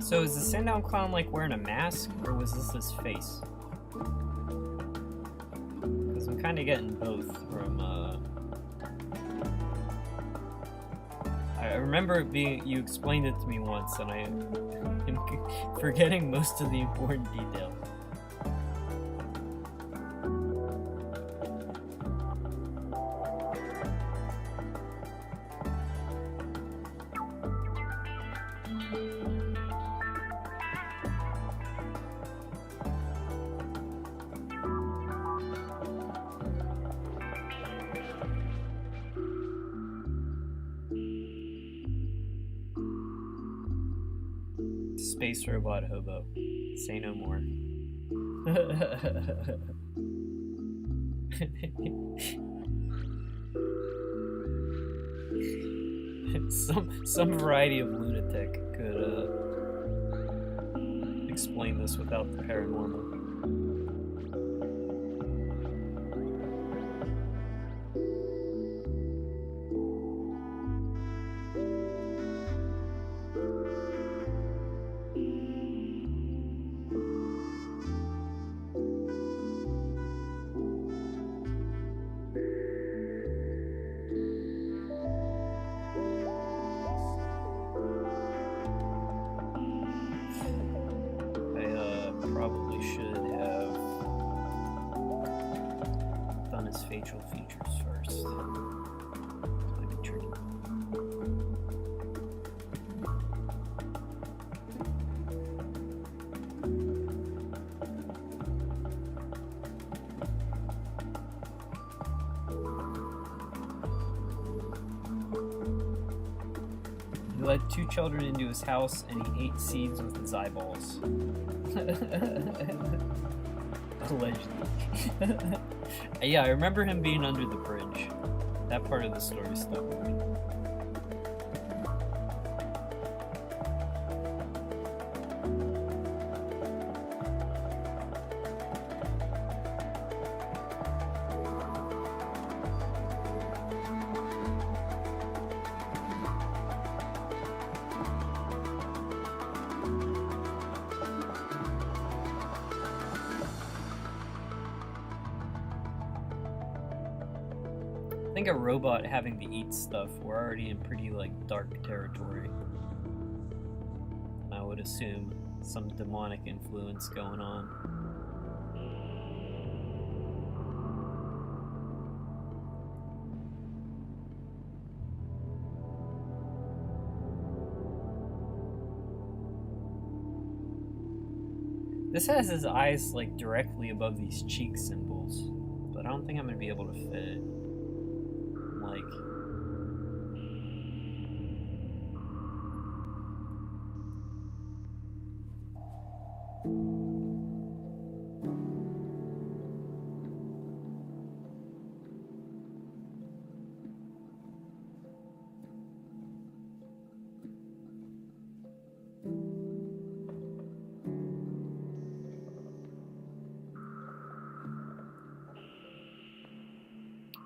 So is the Sandown Clown like wearing a mask, or was this his face? Because I'm kind of getting both from, I remember it being, you explained it to me once, and I am forgetting most of the important details. Space robot hobo. Say no more. some variety of lunatic could explain this without the paranormal. Probably should have done his facial features first. Might be tricky. He led 2 children into his house and he ate seeds with his eyeballs. Allegedly. Yeah, I remember him being under the bridge. That part of the story stuck with me. I think a robot having to eat stuff, we're already in pretty, like, dark territory. would assume some demonic influence going on. This has his eyes like directly above these cheek symbols, but I don't think I'm gonna be able to fit it. Like,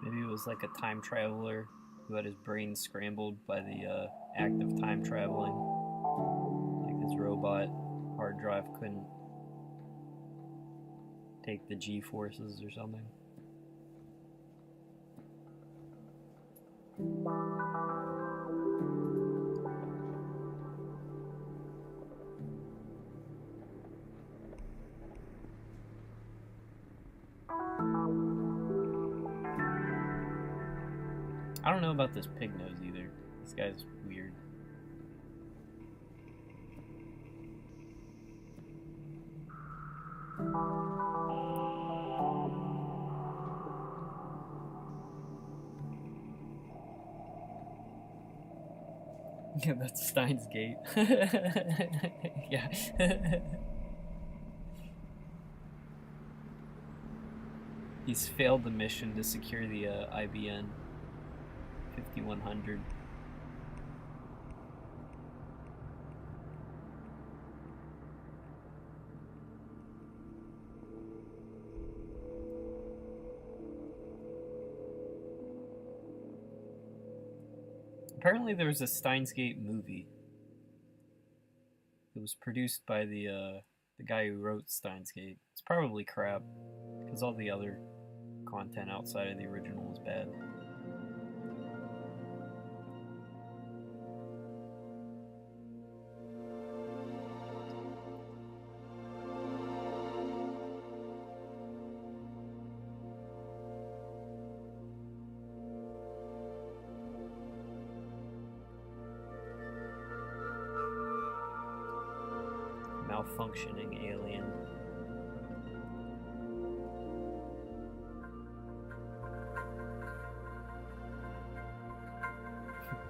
maybe it was like a time traveler who had his brain scrambled by the act of time traveling. Like his robot hard drive couldn't take the G-forces or something. I don't know about this pig nose either. This guy's weird. Yeah, that's Steins Gate. Yeah. He's failed the mission to secure the IBN 5100. Apparently there was a Steins Gate movie. It was produced by the guy who wrote Steins Gate. It's probably crap, because all the other content outside of the original is bad. Malfunctioning alien.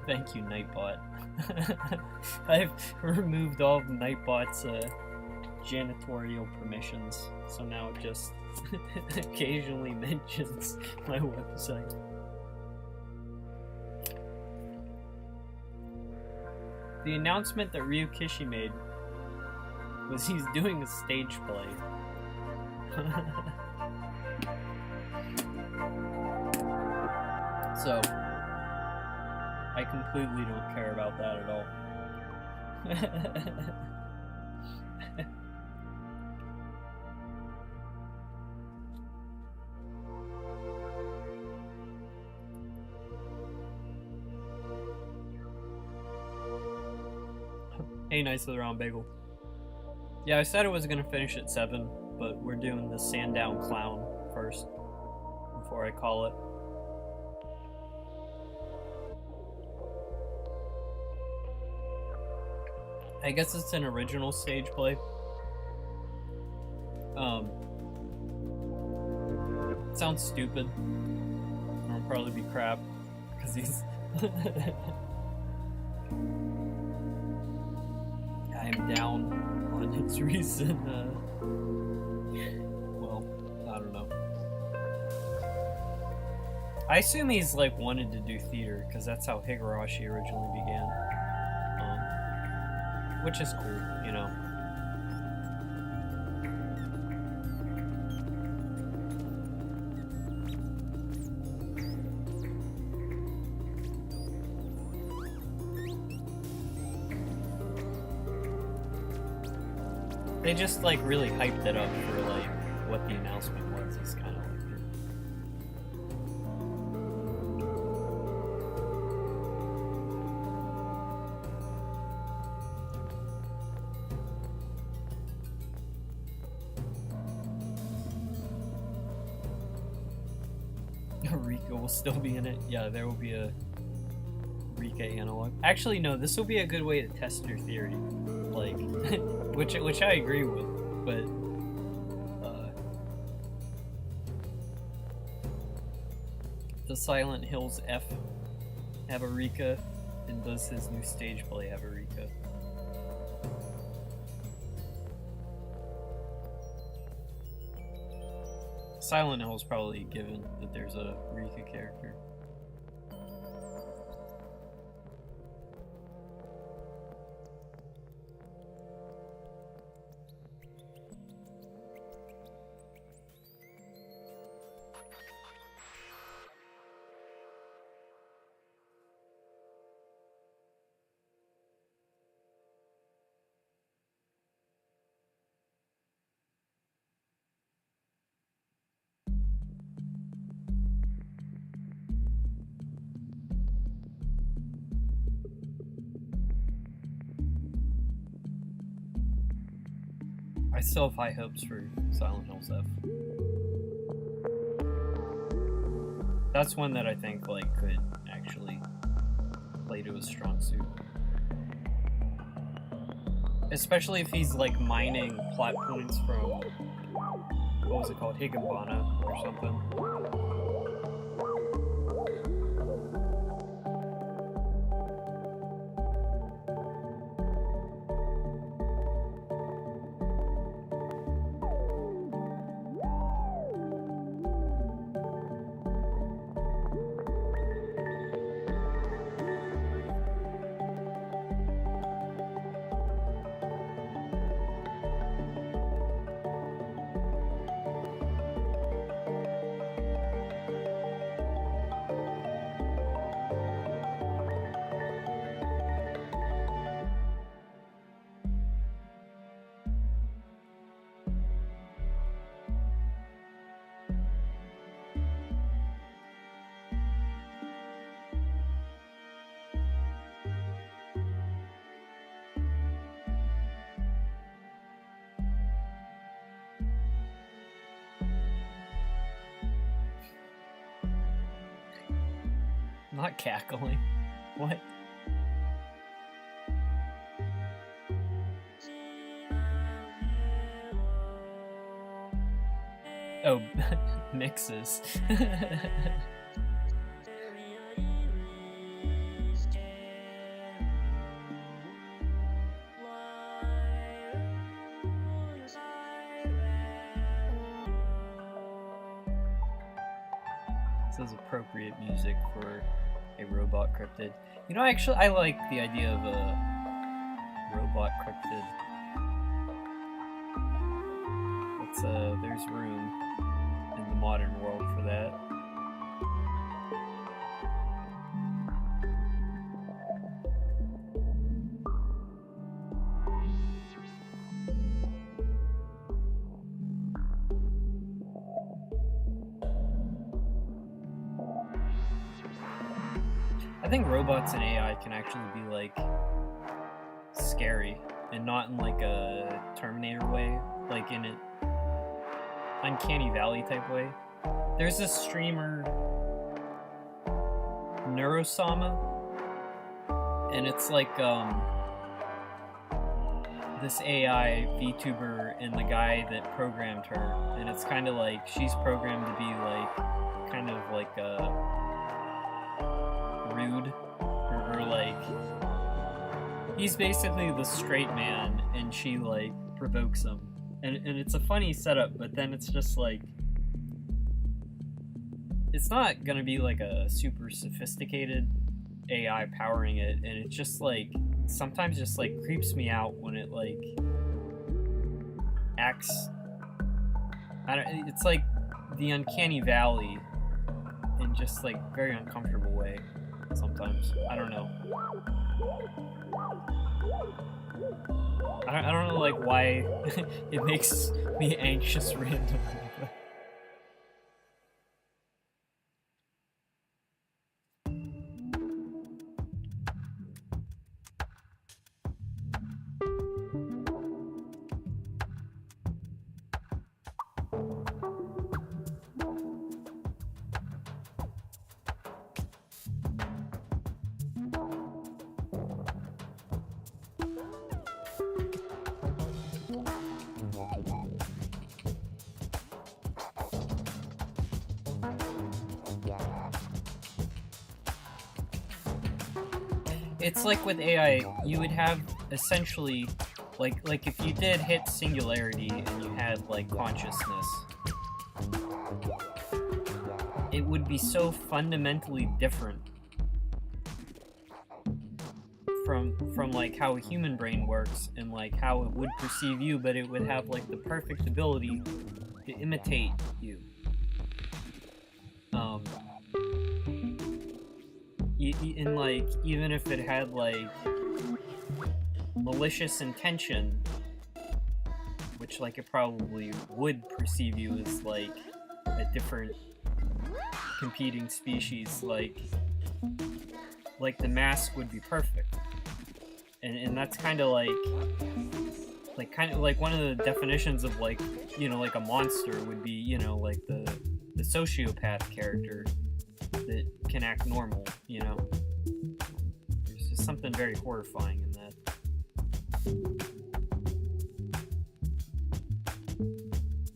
Thank you, Nightbot. I've removed all of Nightbot's janitorial permissions, so now it just occasionally mentions my website. The announcement that Ryukishi made was he's doing a stage play. So, I completely don't care about that at all. Hey, nice of the round bagel. Yeah, I said I was gonna finish at 7, but we're doing the Sandown Clown first before I call it. I guess it's an original stage play. It sounds stupid. It'll probably be crap because he's. I am down on its recent. Well, I don't know. I assume he's like wanted to do theater because that's how Higurashi originally began. Which is cool, you know. They just like really hyped it up for like what the announcement was. It's kind of like Rika will still be in it. Yeah, there will be a Rika analog. Actually, no, this will be a good way to test your theory. Like, which I agree with, but does Silent Hills F have a Rika, and does his new stage play have a Rika? Silent Hills probably given that there's a Rika character. I still have high hopes for Silent Hills F. That's one that I think like could actually play to his strong suit. Especially if he's like mining plot points from, what was it called, Higginbana or something. Not cackling. What? Oh, mixes. This is appropriate music for a robot cryptid. You know, actually, I like the idea of a robot cryptid. It's there's room in the modern world for that. I think robots and AI can actually be like scary, and not in like a Terminator way, like in an Uncanny Valley type way. There's this streamer, Neurosama, and it's like this AI VTuber and the guy that programmed her, and it's kind of like she's programmed to be like kind of like rude, or like he's basically the straight man, and she like provokes him, and it's a funny setup, but then it's just like it's not gonna be like a super sophisticated AI powering it, and it's just like sometimes just like creeps me out when it like acts. It's like the Uncanny Valley in just like very uncomfortable way sometimes. I don't know. I don't know like why it makes me anxious randomly. it's like with AI, you would have essentially, like if you did hit singularity and you had like consciousness, it would be so fundamentally different from like how a human brain works and like how it would perceive you, but it would have like the perfect ability to imitate you. And like even if it had like malicious intention, which like it probably would perceive you as like a different competing species, like the mask would be perfect. And that's kind of like one of the definitions of like, you know, like a monster would be, you know, like the sociopath character that can act normal, you know. There's just something very horrifying in that.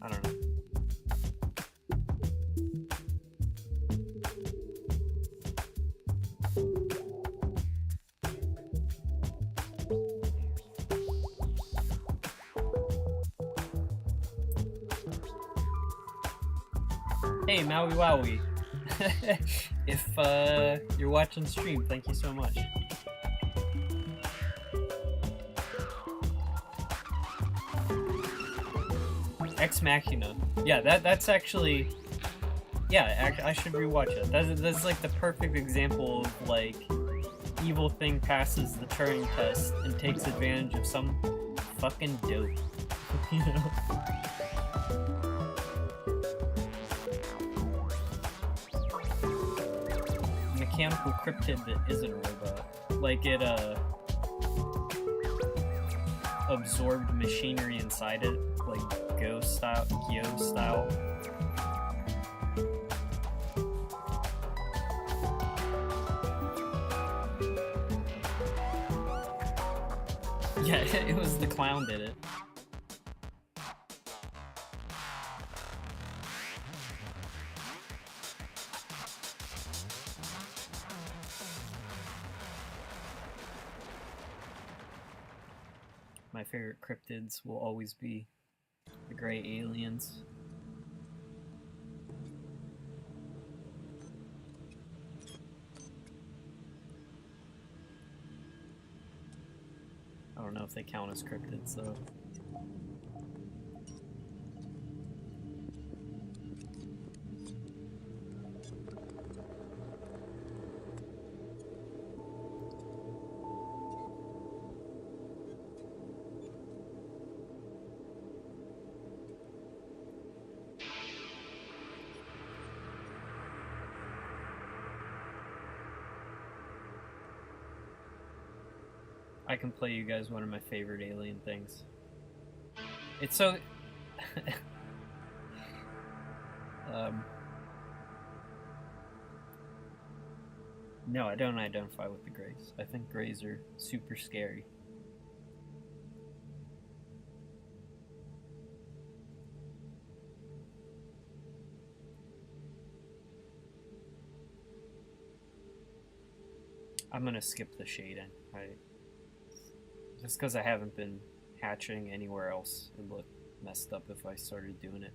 I don't know. Hey, Maui Wowie. If you're watching stream, thank you so much. Ex Machina. Yeah, that's actually... Yeah, I should rewatch it. That's like the perfect example of like evil thing passes the Turing test and takes advantage of some fucking dope. You know? Mechanical cryptid that isn't a robot. Like it absorbed machinery inside it, like Gyo style. Yeah, it was the clown did it. My favorite cryptids will always be the gray aliens. I don't know if they count as cryptids though. I can play you guys one of my favorite alien things. It's so... No, I don't identify with the Greys. I think Greys are super scary. I'm gonna skip the shading, right? Just because I haven't been hatching anywhere else, it would look messed up if I started doing it.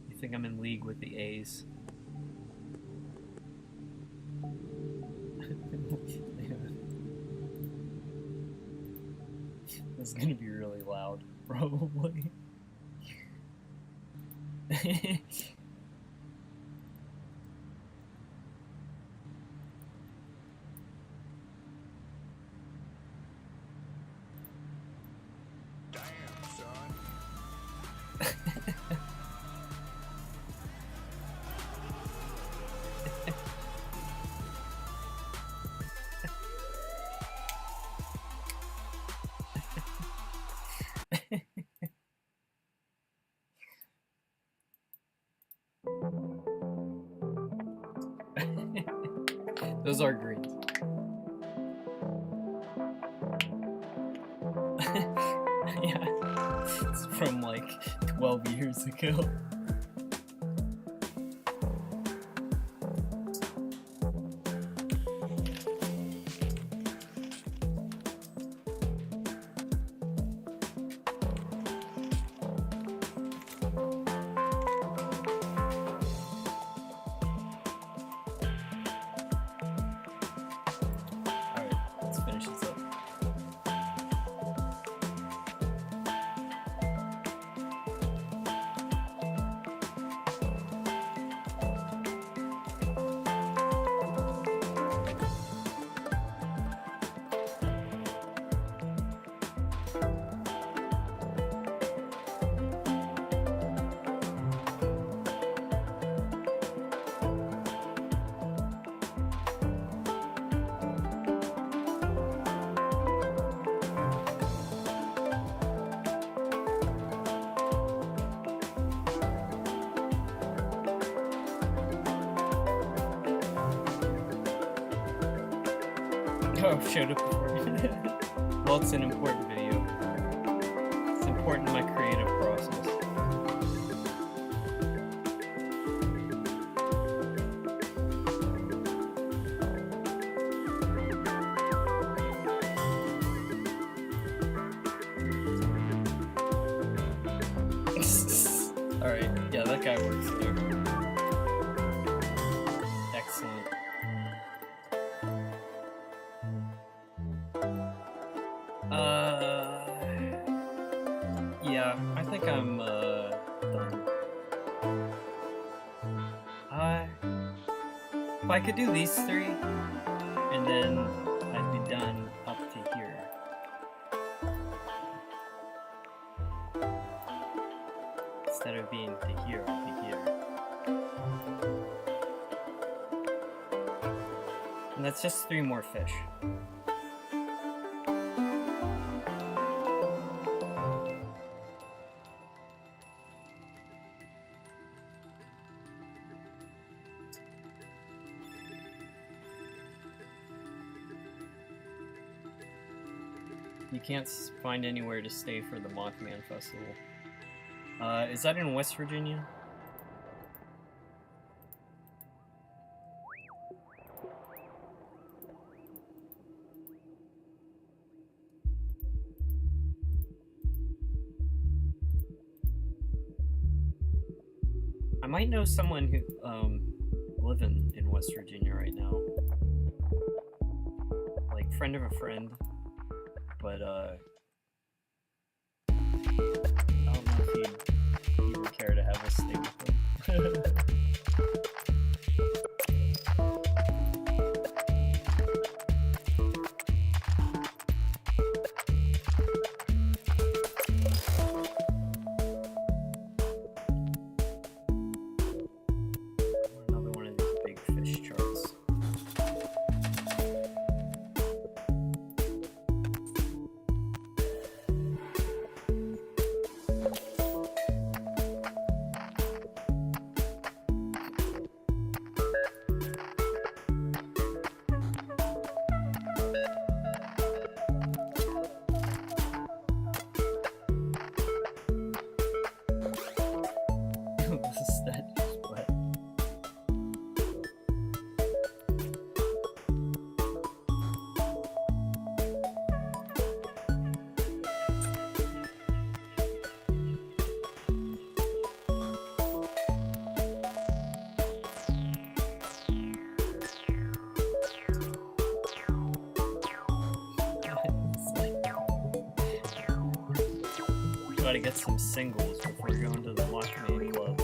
You think I'm in league with the A's? It's gonna be really loud, probably. Those are greens. Yeah, it's from like 12 years ago. Oh, showed up before. Well, it's an important video. It's important in my creative process. Alright, yeah, that guy works there. Excellent. Yeah, I think I'm, done. If I could do these three, and then I'd be done up to here. Instead of being to here, I'd be here. And that's just 3 more fish. You can't find anywhere to stay for the Mothman Festival. Is that in West Virginia? I might know someone who, living in West Virginia right now. Like, friend of a friend. But, I don't know if he'd even care to have us stay with him. Another one of these big fish charts. Gotta get some singles before going to the Mothman Club.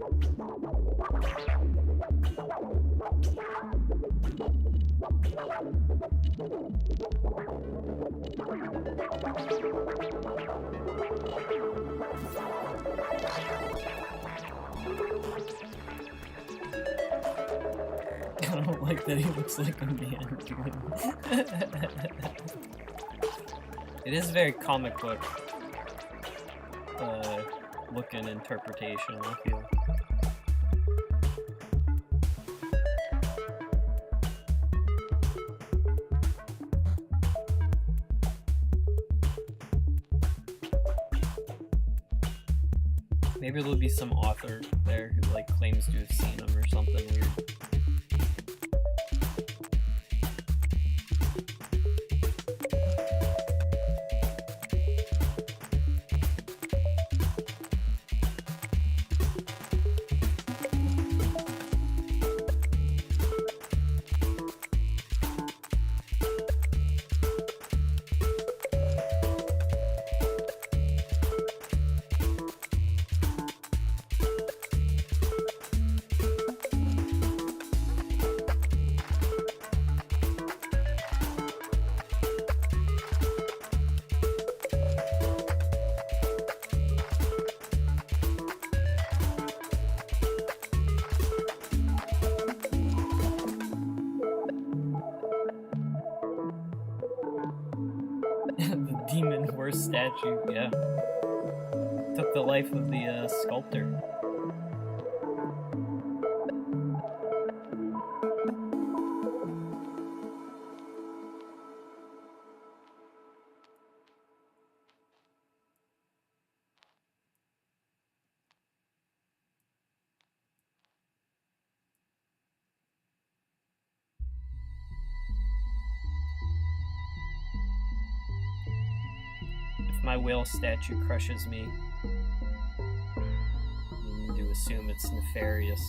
I don't like that he looks like a man. It is very comic book look and interpretation, I feel. Maybe there'll be some author there who like claims to have seen him or something weird. The demon horse statue, yeah. Took the life of the sculptor. My whale statue crushes me, you need to assume it's nefarious.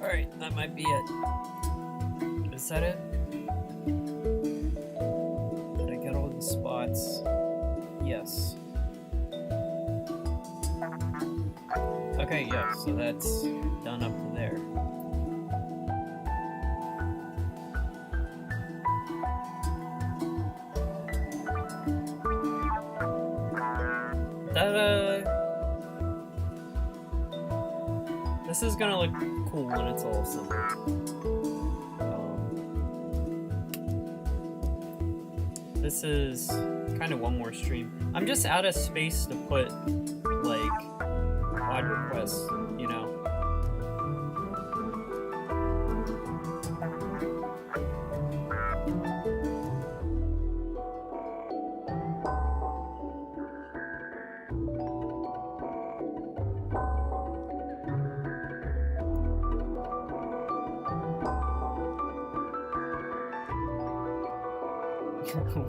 Alright, that might be it. Is that it? Did I get all the spots? Yes. Okay, yeah, so that's done up to there. This is gonna look cool when it's all assembled. This is kind of one more stream. I'm just out of space to put, like, odd requests, you know?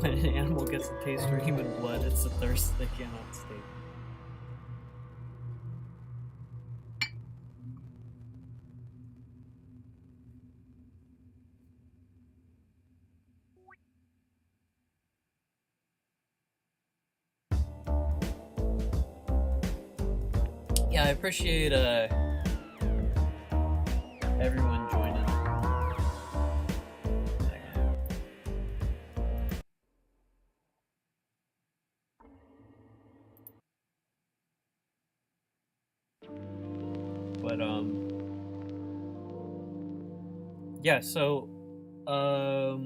When an animal gets a taste for human blood, it's a thirst they cannot stay. Yeah, I appreciate everyone joining. But yeah, so I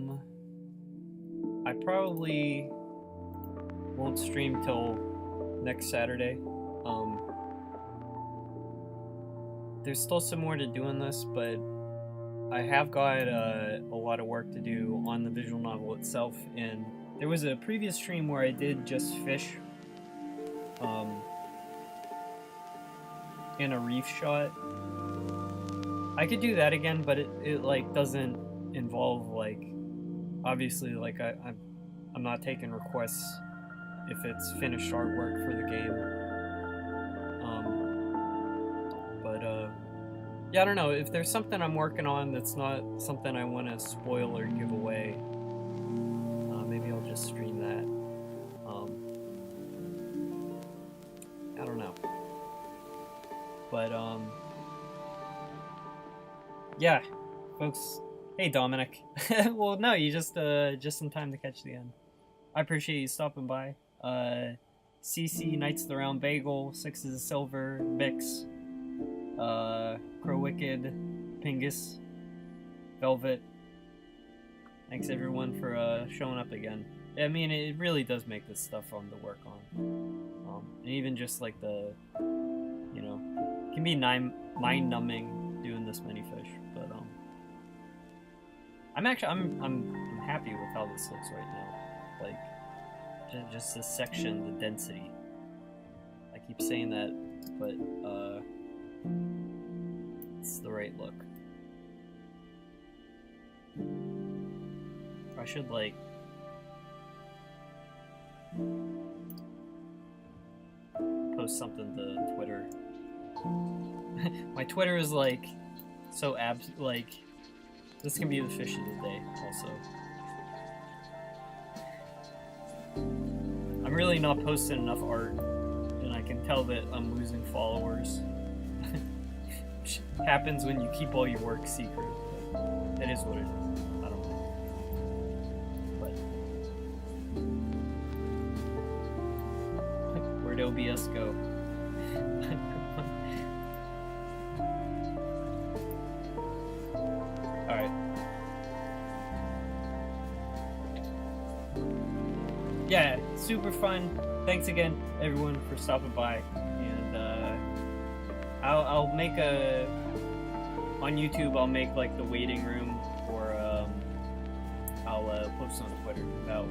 probably won't stream till next Saturday. There's still some more to do in this, but I have got a lot of work to do on the visual novel itself, and there was a previous stream where I did just fish in a reef shot. I could do that again, but it like doesn't involve like, obviously, like I'm not taking requests if it's finished artwork for the game. Yeah, I don't know, if there's something I'm working on that's not something I want to spoil or give away, maybe I'll just stream that. I don't know. But yeah, folks. Hey, Dominic. Well, no, you just in time to catch the end. I appreciate you stopping by. CC, Knights of the Round Bagel, Sixes of Silver, Bix, Crow Wicked, Pingus, Velvet. Thanks everyone for showing up again. I mean, it really does make this stuff fun to work on. And even just like the, you know, it can be mind-numbing doing this many fish, but I'm happy with how this looks right now. Like, just this section, the density. I keep saying that, but it's the right look. I should like post something to Twitter. My Twitter is like so like this can be the fish of the day also. I'm really not posting enough art, and I can tell that I'm losing followers. Which happens when you keep all your work secret. But it is what it is. I don't know. But where'd OBS go? Alright. Yeah, super fun. Thanks again, everyone, for stopping by. And I'll make on YouTube. I'll make like the waiting room, or I'll post on Twitter about